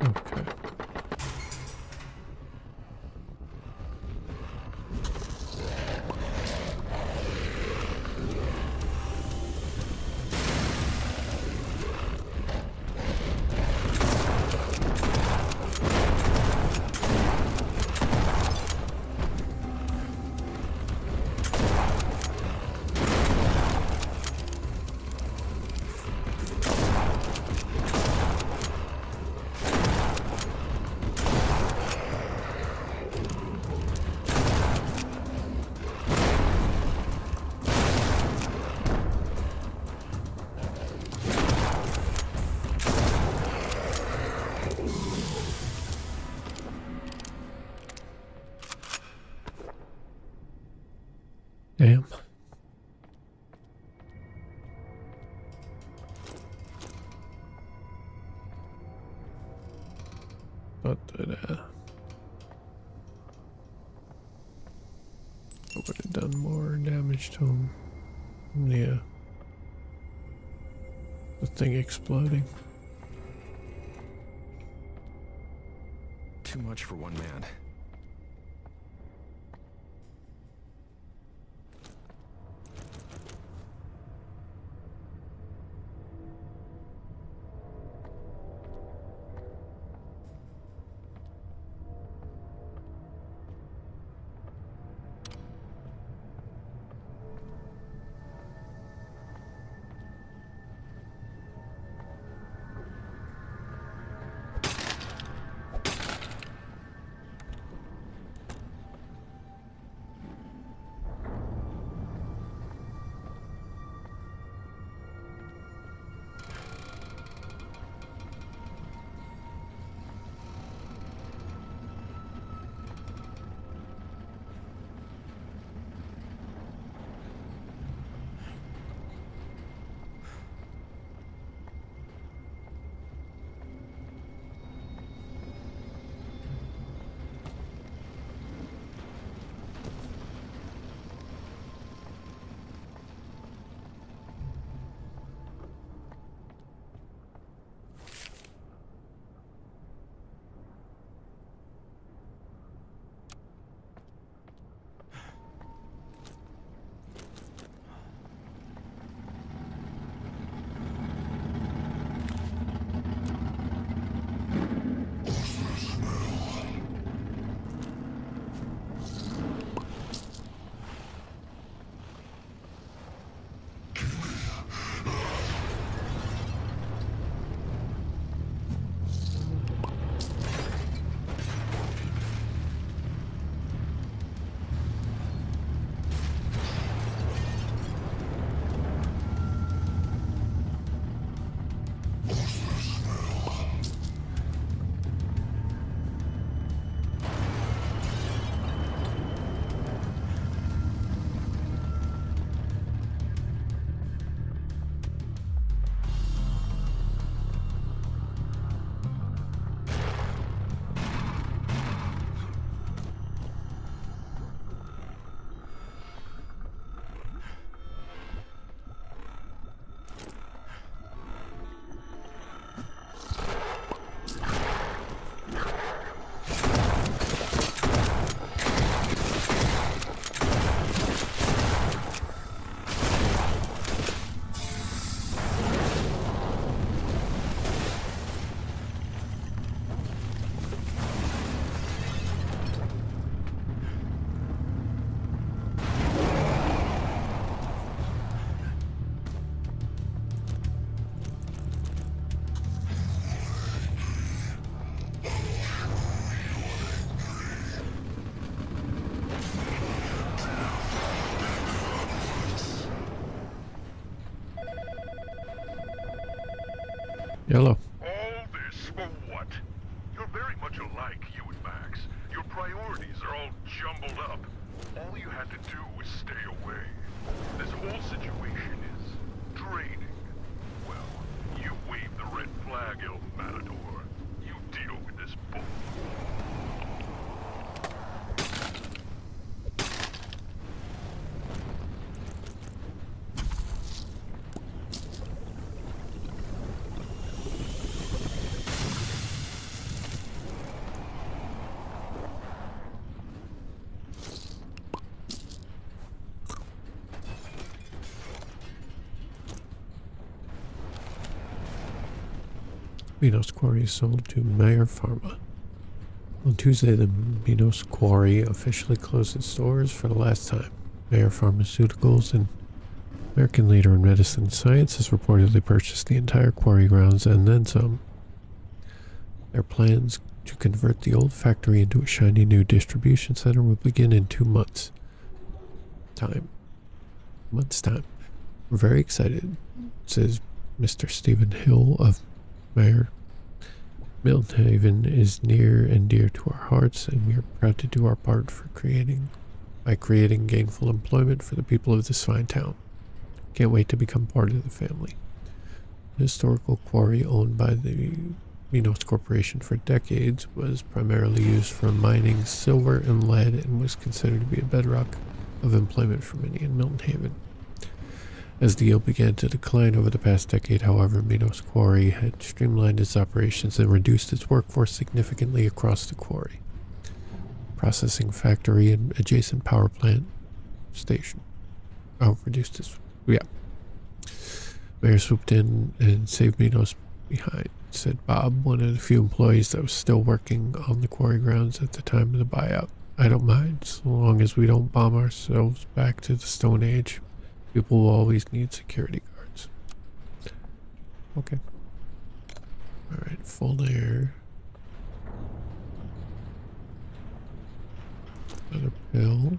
Okay. Damn. Thought that I would have done more damage to him. Yeah. The thing exploding. Too much for one man. Yellow. All this for what? You're very much alike, you and Max. Your priorities are all jumbled up. All you had to do was stay away. This whole situation is draining. Well, you waved the red flag, El Matador. You deal with this bull. Minos Quarry is sold to Mayer Pharma. On Tuesday, the Minos Quarry officially closed its doors for the last time. Mayer Pharmaceuticals, an American leader in medicine and science, has reportedly purchased the entire quarry grounds and then some. Their plans to convert the old factory into a shiny new distribution center will begin in 2 months. Time. We're very excited, says Mr. Stephen Hill of Mayer. Milton Haven is near and dear to our hearts, and we are proud to do our part by creating gainful employment for the people of this fine town. Can't wait to become part of the family. The historical quarry, owned by the Minos Corporation for decades, was primarily used for mining silver and lead and was considered to be a bedrock of employment for many in Milton Haven. As the yield began to decline over the past decade, however, Minos Quarry had streamlined its operations and reduced its workforce significantly across the quarry. Processing factory and adjacent power plant station. Reduced its... Yeah. Mayor swooped in and saved Minos behind, said Bob, one of the few employees that was still working on the quarry grounds at the time of the buyout. I don't mind, so long as we don't bomb ourselves back to the Stone Age. People will always need security guards. Okay. Alright, full air. Another pill.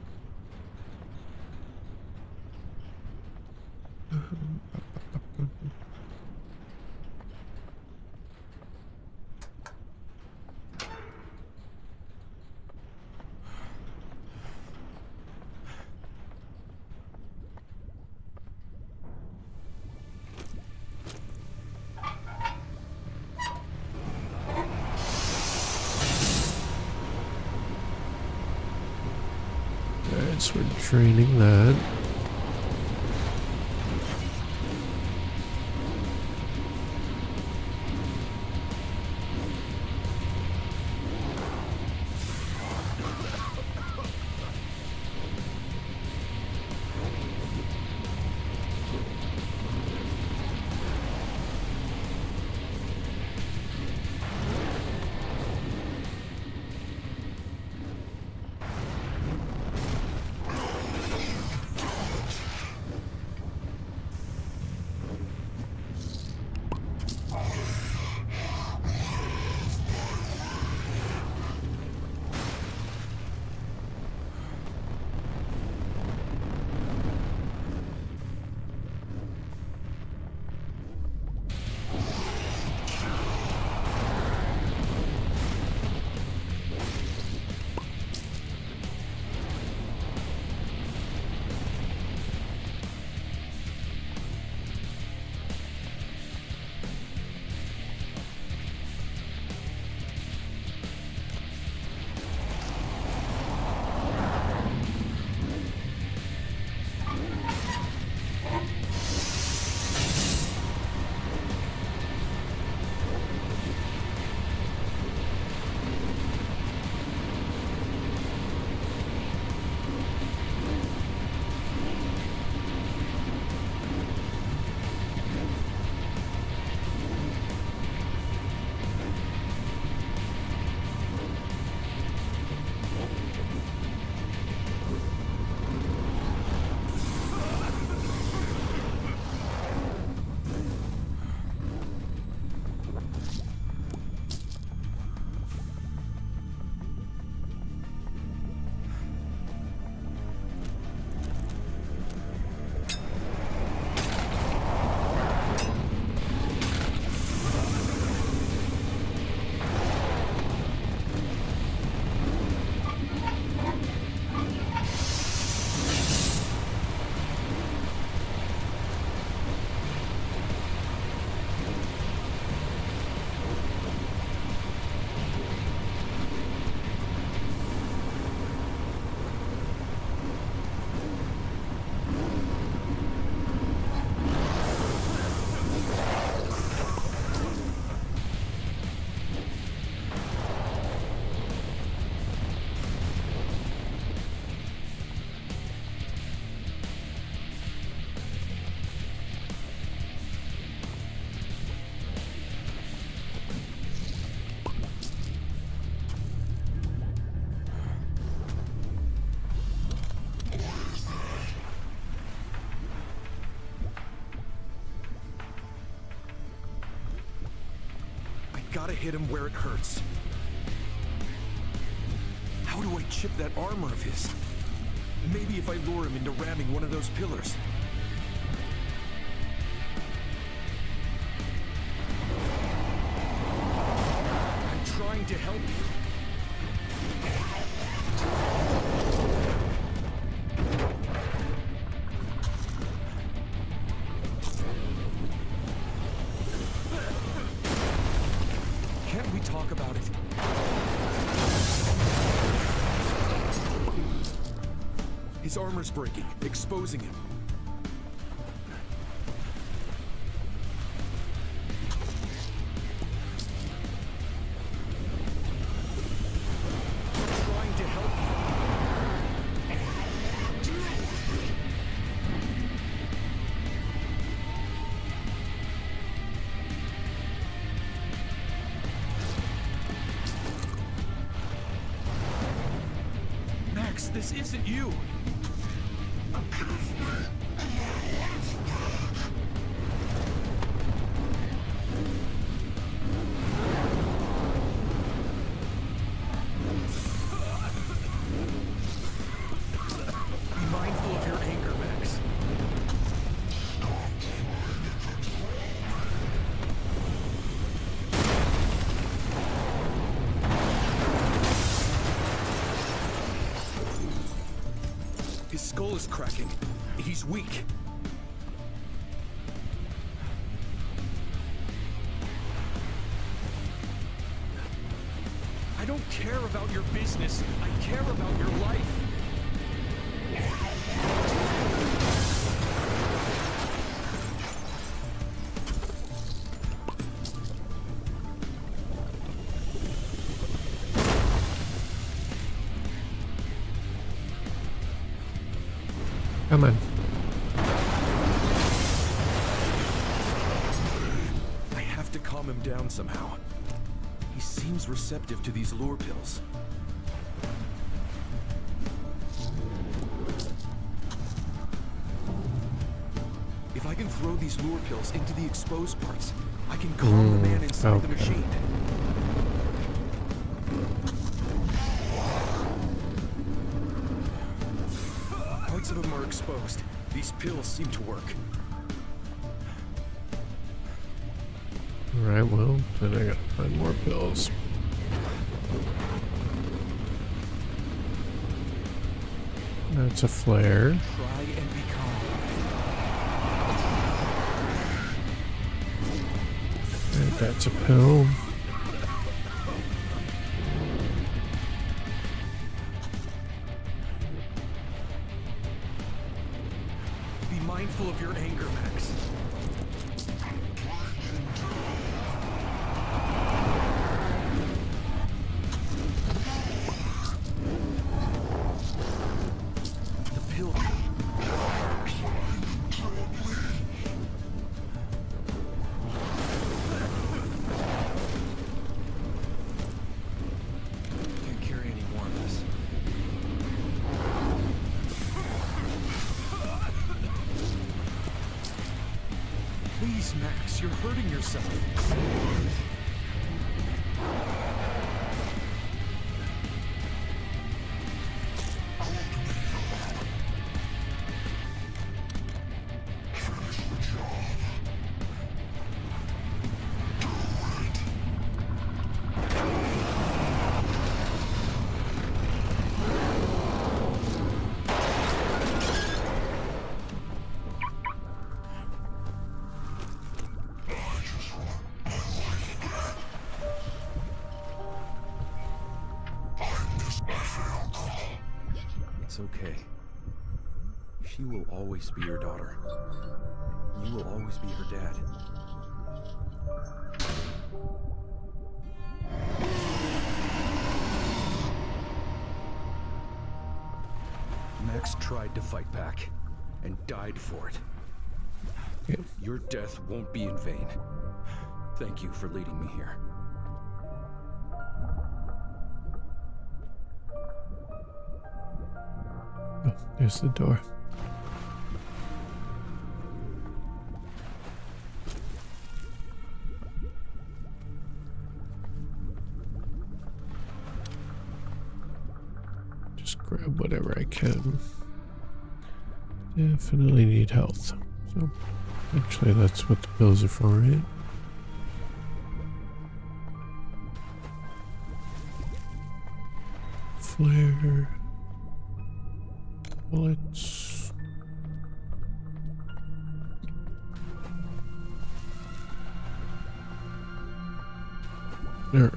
So we're training that. gotta hit him where it hurts. How do I chip that armor of his? Maybe if I lure him into ramming one of those pillars. I'm trying to help you. Can't we talk about it? His armor's breaking, exposing him. I'm trying to help you. Max, this isn't you. Be mindful of your anger, Max. His skull is cracking. He's weak. I don't care about your business. I care about your life. Come on. I have to calm him down somehow. He seems receptive to these lure pills. If I can throw these lure pills into the exposed parts, I can calm the man inside the machine. Parts of him are exposed. These pills seem to work. Alright, well, then I gotta find more pills. That's a flare. Try and be calm. And that's a pill. Be mindful of your anger, Max. The pill. Can't carry any more of this. Please, Max, you're hurting yourself. It's okay. She will always be your daughter. You will always be her dad. Max tried to fight back and died for it. Yep. Your death won't be in vain. Thank you for leading me here. Oh, there's the door. just grab whatever I can. Definitely need health. So, actually, that's what the pills are for, right? Flare. Bullets. Alright.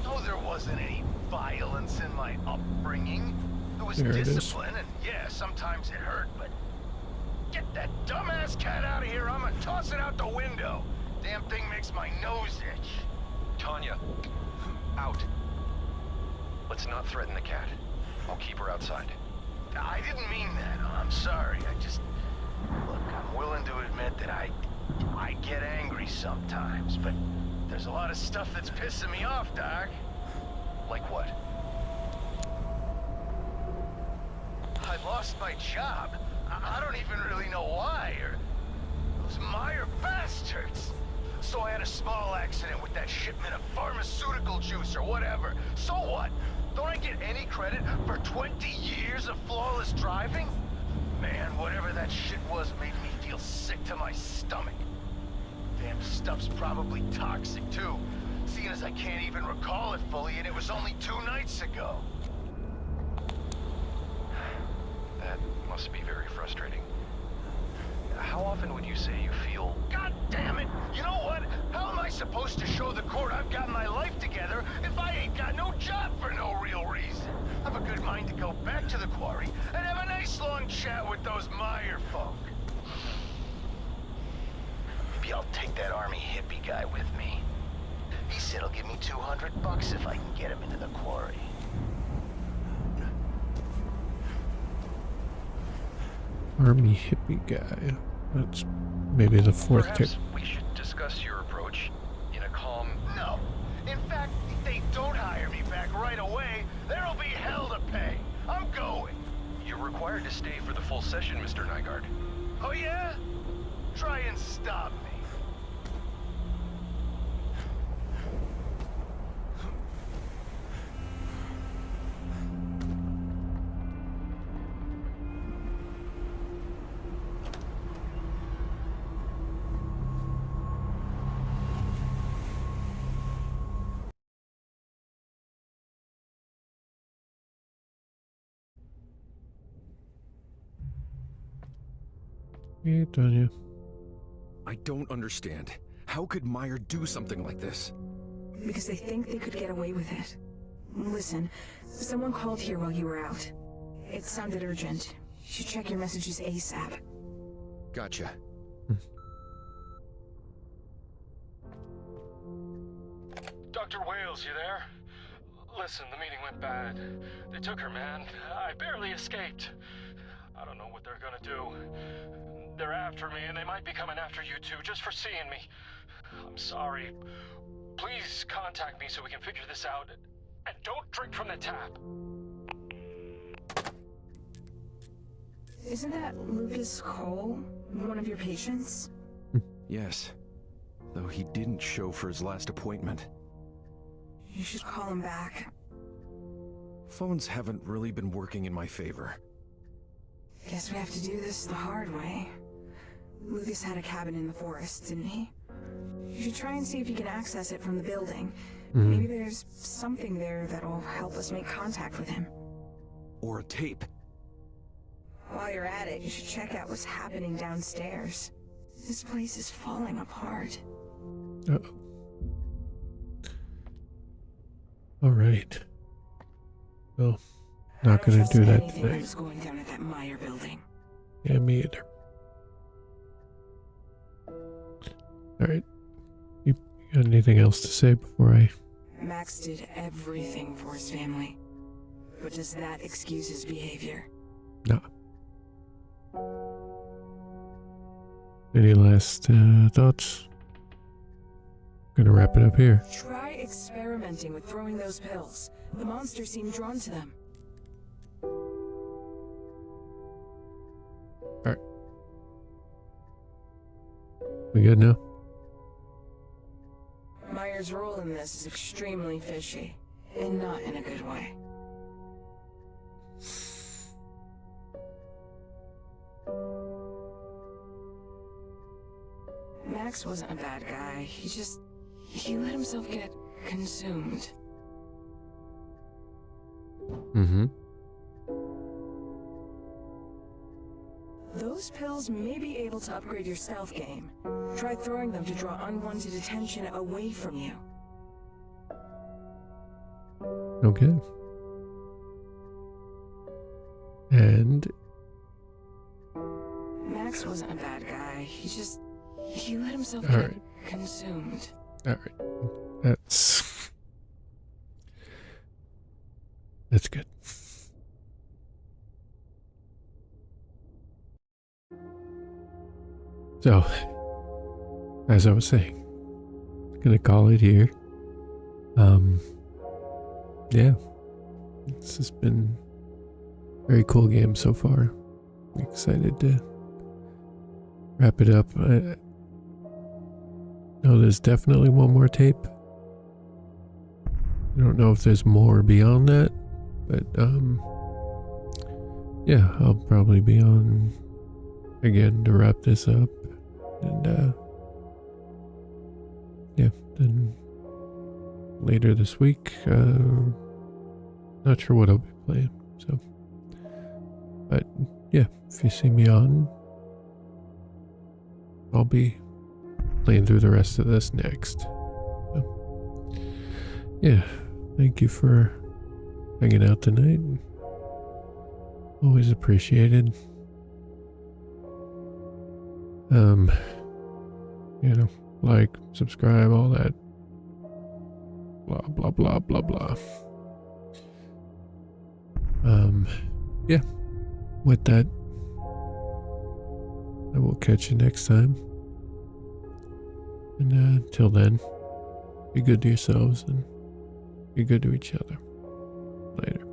No, there wasn't any violence in my upbringing. There was There it is. discipline, and yeah, sometimes it hurt, but get that dumbass cat out of here. I'm gonna toss it out the window. Damn thing makes my nose itch. Tanya, out. Let's not threaten the cat. I'll keep her outside. I didn't mean that. I'm sorry. Look, I'm willing to admit that I get angry sometimes, but there's a lot of stuff that's pissing me off, Doc. Like what? I lost my job. I don't even really know why, or those Meyer bastards. So I had a small accident with that shipment of pharmaceutical juice or whatever. So what? Don't I get any credit for 20 years of flawless driving? Man, whatever that shit was made me feel sick to my stomach. Damn stuff's probably toxic too, seeing as I can't even recall it fully and it was only 2 nights ago. That must be very frustrating. How often would you say you feel... God damn it! You know what? How am I supposed to show the court I've got my life together if I ain't got no job for no real reason? I've a good mind to go back to the quarry and have a nice long chat with those Meyer folk. Maybe I'll take that army hippie guy with me. He said he'll give me $200 if I can get him into the quarry. Army hippie guy. That's maybe the fourth tip. Perhaps we should discuss your approach in a calm... No. In fact, if they don't hire me back right away, there'll be hell to pay. I'm going. You're required to stay for the full session, Mr. Nygaard. Oh yeah? Try and stop me. Hey, Tanya. I don't understand. How could Meyer do something like this? Because they think they could get away with it. Listen, someone called here while you were out. It sounded urgent. You should check your messages ASAP. Gotcha. Dr. Wales, you there? Listen, the meeting went bad. They took her, man. I barely escaped. I don't know what they're gonna do. They're after me, and they might be coming after you too, just for seeing me. I'm sorry. Please contact me so we can figure this out. And don't drink from the tap. Isn't that Lucas Cole, one of your patients? Yes. Though he didn't show for his last appointment. You should call him back. Phones haven't really been working in my favor. Guess we have to do this the hard way. Lucas had a cabin in the forest, didn't he? You should try and see if you can access it from the building. Maybe there's something there that'll help us make contact with him. Or a tape. While you're at it, you should check out what's happening downstairs. This place is falling apart. Uh-oh. Alright. Well, not gonna do that Anything today. that was going down at that Meyer building. Yeah, me either. Alright. You got anything else to say before I... Max did everything for his family. But does that excuse his behavior? No. Any last thoughts? Gonna wrap it up here. Try experimenting with throwing those pills. The monsters seem drawn to them. Alright. We good now? Myers' role in this is extremely fishy, and not in a good way. Max wasn't a bad guy. He let himself get consumed. Mm-hmm. Those pills may be able to upgrade your stealth game. Try throwing them to draw unwanted attention away from you. Okay. And Max wasn't a bad guy. He let himself all get right. consumed. Alright. That's good. So, as I was saying, gonna call it here. Yeah. This has been a very cool game so far. I'm excited to wrap it up. I know there's definitely one more tape. I don't know if there's more beyond that, but yeah, I'll probably be on again to wrap this up, and yeah, then later this week, not sure what I'll be playing, so, but yeah, if you see me on, I'll be playing through the rest of this next. So, yeah, thank you for hanging out tonight. Always appreciated. You know, like, subscribe, all that. Blah, blah, blah, blah, blah. Yeah, with that, I will catch you next time. And until then, be good to yourselves and be good to each other. Later.